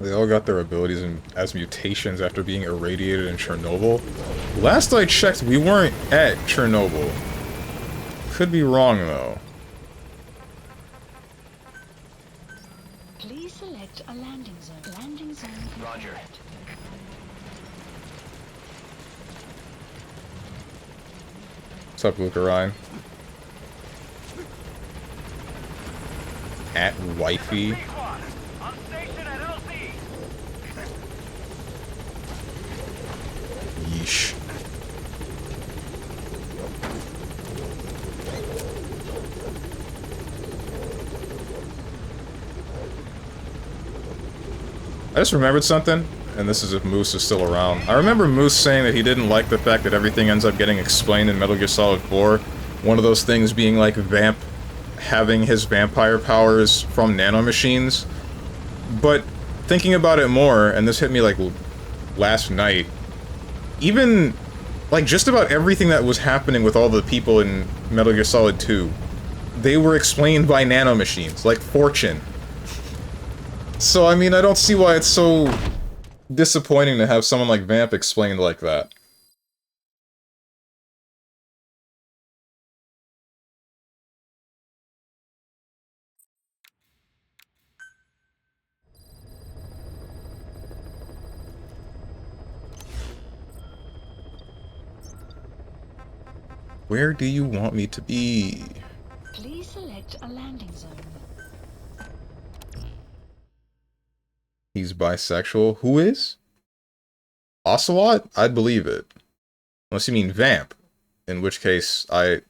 They all got their abilities as mutations after being irradiated in Chernobyl. Last I checked, we weren't at Chernobyl. Could be wrong, though. Please select a landing zone. Landing zone confirmed. Roger. What's up, Luca Ryan? At wifey. On station at LZ. Yeesh. I just remembered something, and this is if Moose is still around. I remember Moose saying that he didn't like the fact that everything ends up getting explained in Metal Gear Solid 4. One of those things being like Vamp having his vampire powers from nanomachines. But thinking about it more, and this hit me like last night, even like just about everything that was happening with all the people in Metal Gear Solid 2, they were explained by nanomachines, like Fortune. So, I mean, I don't see why it's so disappointing to have someone like Vamp explained like that. Where do you want me to be? Please select a landing zone. He's bisexual. Who is? Ocelot? I'd believe it. Unless you mean Vamp. In which case, Are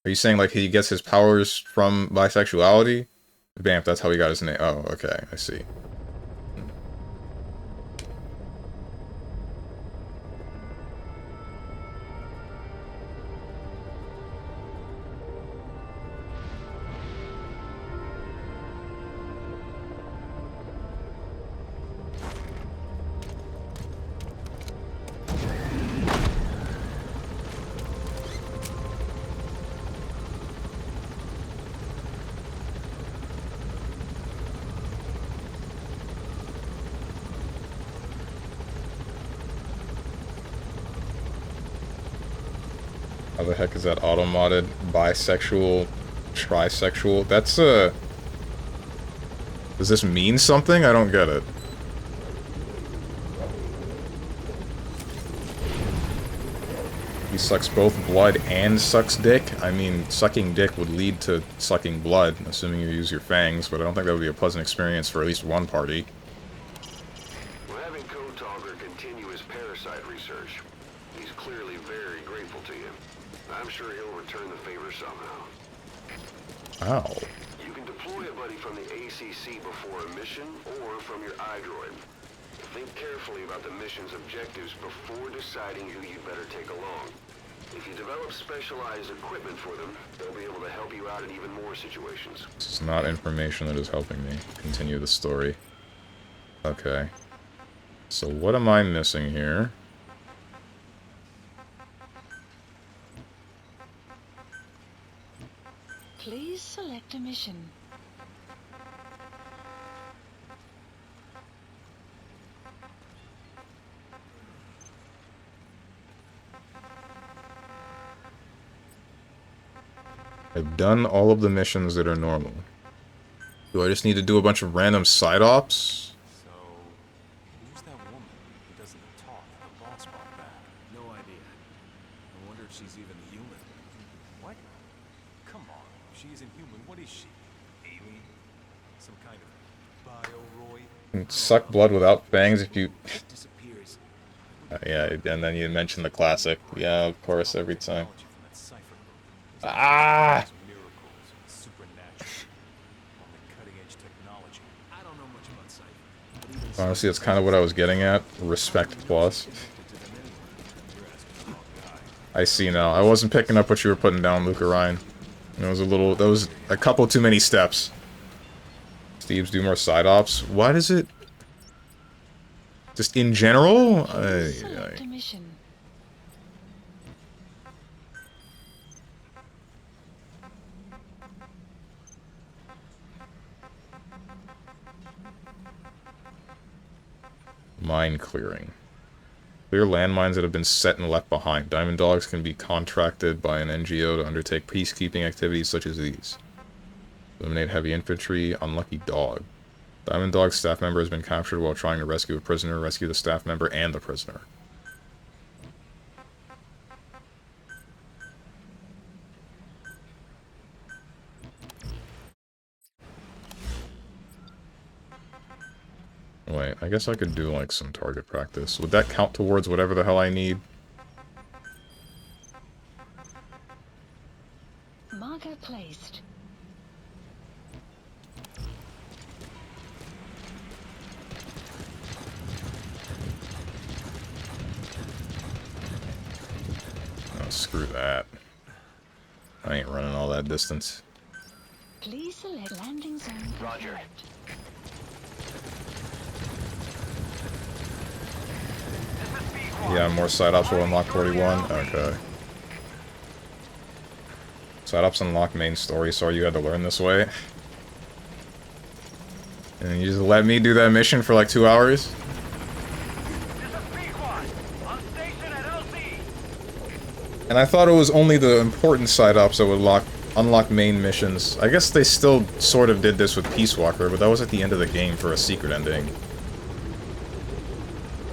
you saying, like, he gets his powers from bisexuality? Vamp, that's how he got his name. Oh, okay, I see. How the heck is that auto-modded? Bisexual, trisexual? That's, does this mean something? I don't get it. He sucks both blood and sucks dick? I mean, sucking dick would lead to sucking blood, assuming you use your fangs, but I don't think that would be a pleasant experience for at least one party. We're having Code Talker continue his parasite research. He's clearly very grateful to you. I'm sure he'll return the favor somehow. Ow. You can deploy a buddy from the ACC before a mission, or from your iDroid. Think carefully about the mission's objectives before deciding who you'd better take along. If you develop specialized equipment for them, they'll be able to help you out in even more situations. This is not information that is helping me continue the story. Okay. So what am I missing here? Please select a mission. I've done all of the missions that are normal. Do I just need to do a bunch of random side ops? So, who's that woman who doesn't talk at the ball spot back? No idea. I wonder if she's even human. What? Come on. If she isn't human, what is she? Alien? Some kind of bioroid? And suck blood without fangs if you... It disappears. yeah, and then you mentioned the classic. Yeah, of course, every time. Technology from that cipher book. Ah! Miracles, supernatural. Only cutting-edge technology. I don't know much about cipher. Honestly, that's kind of what I was getting at. Respect plus. I see now. I wasn't picking up what you were putting down, Luca Ryan. That was a couple too many steps. Steve's do more side ops. Why does it... Just in general? Please select a mission. Mine clearing. Clear landmines that have been set and left behind. Diamond Dogs can be contracted by an NGO to undertake peacekeeping activities such as these. Eliminate heavy infantry. Unlucky dog. Diamond Dog's staff member has been captured while trying to rescue a prisoner. Rescue the staff member and the prisoner. Wait, I guess I could do, like, some target practice. Would that count towards whatever the hell I need? Marker placed. Oh, screw that. I ain't running all that distance. Please select landing zone. Roger. Yeah, more side-ups will unlock 41. Okay. Side-ups unlock main story, sorry you had to learn this way. And you just let me do that mission for like 2 hours? And I thought it was only the important side-ups that would unlock main missions. I guess they still sort of did this with Peace Walker, but that was at the end of the game for a secret ending.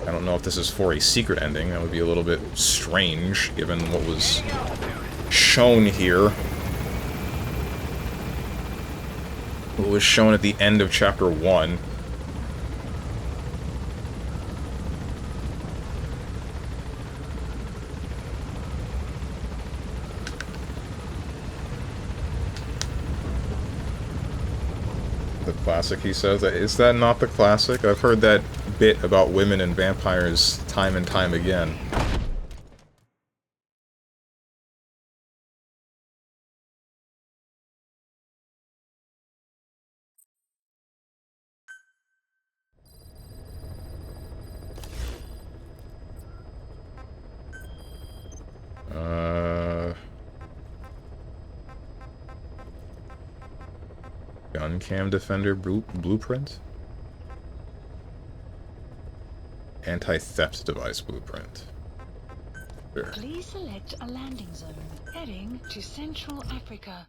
I don't know if this is for a secret ending. That would be a little bit strange, given what was shown here. What was shown at the end of Chapter 1. The classic, he says. Is that not the classic? I've heard that bit about women and vampires time and time again. Gun cam defender blueprint? Anti-theft device blueprint. Sure. Please select a landing zone. Heading to Central Africa.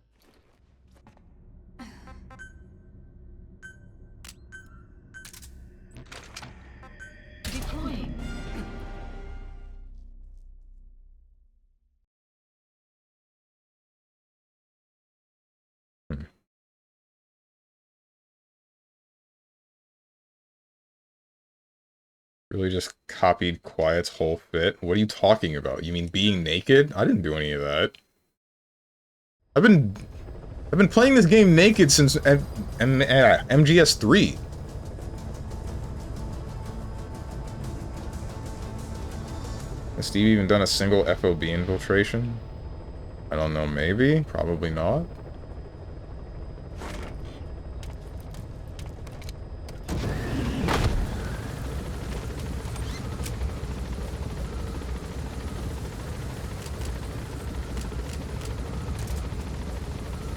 Deploying. Really just copied Quiet's whole fit? What are you talking about? You mean being naked? I didn't do any of that. I've been playing this game naked since MGS 3. Has Steve even done a single FOB infiltration? I don't know, maybe? Probably not.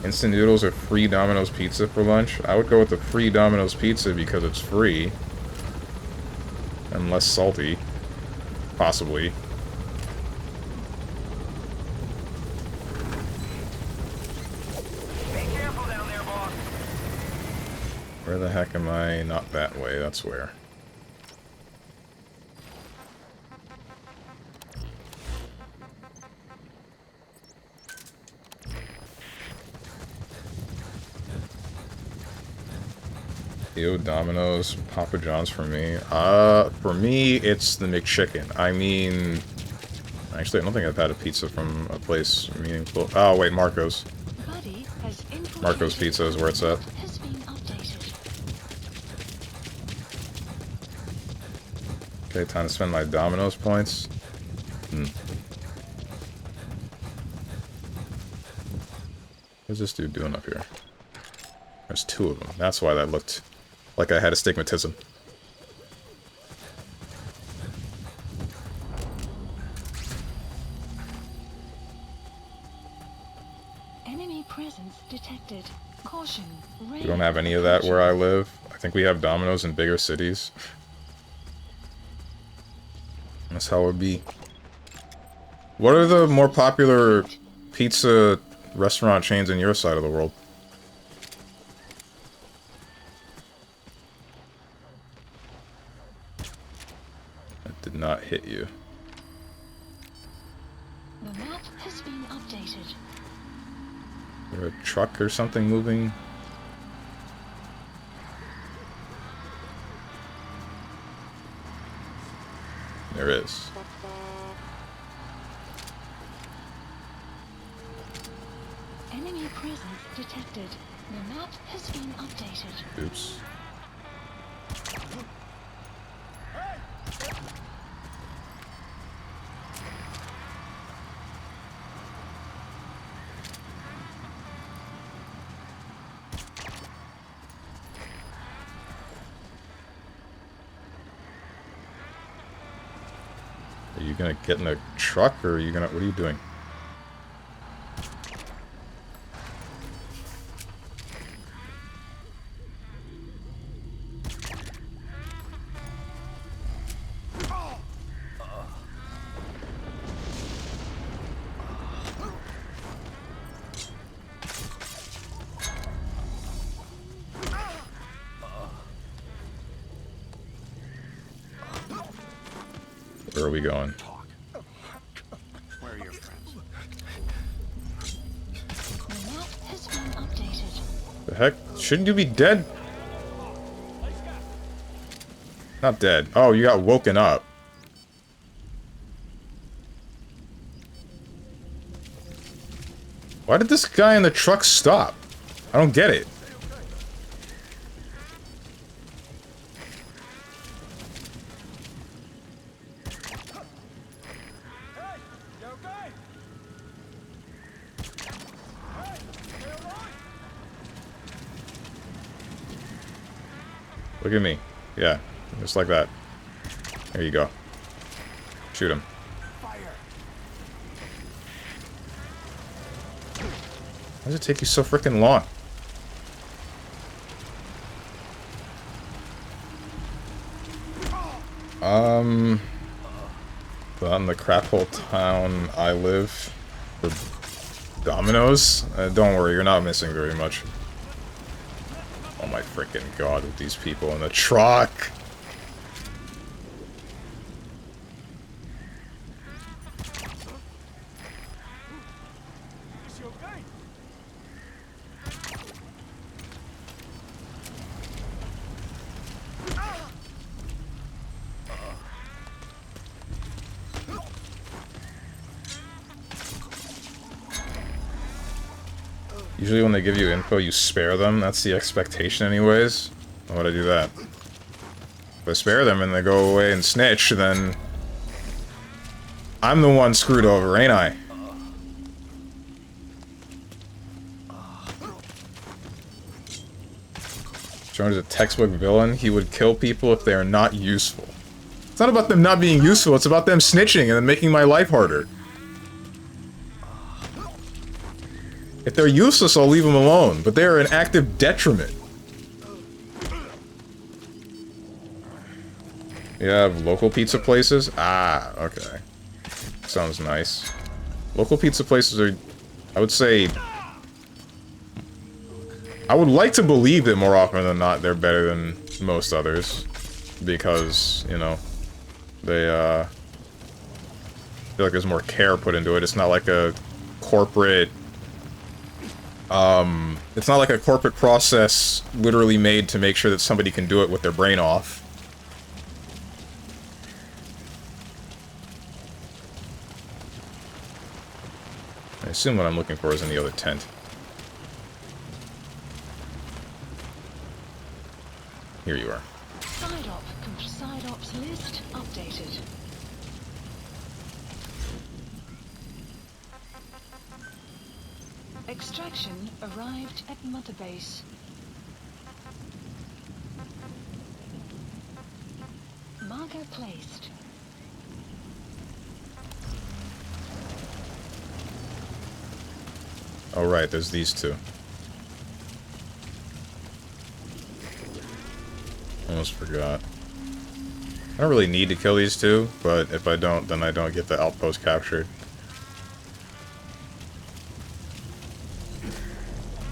Instant noodles or free Domino's pizza for lunch? I would go with the free Domino's pizza because it's free. And less salty. Possibly. Be careful down there, boss. Where the heck am I? Not that way, that's where. Yo, Domino's, Papa John's for me. For me, it's the McChicken. I mean, actually, I don't think I've had a pizza from a place meaningful. Oh, wait, Marco's. Buddy has Marco's Pizza is where it's at. has been updated. Okay, time to spend my Domino's points. What's this dude doing up here? There's two of them. That's why that looked like I had astigmatism. Enemy presence detected. Caution. We don't have any of that where I live. I think we have Domino's in bigger cities. That's how it would be. What are the more popular pizza restaurant chains in your side of the world? That did not hit you. The map has been updated. Is there a truck or something moving? There is. Enemy presence detected. The map has been updated. Oops. Are you gonna get in a truck, or are you gonna... What are you doing? Where are we going? Where are your friends? The map has been updated. The heck? Shouldn't you be dead? Not dead. Oh, you got woken up. Why did this guy in the truck stop? I don't get it. Look at me. Yeah, just like that. There you go. Shoot him. Why does it take you so freaking long? Not in the crap hole town I live. For Domino's? Don't worry, you're not missing very much. Oh my freaking god, with these people in the truck! Usually when they give you info, you spare them. That's the expectation anyways. Why would I do that? If I spare them and they go away and snitch, then... I'm the one screwed over, ain't I? Jones is a textbook villain. He would kill people if they are not useful. It's not about them not being useful, it's about them snitching and then making my life harder. If they're useless, I'll leave them alone, but they're an active detriment. You have local pizza places? Ah, okay. Sounds nice. Local pizza places are, I would say... I would like to believe that more often than not they're better than most others. Because, you know, they, I feel like there's more care put into it. It's not like a corporate... it's not like a corporate process literally made to make sure that somebody can do it with their brain off. I assume what I'm looking for is in the other tent. Here you are. Side ops list updated. Extraction arrived at Mother Base. Marker placed. Oh right, there's these two. Almost forgot. I don't really need to kill these two, but if I don't, then I don't get the outpost captured.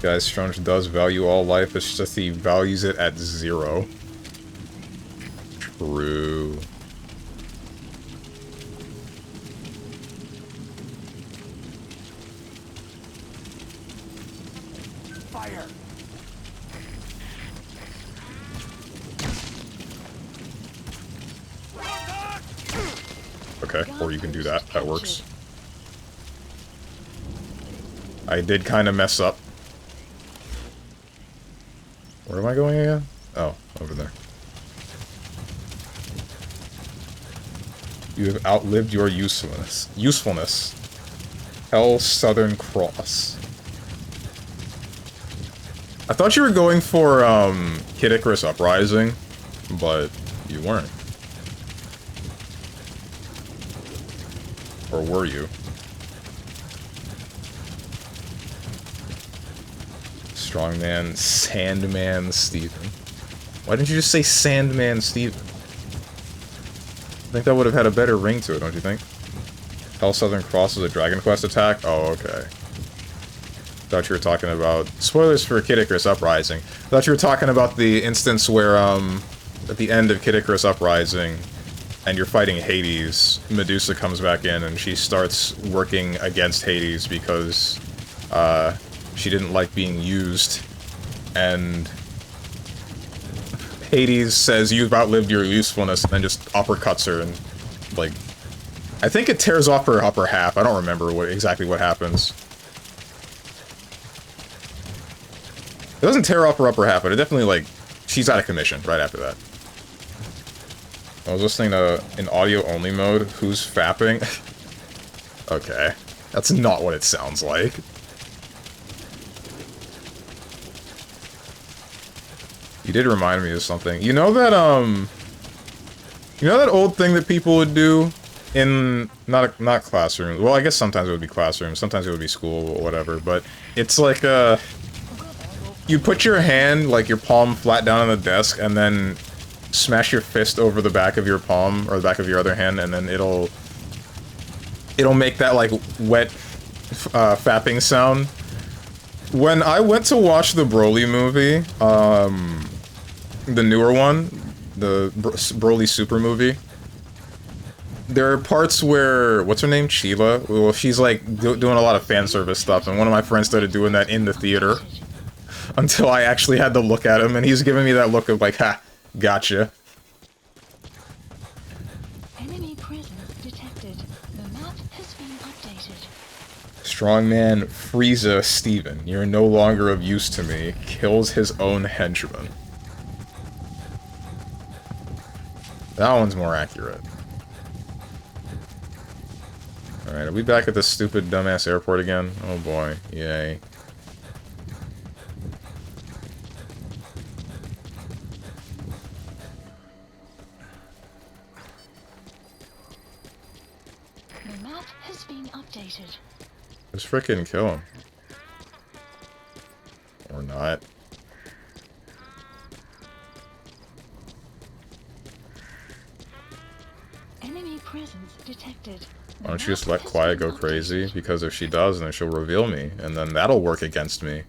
Guys, Strange does value all life, it's just he values it at 0. True. Fire! Okay, or you can do that. That works. I did kind of mess up. Where am I going again? Oh, over there. You have outlived your usefulness. Hell Southern Cross. I thought you were going for, Kid Icarus Uprising, but you weren't. Or were you? Strongman, StrongmanSteven. Why didn't you just say StrongmanSteven? I think that would have had a better ring to it, don't you think? Hell Southern Cross is a Dragon Quest attack? Oh, okay. Thought you were talking about... Spoilers for Kid Icarus Uprising. Thought you were talking about the instance where, at the end of Kid Icarus Uprising, and you're fighting Hades, Medusa comes back in and she starts working against Hades because, she didn't like being used, and Hades says, "You've outlived your usefulness," and then just uppercuts her, and, like, I think it tears off her upper half. I don't remember exactly what happens. It doesn't tear off her upper half, but it definitely, like, she's out of commission right after that. I was listening to, in audio-only mode, who's fapping? Okay. That's not what it sounds like. You did remind me of something. You know that old thing that people would do in not classrooms. Well, I guess sometimes it would be classrooms, sometimes it would be school or whatever, but it's like you put your hand, like your palm flat down on the desk, and then smash your fist over the back of your palm or the back of your other hand, and then it'll make that like wet fapping sound. When I went to watch the Broly movie, the newer one, the Broly Super movie, there are parts where, what's her name, Sheila? Well, she's like doing a lot of fan service stuff, and one of my friends started doing that in the theater, until I actually had to look at him, and he's giving me that look of like, ha, gotcha. Enemy presence detected. The map has been updated. Strongman Frieza Steven, you're no longer of use to me, kills his own henchman. That one's more accurate. Alright, are we back at this stupid dumbass airport again? Oh boy, yay. The map has been updated. Just frickin' kill him. Or not. Enemy presence detected. Why don't you just let Quiet go crazy? Because if she does, then she'll reveal me, and then that'll work against me.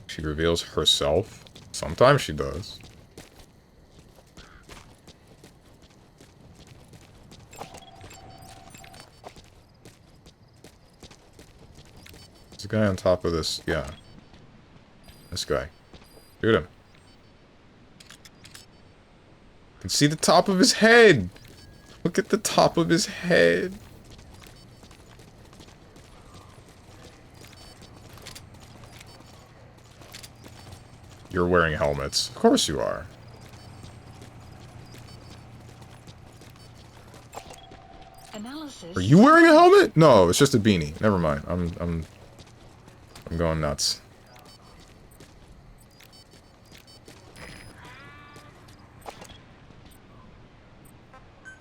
She reveals herself? Sometimes she does. This guy on top of this, yeah. This guy. Shoot him. You can see the top of his head! Look at the top of his head! You're wearing helmets. Of course you are. Analysis. Are you wearing a helmet? No, it's just a beanie. Never mind. I'm going nuts.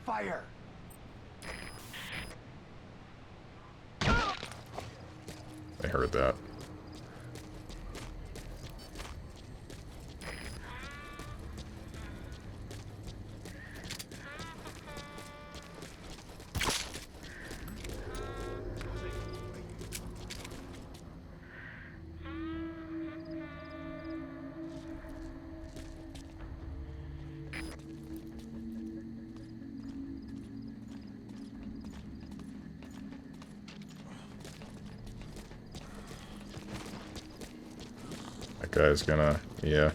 Fire! I heard that. guy's gonna... Yeah.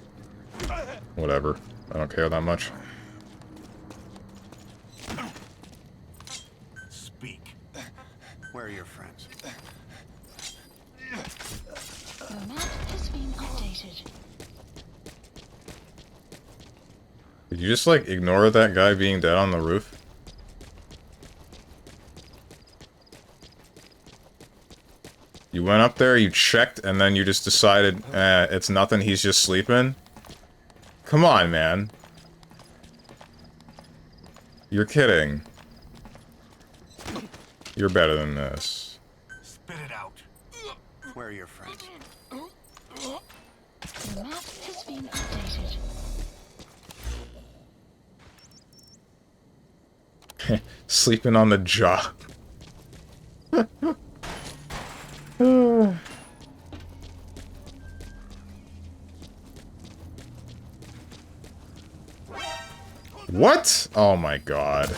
Whatever. I don't care that much. Speak. Where are your friends? The map has been updated. Did you just, like, ignore that guy being dead on the roof? You went up there, you checked, and then you just decided, it's nothing, he's just sleeping? Come on, man. You're kidding. You're better than this. Spit it out. Where are your friends? The map has been updated. Sleeping on the job. What? Oh my god.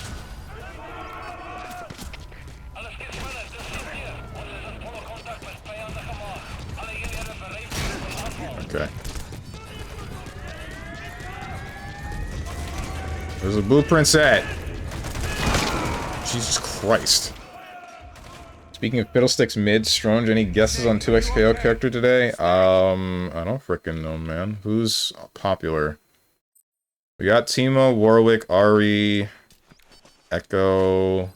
Okay. Where's the blueprints at? Jesus Christ. Speaking of Fiddlesticks mid, Stronge, any guesses on 2XKO character today? I don't frickin' know, man. Who's popular? We got Timo, Warwick, Ari, Echo.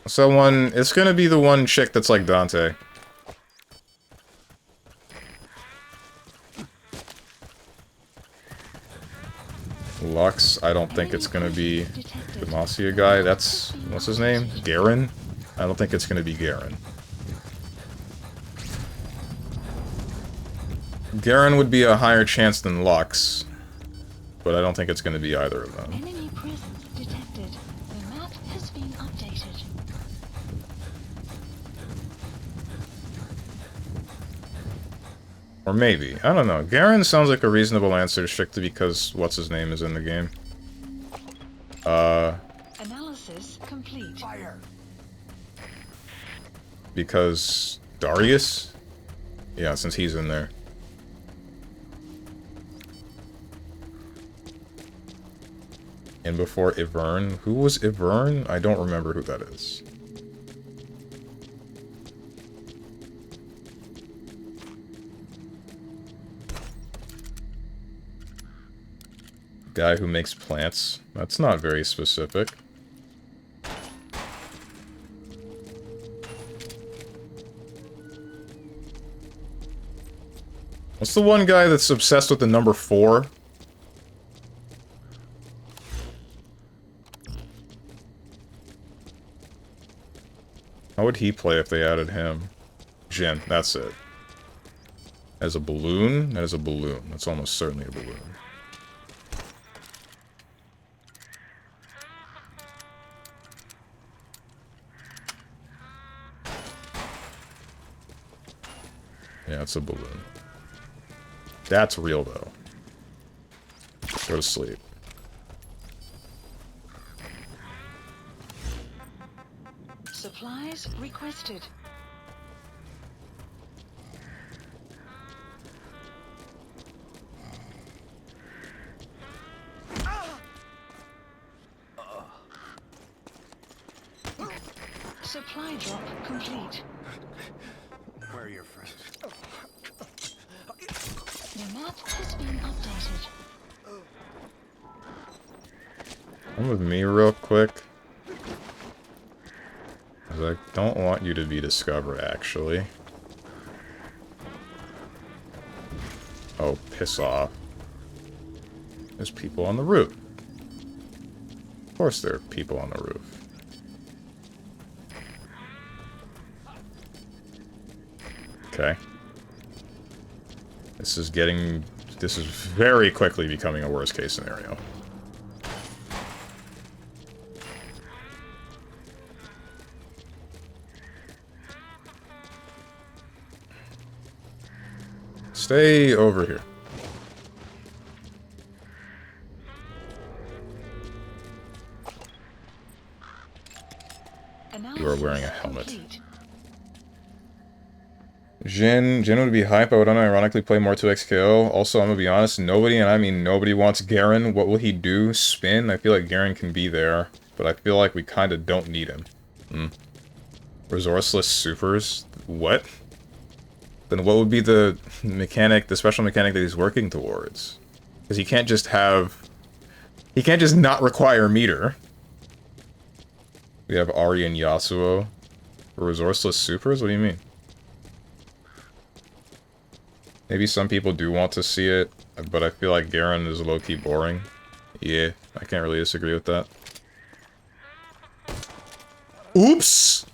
What's that one? It's gonna be the one chick that's like Dante. Lux, I don't think it's gonna be the Demacia guy. That's, what's his name? Garen? I don't think it's gonna be Garen. Garen would be a higher chance than Lux, but I don't think it's gonna be either of them. Enemy presence detected. The map has been updated. Or maybe. I don't know. Garen sounds like a reasonable answer strictly because what's-his-name is in the game. Analysis complete. Fire. Because Darius? Yeah, since he's in there. And before Ivern. Who was Ivern? I don't remember who that is. Guy who makes plants. That's not very specific. What's the one guy that's obsessed with the number 4? How would he play if they added him? Jin, that's it. As a balloon? That is a balloon. That's almost certainly a balloon. Yeah, it's a balloon. That's real, though. Go to sleep. Supplies requested. Supply drop complete. Where are your friends? The map has been updated. Come with me real quick. 'Cause I don't want you to be discovered, actually. Oh, piss off. There's people on the roof. Of course there are people on the roof. Okay. This is very quickly becoming a worst case scenario. Stay over here. You are wearing a helmet. Complete. Jin would be hype. I would unironically play more 2xKO. Also, I'm gonna be honest, nobody, and I mean nobody, wants Garen. What will he do? Spin? I feel like Garen can be there, but I feel like we kind of don't need him. Resourceless supers? What? Then what would be the mechanic, the special mechanic that he's working towards? Because he can't just have... He can't just not require meter. We have Ari and Yasuo. Resourceless supers? What do you mean? Maybe some people do want to see it, but I feel like Garen is low-key boring. Yeah, I can't really disagree with that. Oops!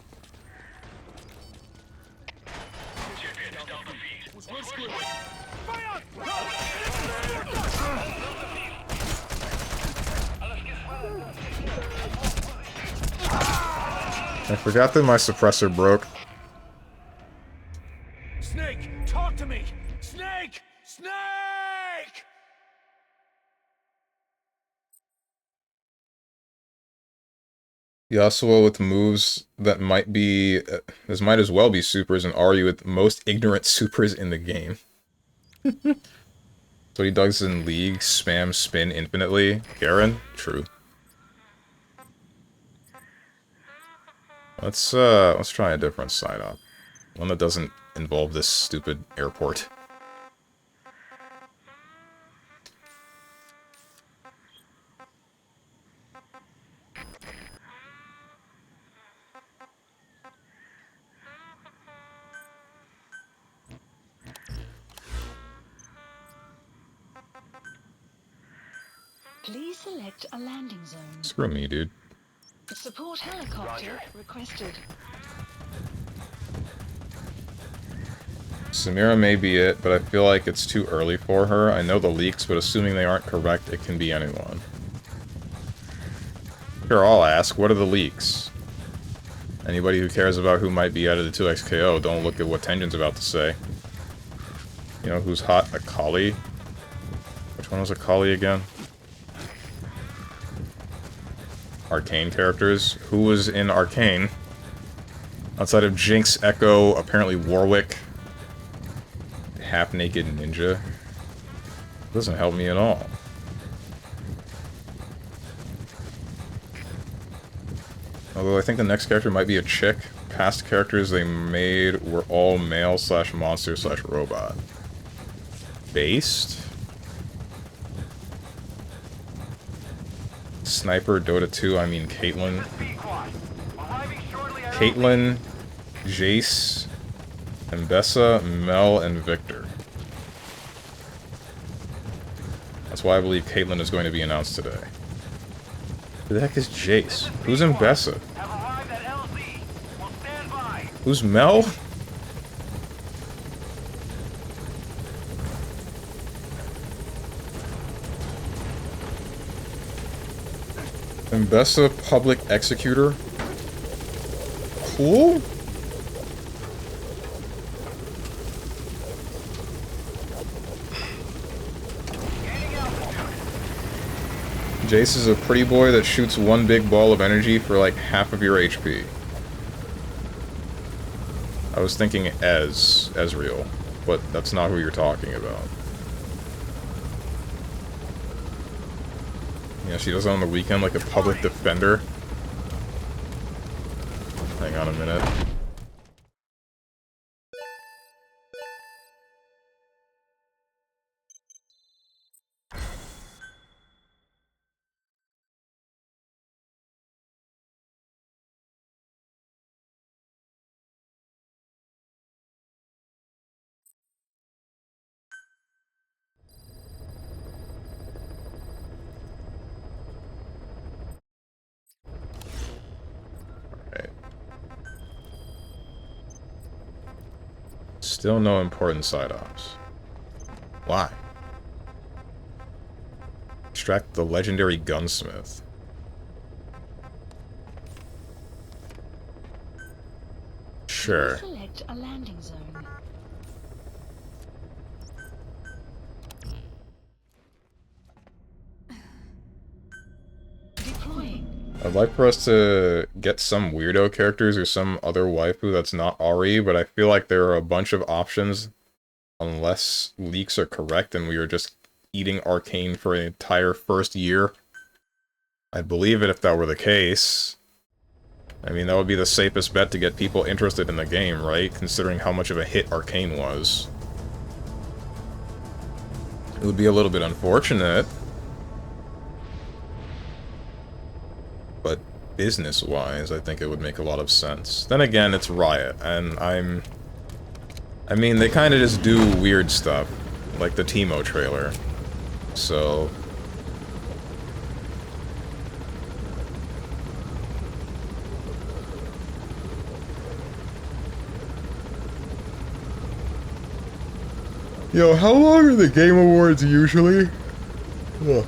I forgot that my suppressor broke. Snake, talk to me! Snake! Snake! Yasuo with moves that might be... this might as well be supers, and Ari with most ignorant supers in the game. So he does in League, spam, spin infinitely. Garen? True. Let's try a different side up. One that doesn't involve this stupid airport. Please select a landing zone. Screw me, dude. Support helicopter requested. Samira may be it, but I feel like it's too early for her. I know the leaks, but assuming they aren't correct, it can be anyone. Here, I'll ask, what are the leaks? Anybody who cares about who might be out of the 2xKO, don't look at what Tenjin's about to say. You know who's hot? Akali? Which one was Akali again? Arcane characters. Who was in Arcane? Outside of Jinx, Echo, apparently Warwick. Half-naked ninja. Doesn't help me at all. Although I think the next character might be a chick. Past characters they made were all male / monster / robot. Based? Sniper, Dota 2, I mean Caitlyn. Caitlyn, Jace, Mbessa, Mel, and Victor. That's why I believe Caitlyn is going to be announced today. Who the heck is Jace? Who's Mbessa? Who's Mel? Mbessa, Public Executor. Cool? Jace is a pretty boy that shoots one big ball of energy for like half of your HP. I was thinking Ezreal, but that's not who you're talking about. Yeah, she does it on the weekend like a public defender. Hang on a minute. Still no important side ops. Why? Extract the legendary gunsmith. Sure. Select a landing zone. Deploying. I'd like for us to get some weirdo characters or some other waifu that's not Ari, but I feel like there are a bunch of options unless leaks are correct and we are just eating Arcane for an entire first year. I'd believe it if that were the case. I mean, that would be the safest bet to get people interested in the game, right? Considering how much of a hit Arcane was. It would be a little bit unfortunate. But business-wise, I think it would make a lot of sense. Then again, it's Riot, and I mean, they kind of just do weird stuff, like the Teemo trailer. So... Yo, how long are the Game Awards usually? Ugh.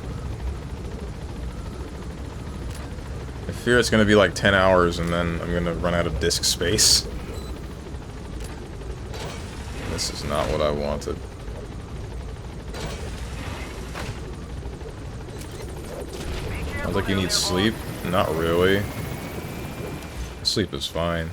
I fear it's gonna be like 10 hours and then I'm gonna run out of disk space. This is not what I wanted. Sounds like you need sleep. Not really. Sleep is fine.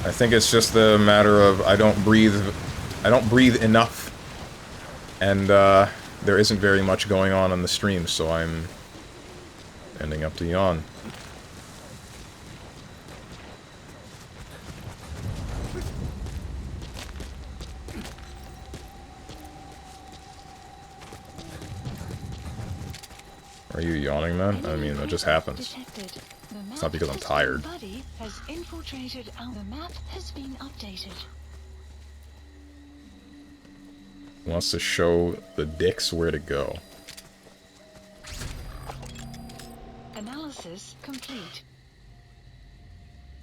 I think it's just a matter of I don't breathe enough, and there isn't very much going on the stream, so I'm ending up to yawn. Are you yawning, man? I mean, that just happens. It's not because I'm tired. Has infiltrated the map has been updated. Wants to show the dicks where to go. Analysis complete.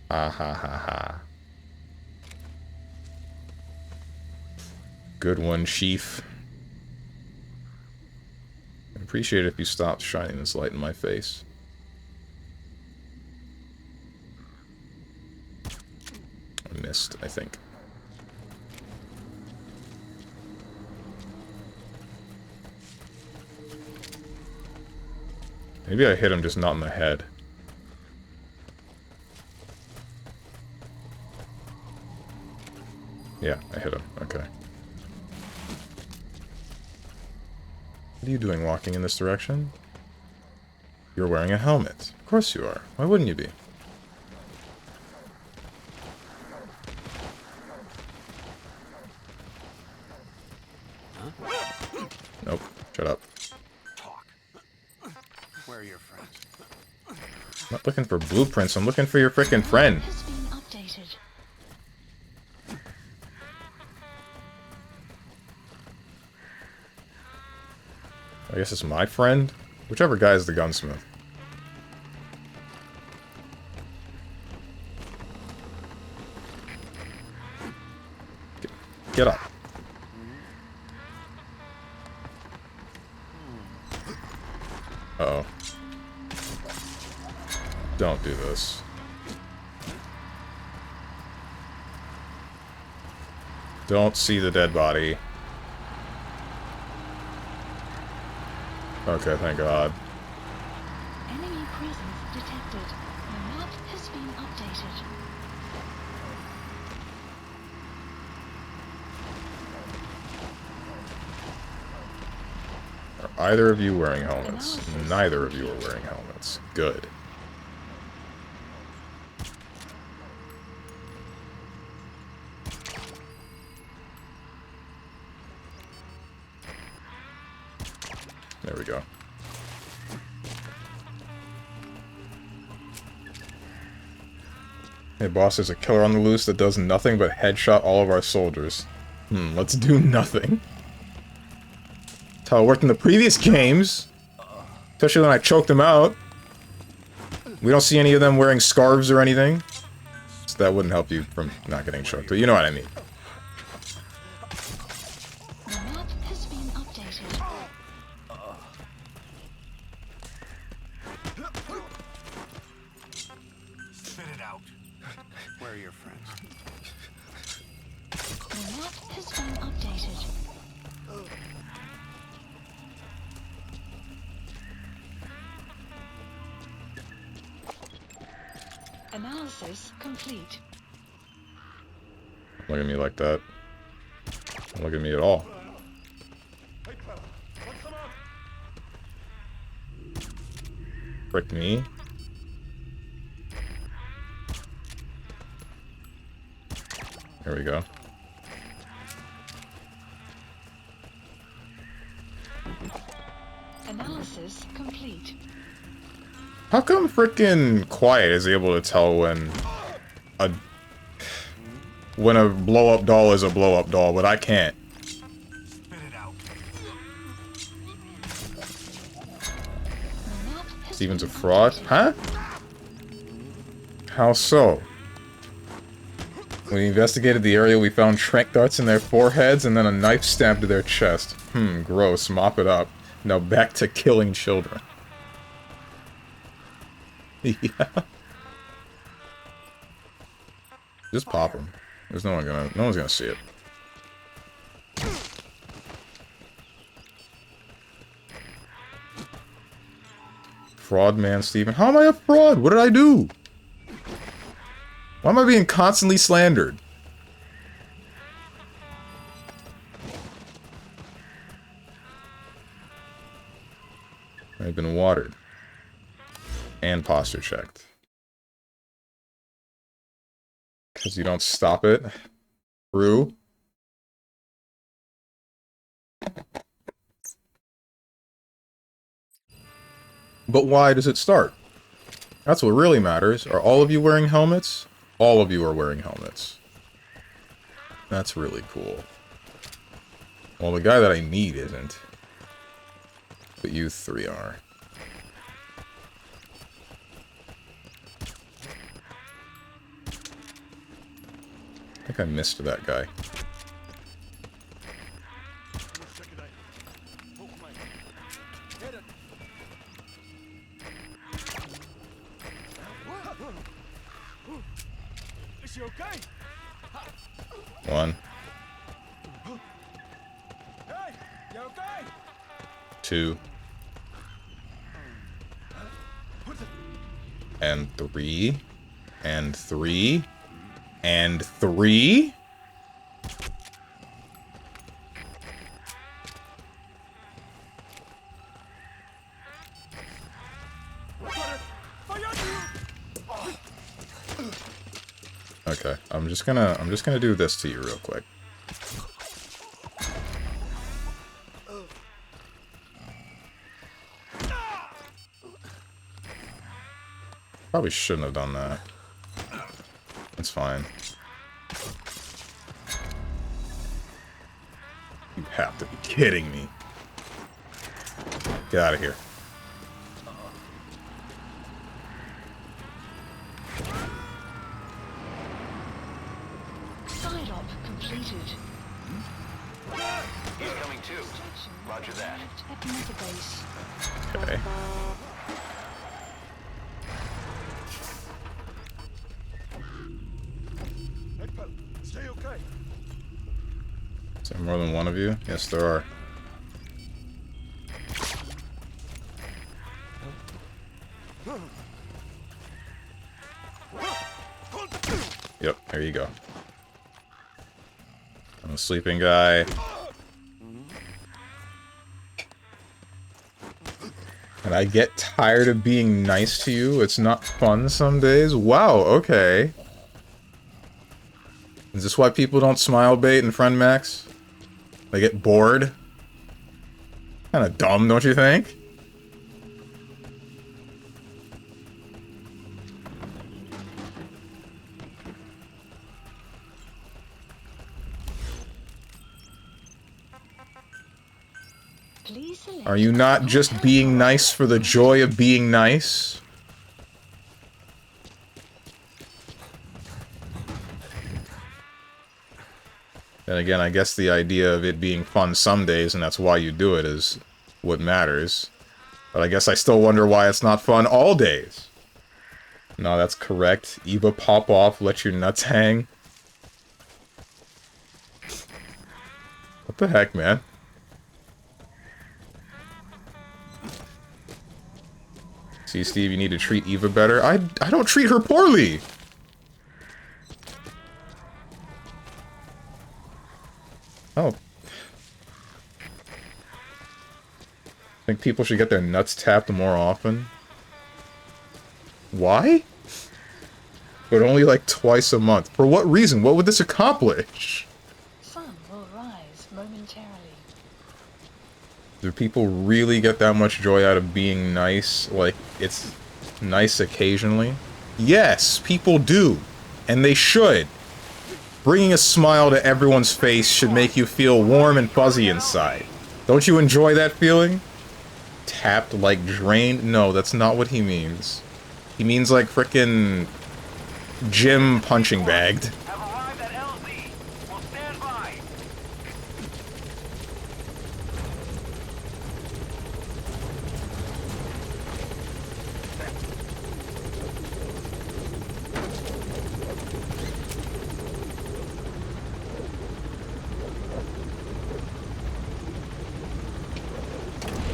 Ha ha ha ha. Good one, Chief. I appreciate it if you stopped shining this light in my face. I missed, I think. Maybe I hit him, just not in the head. Yeah, I hit him. Okay. What are you doing walking in this direction? You're wearing a helmet. Of course you are. Why wouldn't you be? Nope. Shut up. Where are your friends? I'm not looking for blueprints. I'm looking for your frickin' friend. Has been updated. I guess it's my friend? Whichever guy is the gunsmith. Get up. Uh-oh. Don't do this. Don't see the dead body. Okay, thank God. Enemy presence detected. The map has been updated. Are either of you wearing helmets? Neither of you are wearing helmets. Good. There we go. Hey boss, there's a killer on the loose that does nothing but headshot all of our soldiers. Let's do nothing. That's how it worked in the previous games. Especially when I choked them out. We don't see any of them wearing scarves or anything. So that wouldn't help you from not getting choked, but you know what I mean. The map has been updated. Spit it out. Where are your friends? The map has been updated. Analysis complete. Look at me like that. Don't look at me at all. Frick me. Here we go. Analysis complete. How come frickin' Quiet is able to tell when a blow-up doll is a blow-up doll, but I can't? Spit it out. The map has Steven's a been fraud? updated. Huh? How so? When we investigated the area, we found trank darts in their foreheads and then a knife stabbed to their chest. Gross. Mop it up. Now back to killing children. Yeah. Just pop them. There's no one's gonna see it. Fraud man, Steven. How am I a fraud? What did I do? Why am I being constantly slandered? I've been watered. And posture checked. Because you don't stop it. True. But why does it start? That's what really matters. Are all of you wearing helmets? All of you are wearing helmets. That's really cool. Well, the guy that I need isn't. But you three are. I think I missed that guy. Is she okay? One. Hey, you okay? Two. And three. And three. And three. Okay, I'm just gonna do this to you real quick. Probably shouldn't have done that. It's fine. You have to be kidding me. Get out of here. Side op completed. He's coming too. Roger that. At Metabase. Okay. Hey, pal, stay okay. Is there more than one of you? Yes, there are. Yep, there you go. I'm a sleeping guy. And I get tired of being nice to you. It's not fun some days. Wow, okay. Is this why people don't smile bait in Friend Max? They get bored? Kinda dumb, don't you think? Please select. Are you not just being nice for the joy of being nice? And again, I guess the idea of it being fun some days, and that's why you do it, is what matters. But I guess I still wonder why it's not fun all days. No, that's correct. Eva, pop off, let your nuts hang. What the heck, man? See, Steve, you need to treat Eva better. I don't treat her poorly! Oh. Think people should get their nuts tapped more often? Why? But only like twice a month. For what reason? What would this accomplish? Sun will rise momentarily. Do people really get that much joy out of being nice? Like, it's nice occasionally? Yes, people do. And they should. Bringing a smile to everyone's face should make you feel warm and fuzzy inside. Don't you enjoy that feeling? Tapped like drained? No, that's not what he means. He means like frickin' gym punching bagged. Have arrived at LZ. We'll stand by.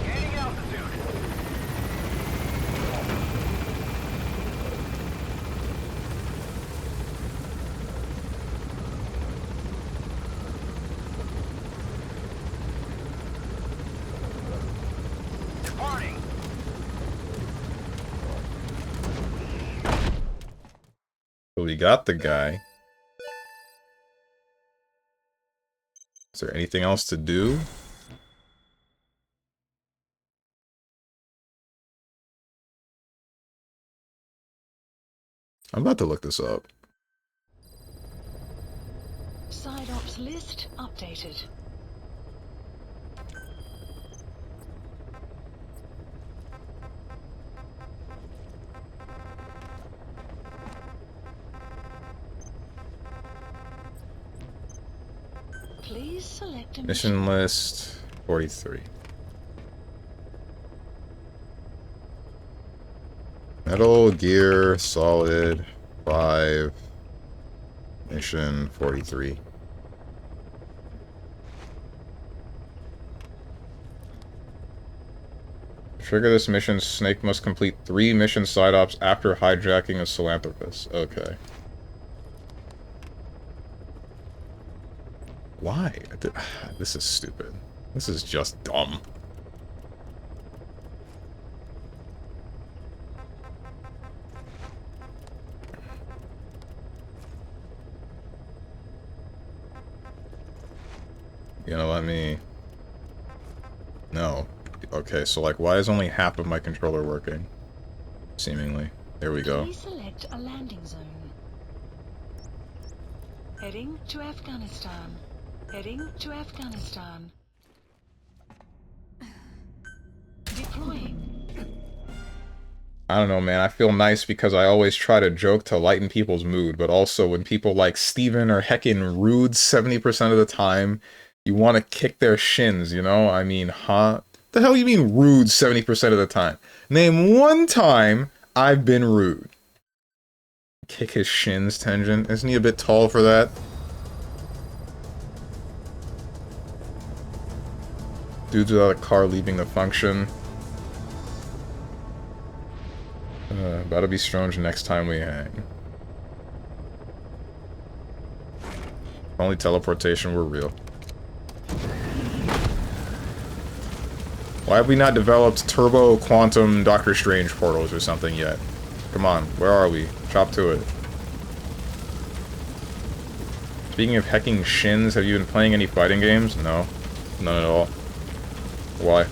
Gaining altitude. Departing. So we got the guy. Is there anything else to do? I'm about to look this up. Side ops list updated. Please select a Mission list 43. Metal Gear Solid 5. Mission 43. To trigger this mission, Snake must complete 3 mission side ops after hijacking a Philanthropist. Okay. Why? This is stupid. This is just dumb. You know, let me... No. Okay, so like, why is only half of my controller working? Seemingly. There we go. Please select a landing zone. Heading to Afghanistan. Heading to Afghanistan. Deploying. I don't know, man. I feel nice because I always try to joke to lighten people's mood, but also when people like Steven are heckin' rude 70% of the time, you want to kick their shins, you know? I mean, huh? The hell you mean rude 70% of the time? Name one time I've been rude. Kick his shins, Tenjin. Isn't he a bit tall for that? Dudes without a car leaving the function. About to be strange next time we hang. If only teleportation were real. Why have we not developed turbo quantum Doctor Strange portals or something yet? Come on, where are we? Chop to it. Speaking of hecking shins, have you been playing any fighting games? No. None at all. Why?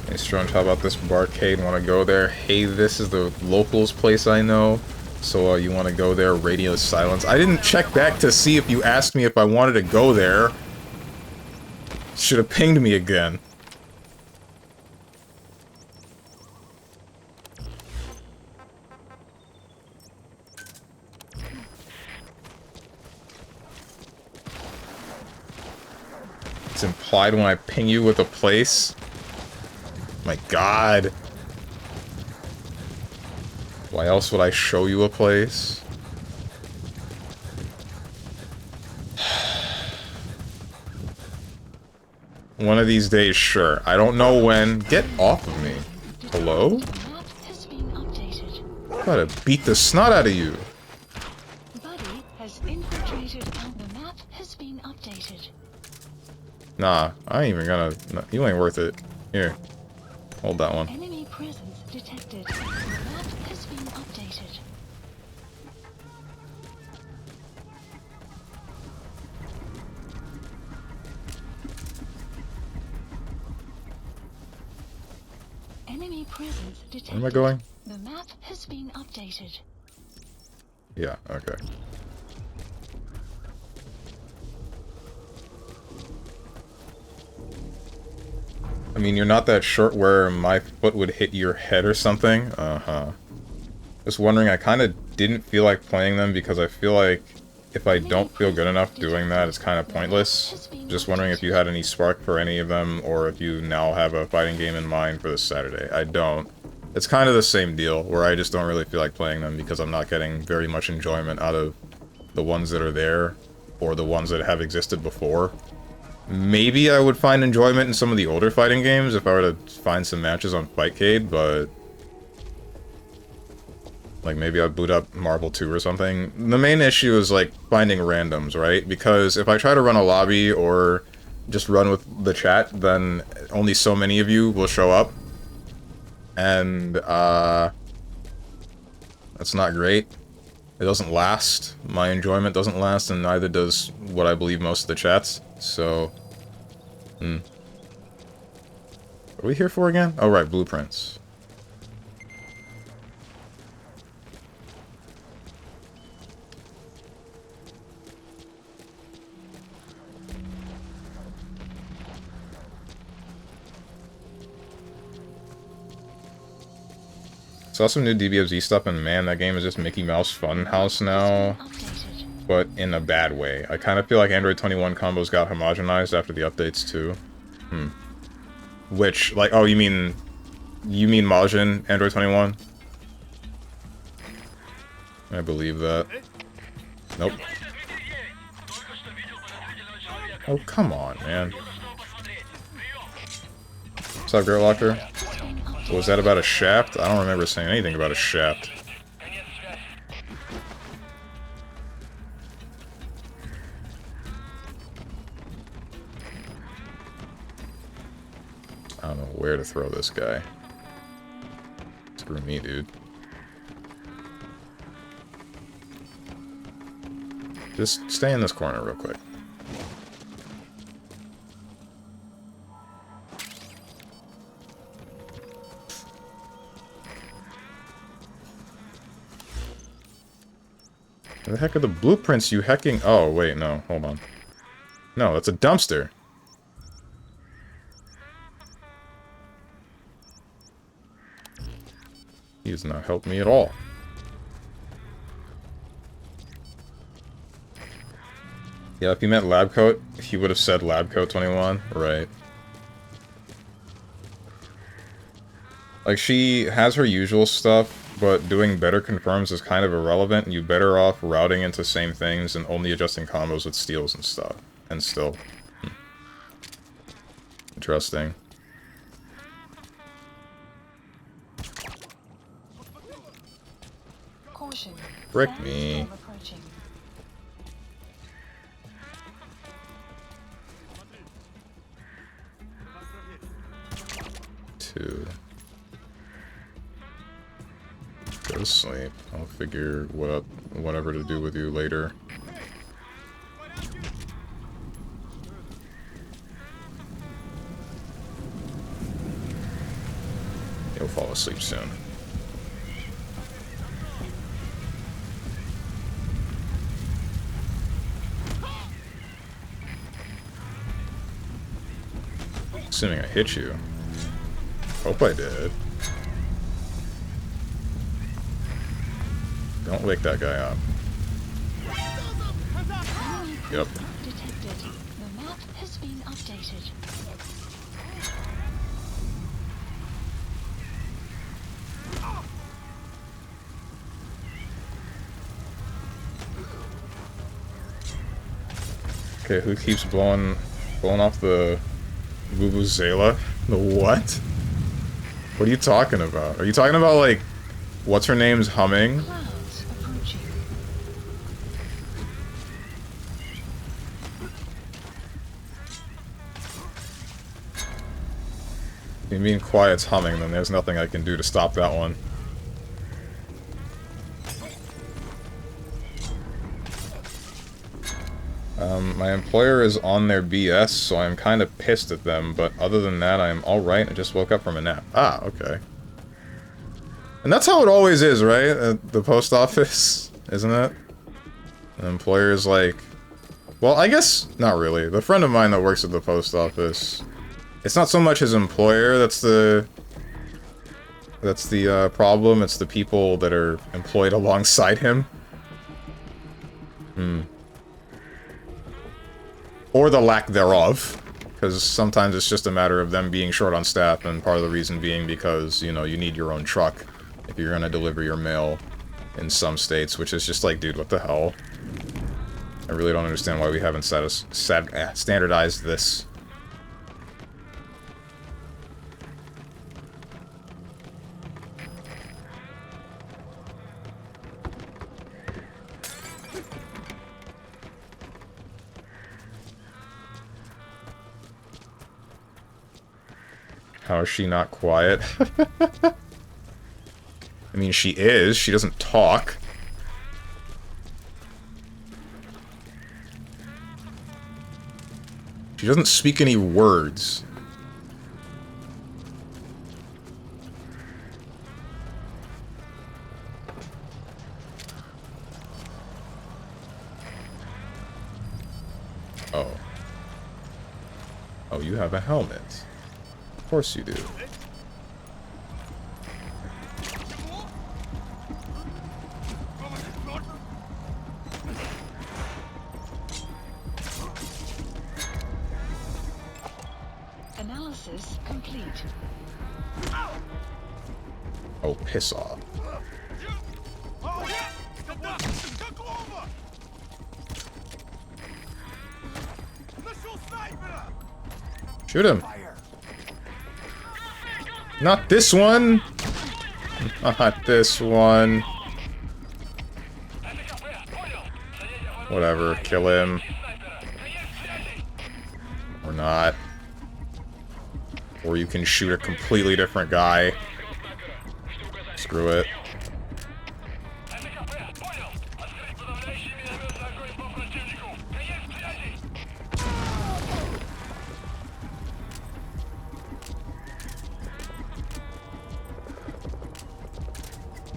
Hey Strunch, how about this barcade? Want to go there? Hey, this is the locals place I know. So you want to go there? Radio silence. I didn't check back to see if you asked me if I wanted to go there. Should have pinged me again. It's implied when I ping you with a place. My god. Why else would I show you a place? One of these days, sure. I don't know when. Get off of me. Hello? Map has been updated. Gotta beat the snot out of you. Buddy has infiltrated and the map has been updated. Nah, I ain't even gonna... No, you ain't worth it. Here. Hold that one. Enemy presence detected. The map has been updated. Enemy presence detected. Where am I going? The map has been updated. Yeah, okay. I mean, you're not that short where my foot would hit your head or something? Uh-huh. Just wondering, I kind of didn't feel like playing them because I feel like if I don't feel good enough doing that, it's kind of pointless. Just wondering if you had any spark for any of them, or if you now have a fighting game in mind for this Saturday. I don't. It's kind of the same deal, where I just don't really feel like playing them because I'm not getting very much enjoyment out of the ones that are there, or the ones that have existed before. Maybe I would find enjoyment in some of the older fighting games if I were to find some matches on Fightcade, but... like, maybe I'd boot up Marvel 2 or something. The main issue is, like, finding randoms, right? Because if I try to run a lobby or just run with the chat, then only so many of you will show up. And, that's not great. It doesn't last. My enjoyment doesn't last, and neither does what I believe most of the chats. So, What are we here for again? Oh, right, blueprints. Saw some new DBFZ stuff, and man, that game is just Mickey Mouse Funhouse now, but in a bad way. I kind of feel like Android 21 combos got homogenized after the updates too. Which, like, oh, you mean Majin Android 21? I believe that. Nope. Oh, come on, man. What's up, Girl Locker? Was that about a shaft? I don't remember saying anything about a shaft. I don't know where to throw this guy. Screw me, dude. Just stay in this corner real quick. Where the heck are the blueprints, you hecking? Oh, wait, no. Hold on. No, that's a dumpster. He does not help me at all. Yeah, if he meant lab coat, he would have said lab coat 21. Right. Like, she has her usual stuff, but doing better confirms is kind of irrelevant, and you're better off routing into same things and only adjusting combos with steals and stuff. And still. Interesting. Caution. Frick me. Approaching. Two. Go to sleep. I'll figure whatever to do with you later. You'll fall asleep soon. Assuming I hit you. Hope I did. Don't wake that guy up. Yep. Detected. The map has has been updated. Okay, who keeps blowing off the vuvuzela? The what? What are you talking about? Are you talking about, like, what's her name's humming? Clouds approaching. If you mean Quiet's humming, then there's nothing I can do to stop that one. My employer is on their BS, so I'm kind of pissed at them, but other than that, I'm alright. I just woke up from a nap. Ah, okay. And that's how it always is, right? At the post office, isn't it? The employer's like... Well, I guess not really. The friend of mine that works at the post office... It's not so much his employer that's the problem, it's the people that are employed alongside him. Or the lack thereof. Because sometimes it's just a matter of them being short on staff, and part of the reason being because, you know, you need your own truck if you're gonna deliver your mail in some states, which is just like, dude, what the hell? I really don't understand why we haven't standardized this. How is she not quiet? I mean, she is. She doesn't talk. She doesn't speak any words. Oh. Oh, you have a helmet. Of course you do. Analysis complete. Oh, piss off. Shoot him. Not this one! Not this one. Whatever, kill him. Or not. Or you can shoot a completely different guy. Screw it.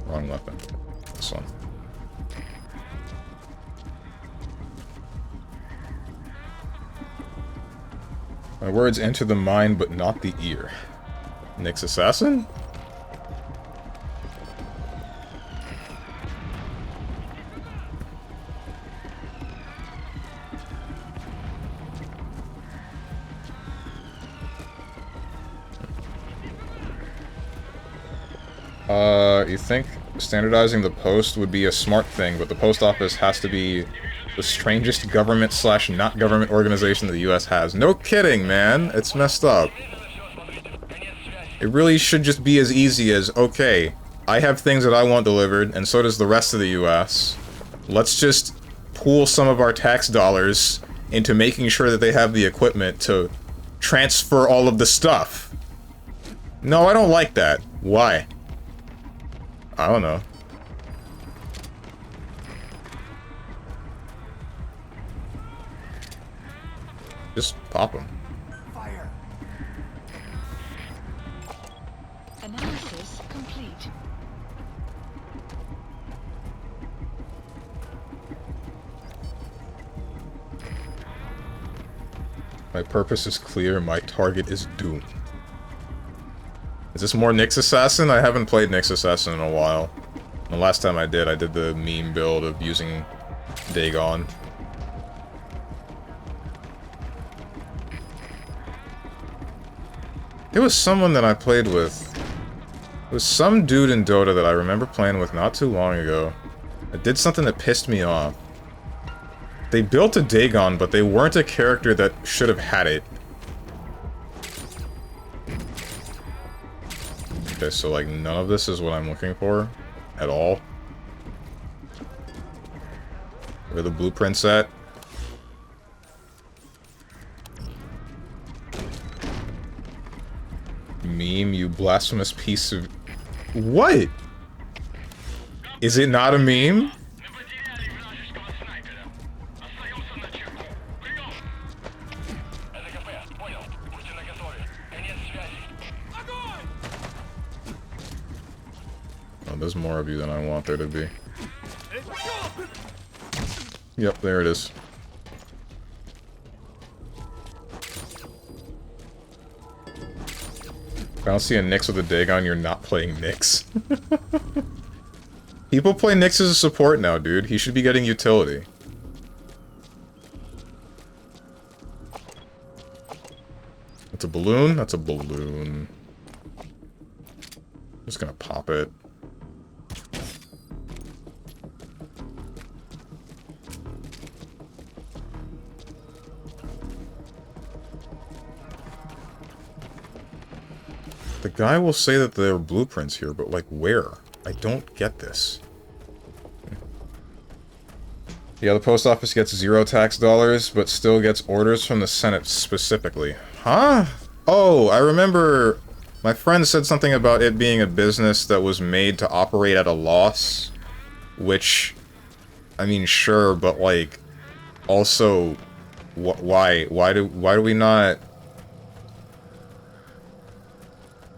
Wrong weapon. This one. My words enter the mind, but not the ear. Nyx Assassin? You think standardizing the post would be a smart thing, but the post office has to be the strangest government/not government organization that the US has. No kidding, man! It's messed up. It really should just be as easy as, okay, I have things that I want delivered, and so does the rest of the US. Let's just pool some of our tax dollars into making sure that they have the equipment to transfer all of the stuff. No, I don't like that. Why? I don't know. Just pop them. Fire. Analysis complete. My purpose is clear, my target is doomed. Is this more Nyx Assassin? I haven't played Nyx Assassin in a while. The last time I did the meme build of using Dagon. It was someone that I played with. It was some dude in Dota that I remember playing with not too long ago. It did something that pissed me off. They built a Dagon, but they weren't a character that should have had it. Okay, so like none of this is what I'm looking for at all. Where are the blueprints at? Meme, you blasphemous piece of... What? Is it not a meme? Oh, there's more of you than I want there to be. Yep, there it is. If I don't see a Nyx with a Dagon, you're not playing Nyx. People play Nyx as a support now, dude. He should be getting utility. That's a balloon? That's a balloon. I'm just gonna pop it. The guy will say that there are blueprints here, but like where? I don't get this. Yeah, the post office gets 0 tax dollars, but still gets orders from the Senate specifically. Huh? Oh, I remember my friend said something about it being a business that was made to operate at a loss. Which, I mean, sure, but like, also, why? Why do we not...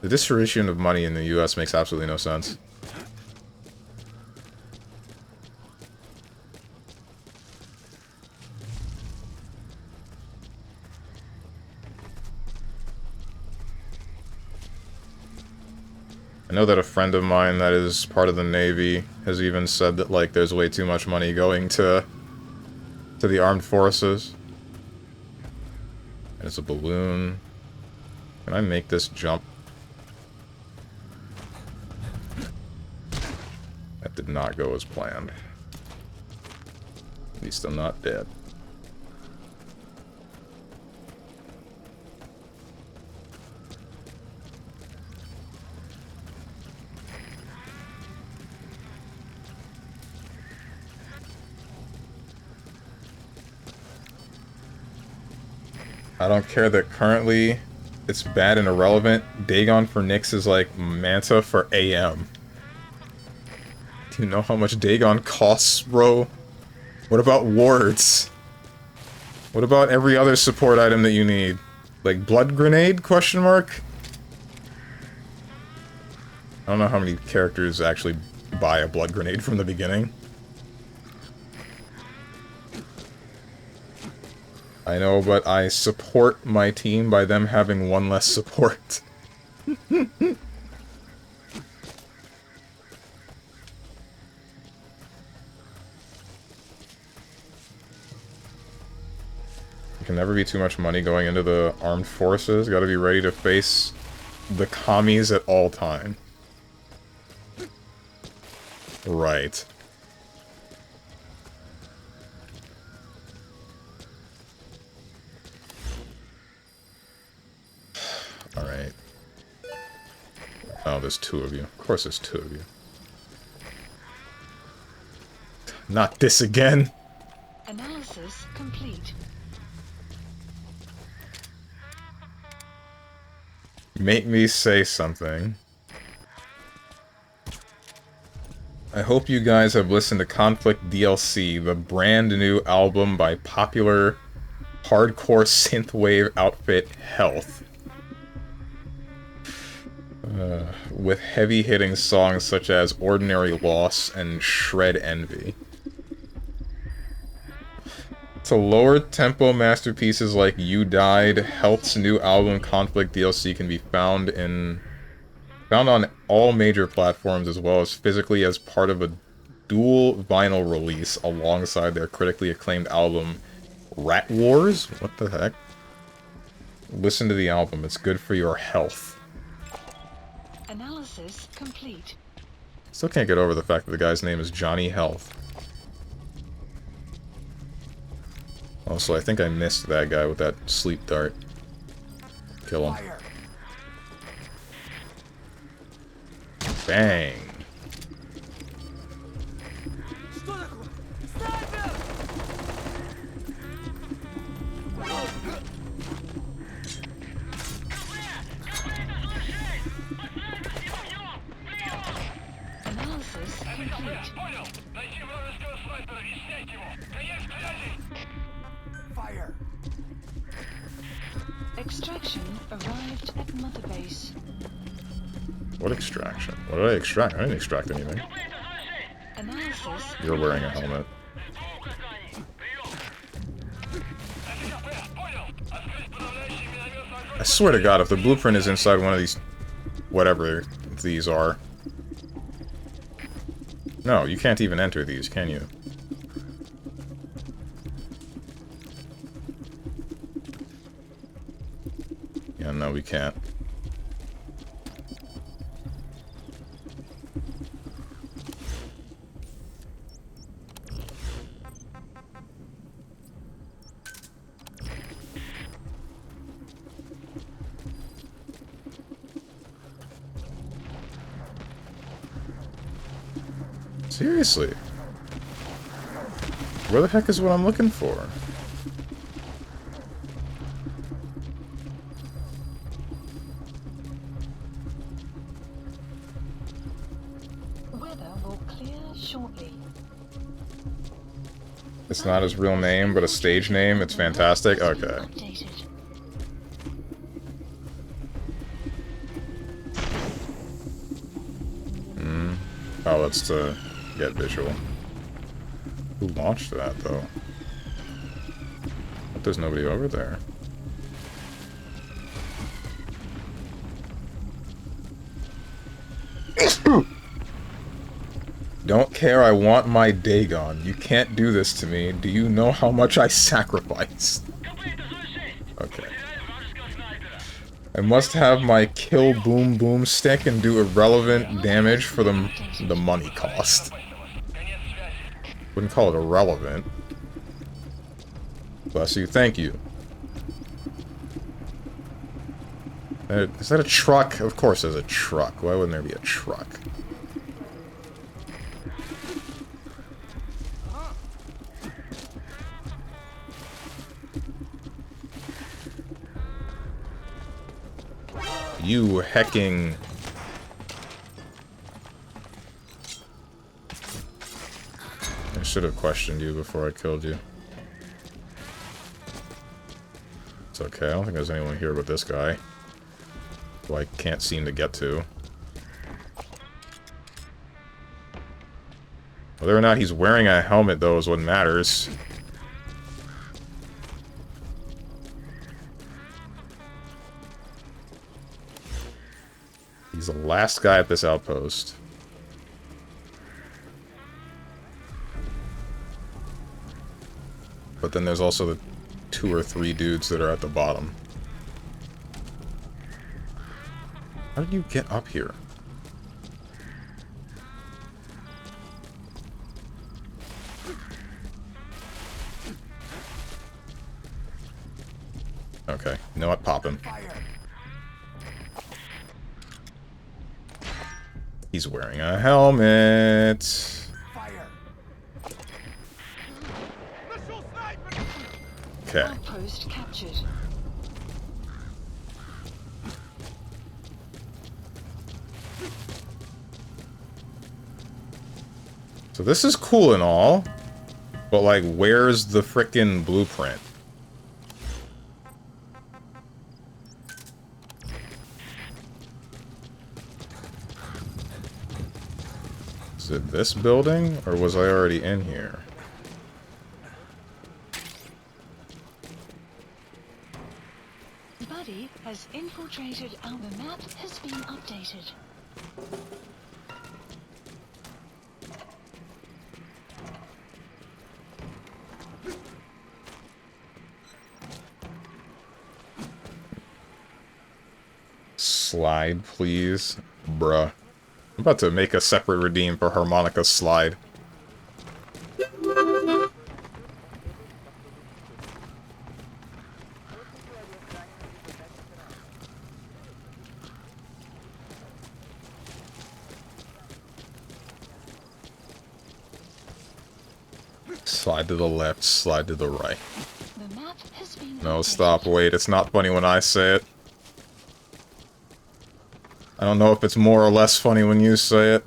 The distribution of money in the US makes absolutely no sense. I know that a friend of mine that is part of the Navy has even said that, like, there's way too much money going to the armed forces. And it's a balloon. Can I make this jump? That did not go as planned. At least I'm not dead. I don't care that currently it's bad and irrelevant. Dagon for Nyx is like Manta for AM. Do you know how much Dagon costs, bro? What about wards? What about every other support item that you need? Like blood grenade, question mark? I don't know how many characters actually buy a blood grenade from the beginning. I know, but I support my team by them having one less support. You can never be too much money going into the armed forces. Gotta be ready to face the commies at all time. Right. Alright. Oh, there's 2 of you. Of course there's 2 of you. Not this again! Analysis complete. Make me say something. I hope you guys have listened to Conflict DLC, the brand new album by popular hardcore synthwave outfit Health. With heavy-hitting songs such as Ordinary Loss and Shred Envy. To lower tempo masterpieces like You Died, Health's new album Conflict DLC can be found on all major platforms, as well as physically as part of a dual vinyl release alongside their critically acclaimed album Rat Wars? What the heck? Listen to the album. It's good for your health. Analysis complete. Still can't get over the fact that the guy's name is Johnny Health. Also, I think I missed that guy with that sleep dart. Kill him. Bang. Analysis complete. Fire! Extraction arrived at Mother Base. What extraction? What did I extract? I didn't extract anything. Analysis. You're wearing a helmet. I swear to God, if the blueprint is inside one of these... whatever these are... No, you can't even enter these, can you? Yeah, no, we can't. Seriously. Where the heck is what I'm looking for? Weather will clear shortly. It's not his real name, but a stage name. It's fantastic. Okay. Updated. Oh, that's to get visual. Who launched that, though? But there's nobody over there. Don't care, I want my Dagon. You can't do this to me. Do you know how much I sacrificed? Okay. I must have my kill boom boom stick and do irrelevant damage for the money cost. Wouldn't call it irrelevant. Bless you, thank you. Is that a truck? Of course there's a truck. Why wouldn't there be a truck? You hecking... I should have questioned you before I killed you. It's okay, I don't think there's anyone here but this guy, who I can't seem to get to. Whether or not he's wearing a helmet, though, is what matters. He's the last guy at this outpost. But then there's also the 2 or 3 dudes that are at the bottom. How did you get up here? Okay, you know what? Pop him. He's wearing a helmet. Okay. Outpost captured. So this is cool and all, but like, where's the frickin' blueprint? Is it this building, or was I already in here? Buddy has infiltrated our map has been updated. slide, please. Bruh. I'm about to make a separate redeem for harmonica slide. Slide to the left, slide to the right. The map has been No, updated. stop, wait, it's not funny when I say it. I don't know if it's more or less funny when you say it.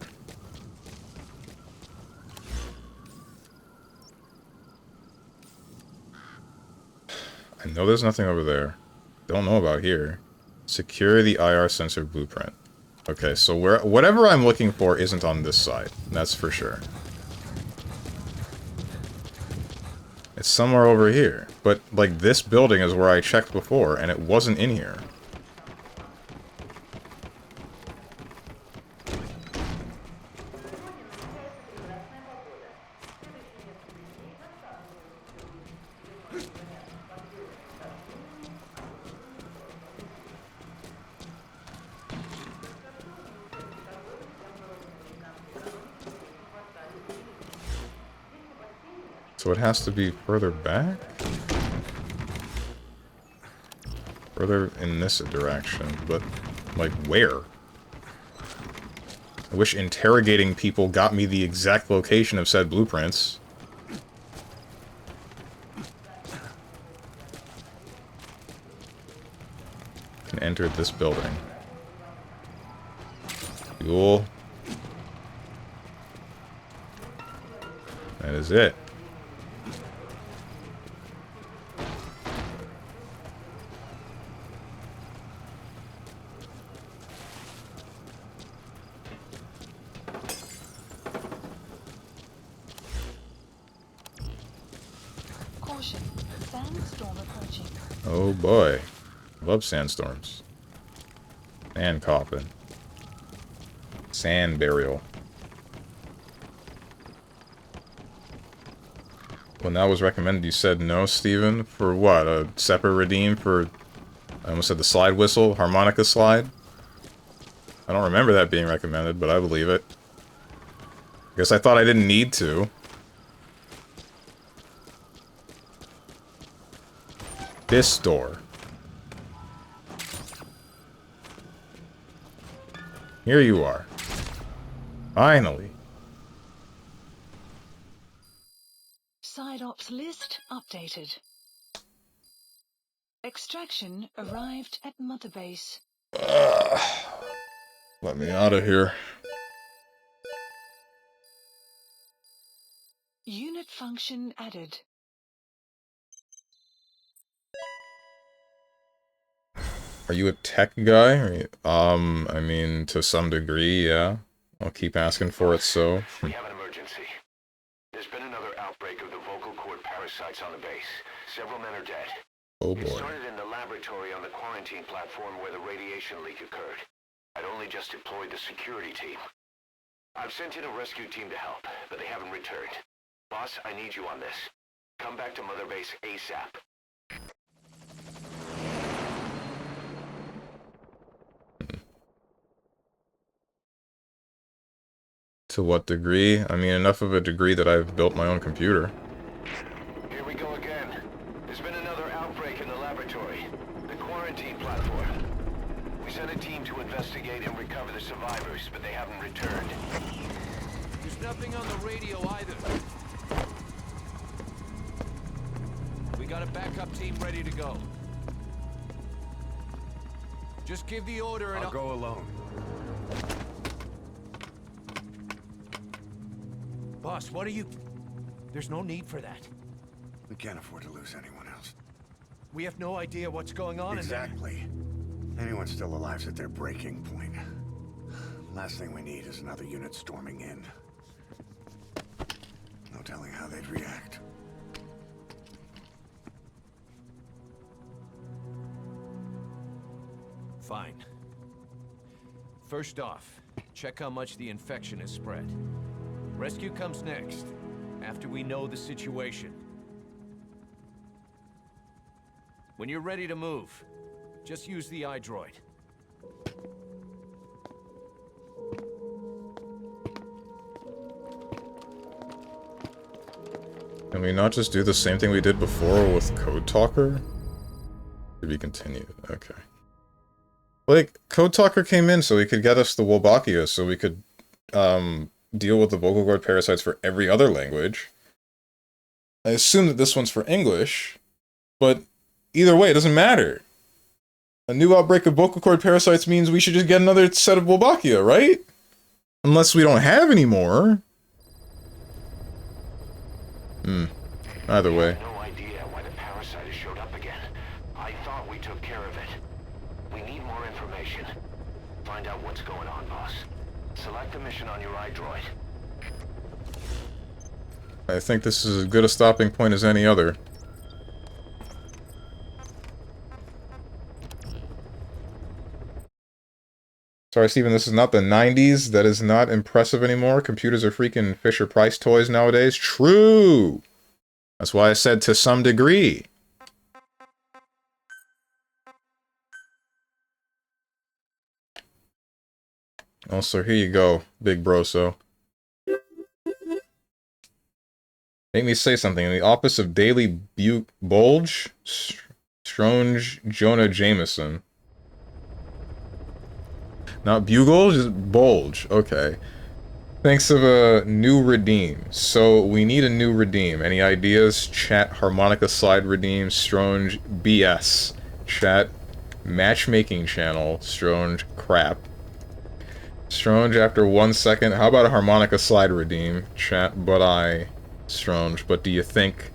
I know there's nothing over there. Don't know about here. Secure the IR sensor blueprint. Okay, so whatever I'm looking for isn't on this side. That's for sure. It's somewhere over here. But, like, this building is where I checked before, and it wasn't in here. So it has to be further back? Further in this direction, but, like, where? I wish interrogating people got me the exact location of said blueprints. Can enter this building. Cool. That is it. Caution. Sandstorm approaching. Oh boy. Love sandstorms. Sand coffin. Sand burial. When that was recommended, you said no, Steven? For what? A separate redeem for... I almost said the slide whistle? Harmonica slide? I don't remember that being recommended, but I believe it. I guess I thought I didn't need to. This door. Here you are. Finally. Side ops list updated. Extraction arrived at Mother Base. Let me out of here. Unit function added. Are you a tech guy? I mean, to some degree, yeah. I'll keep asking for it, so. We have an emergency. There's been another outbreak of the vocal cord parasites on the base. Several men are dead. Oh It boy. started in the laboratory on the quarantine platform where the radiation leak occurred. I'd only just deployed the security team. I've sent in a rescue team to help, but they haven't returned. Boss, I need you on this. Come back to Mother Base ASAP. To what degree? I mean, enough of a degree that I've built my own computer. Here we go again. There's been another outbreak in the laboratory. The quarantine platform. We sent a team to investigate and recover the survivors, but they haven't returned. There's nothing on the radio either. We got a backup team ready to go. Just give the order and I'll go alone. Boss, what are you... There's no need for that. We can't afford to lose anyone else. We have no idea what's going on in there. Exactly. Anyone still alive's at their breaking point. Last thing we need is another unit storming in. No telling how they'd react. Fine. First off, check how much the infection has spread. Rescue comes next, after we know the situation. When you're ready to move, just use the iDroid. Can we not just do the same thing we did before with Code Talker? To be continued. Okay. Like, Code Talker came in so he could get us the Wolbachia, so we could, deal with the vocal cord parasites for every other language. I assume that this one's for English, but either way, it doesn't matter. A new outbreak of vocal cord parasites means we should just get another set of Wolbachia, right? Unless we don't have any more. Either way. No idea why the parasite has showed up again. I thought we took care of it. We need more information. Find out what's going on, boss. Select the mission on your iDroid. I think this is as good a stopping point as any other. Sorry, Steven, this is not the 90s. That is not impressive anymore. Computers are freaking Fisher-Price toys nowadays. True! That's why I said to some degree. Also, here you go, big broso. Make me say something. In the office of Daily Bulge, Strange Jonah Jameson. Not Bugle, just Bulge. Okay. Thanks of a new redeem. So, we need a new redeem. Any ideas? Chat, harmonica slide redeem, Strange BS. Chat, matchmaking channel, Strange crap. Strange after 1 second. How about a harmonica slide redeem? Chat, but I... Strange, but do you think...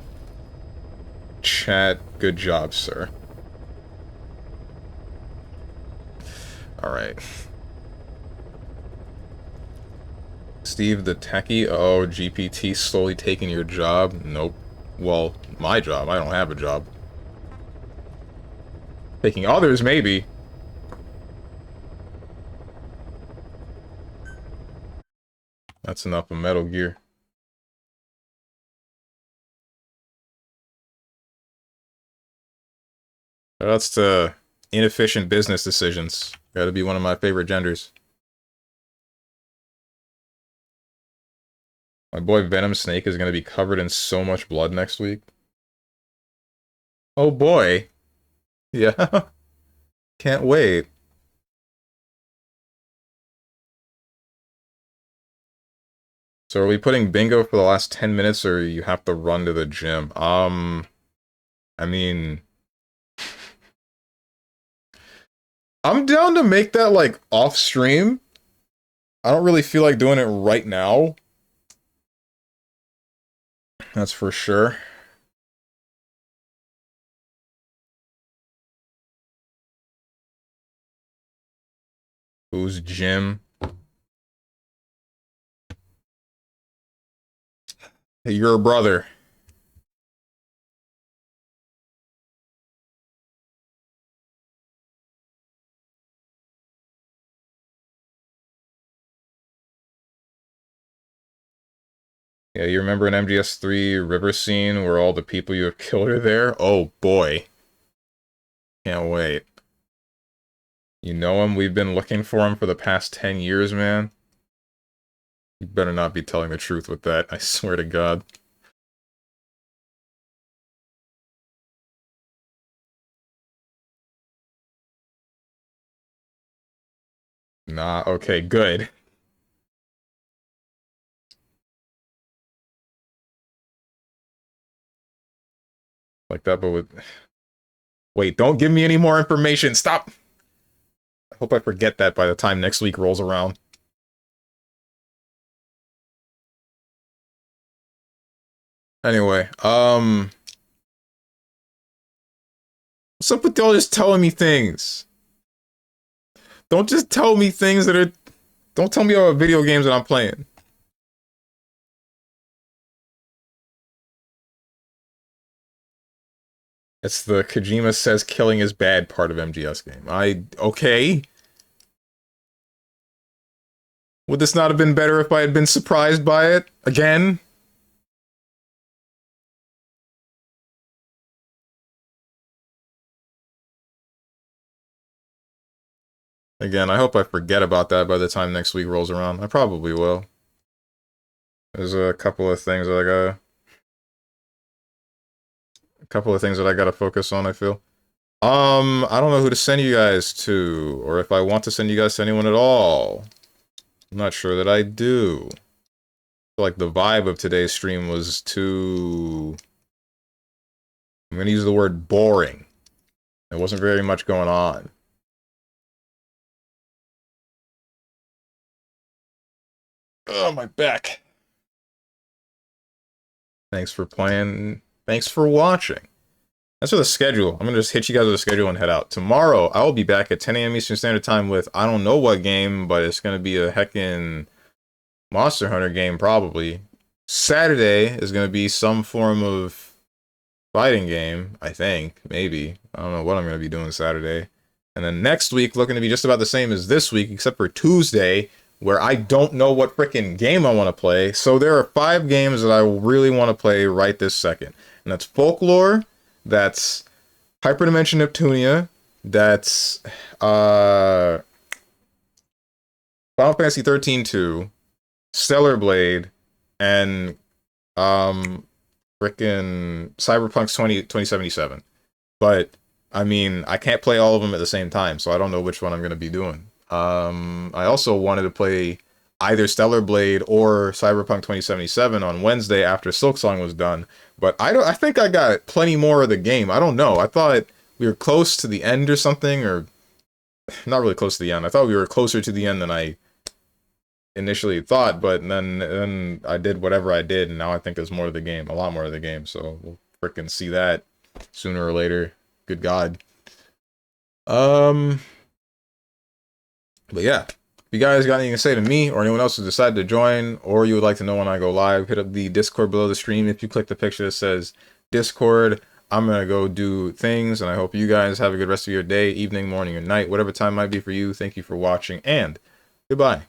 Chat, good job, sir. Alright. Steve the techie? Oh, GPT slowly taking your job? Nope. Well, my job. I don't have a job. Taking others, maybe. That's enough of Metal Gear. That's to inefficient business decisions. Gotta be one of my favorite genders. My boy Venom Snake is gonna be covered in so much blood next week. Oh boy. Yeah. Can't wait. So are we putting bingo for the last 10 minutes or you have to run to the gym? I mean... I'm down to make that, like, off-stream. I don't really feel like doing it right now. That's for sure. Who's Jim? Hey, your brother. Yeah, you remember in MGS3 river scene where all the people you have killed are there? Oh boy. Can't wait. You know him? We've been looking for him for the past 10 years, man. You better not be telling the truth with that, I swear to God. Nah, okay, good. Like that, but with... Wait, don't give me any more information, stop! I hope I forget that by the time next week rolls around. Anyway, what's up with y'all just telling me things? Don't just tell me things that are... Don't tell me about video games that I'm playing. It's the Kojima says killing is bad part of MGS game. Okay. Would this not have been better if I had been surprised by it? Again? Again, I hope I forget about that by the time next week rolls around. I probably will. There's a couple of things that I gotta couple of things that I gotta focus on, I feel. I don't know who to send you guys to, or if I want to send you guys to anyone at all. I'm not sure that I do. I feel like the vibe of today's stream was too... I'm gonna use the word boring. There wasn't very much going on. Oh, my back. Thanks for playing. Thanks for watching. That's for the schedule. I'm gonna just hit you guys with the schedule and head out. Tomorrow, I will be back at 10 a.m. Eastern Standard Time with I don't know what game, but it's gonna be a heckin' Monster Hunter game, probably. Saturday is gonna be some form of fighting game, I think. Maybe. I don't know what I'm gonna be doing Saturday. And then next week, looking to be just about the same as this week, except for Tuesday, where I don't know what frickin' game I want to play. So there are 5 games that I really want to play right this second. And that's Folklore, that's Hyperdimension Neptunia, that's Final Fantasy 13-2, Stellar Blade, and frickin' Cyberpunk 2077. But I mean, I can't play all of them at the same time, so I don't know which one I'm going to be doing. I also wanted to play either Stellar Blade or Cyberpunk 2077 on Wednesday after Silksong was done, but I think I got plenty more of the game. I don't know. I thought we were close to the end or something, or not really close to the end. I thought we were closer to the end than I initially thought, but then I did whatever I did, and now I think there's more of the game, a lot more of the game, so we'll frickin' see that sooner or later. Good God. But yeah, if you guys got anything to say to me or anyone else who decided to join, or you would like to know when I go live, hit up the Discord below the stream. If you click the picture that says Discord, I'm going to go do things, and I hope you guys have a good rest of your day, evening, morning, or night, whatever time might be for you. Thank you for watching, and goodbye.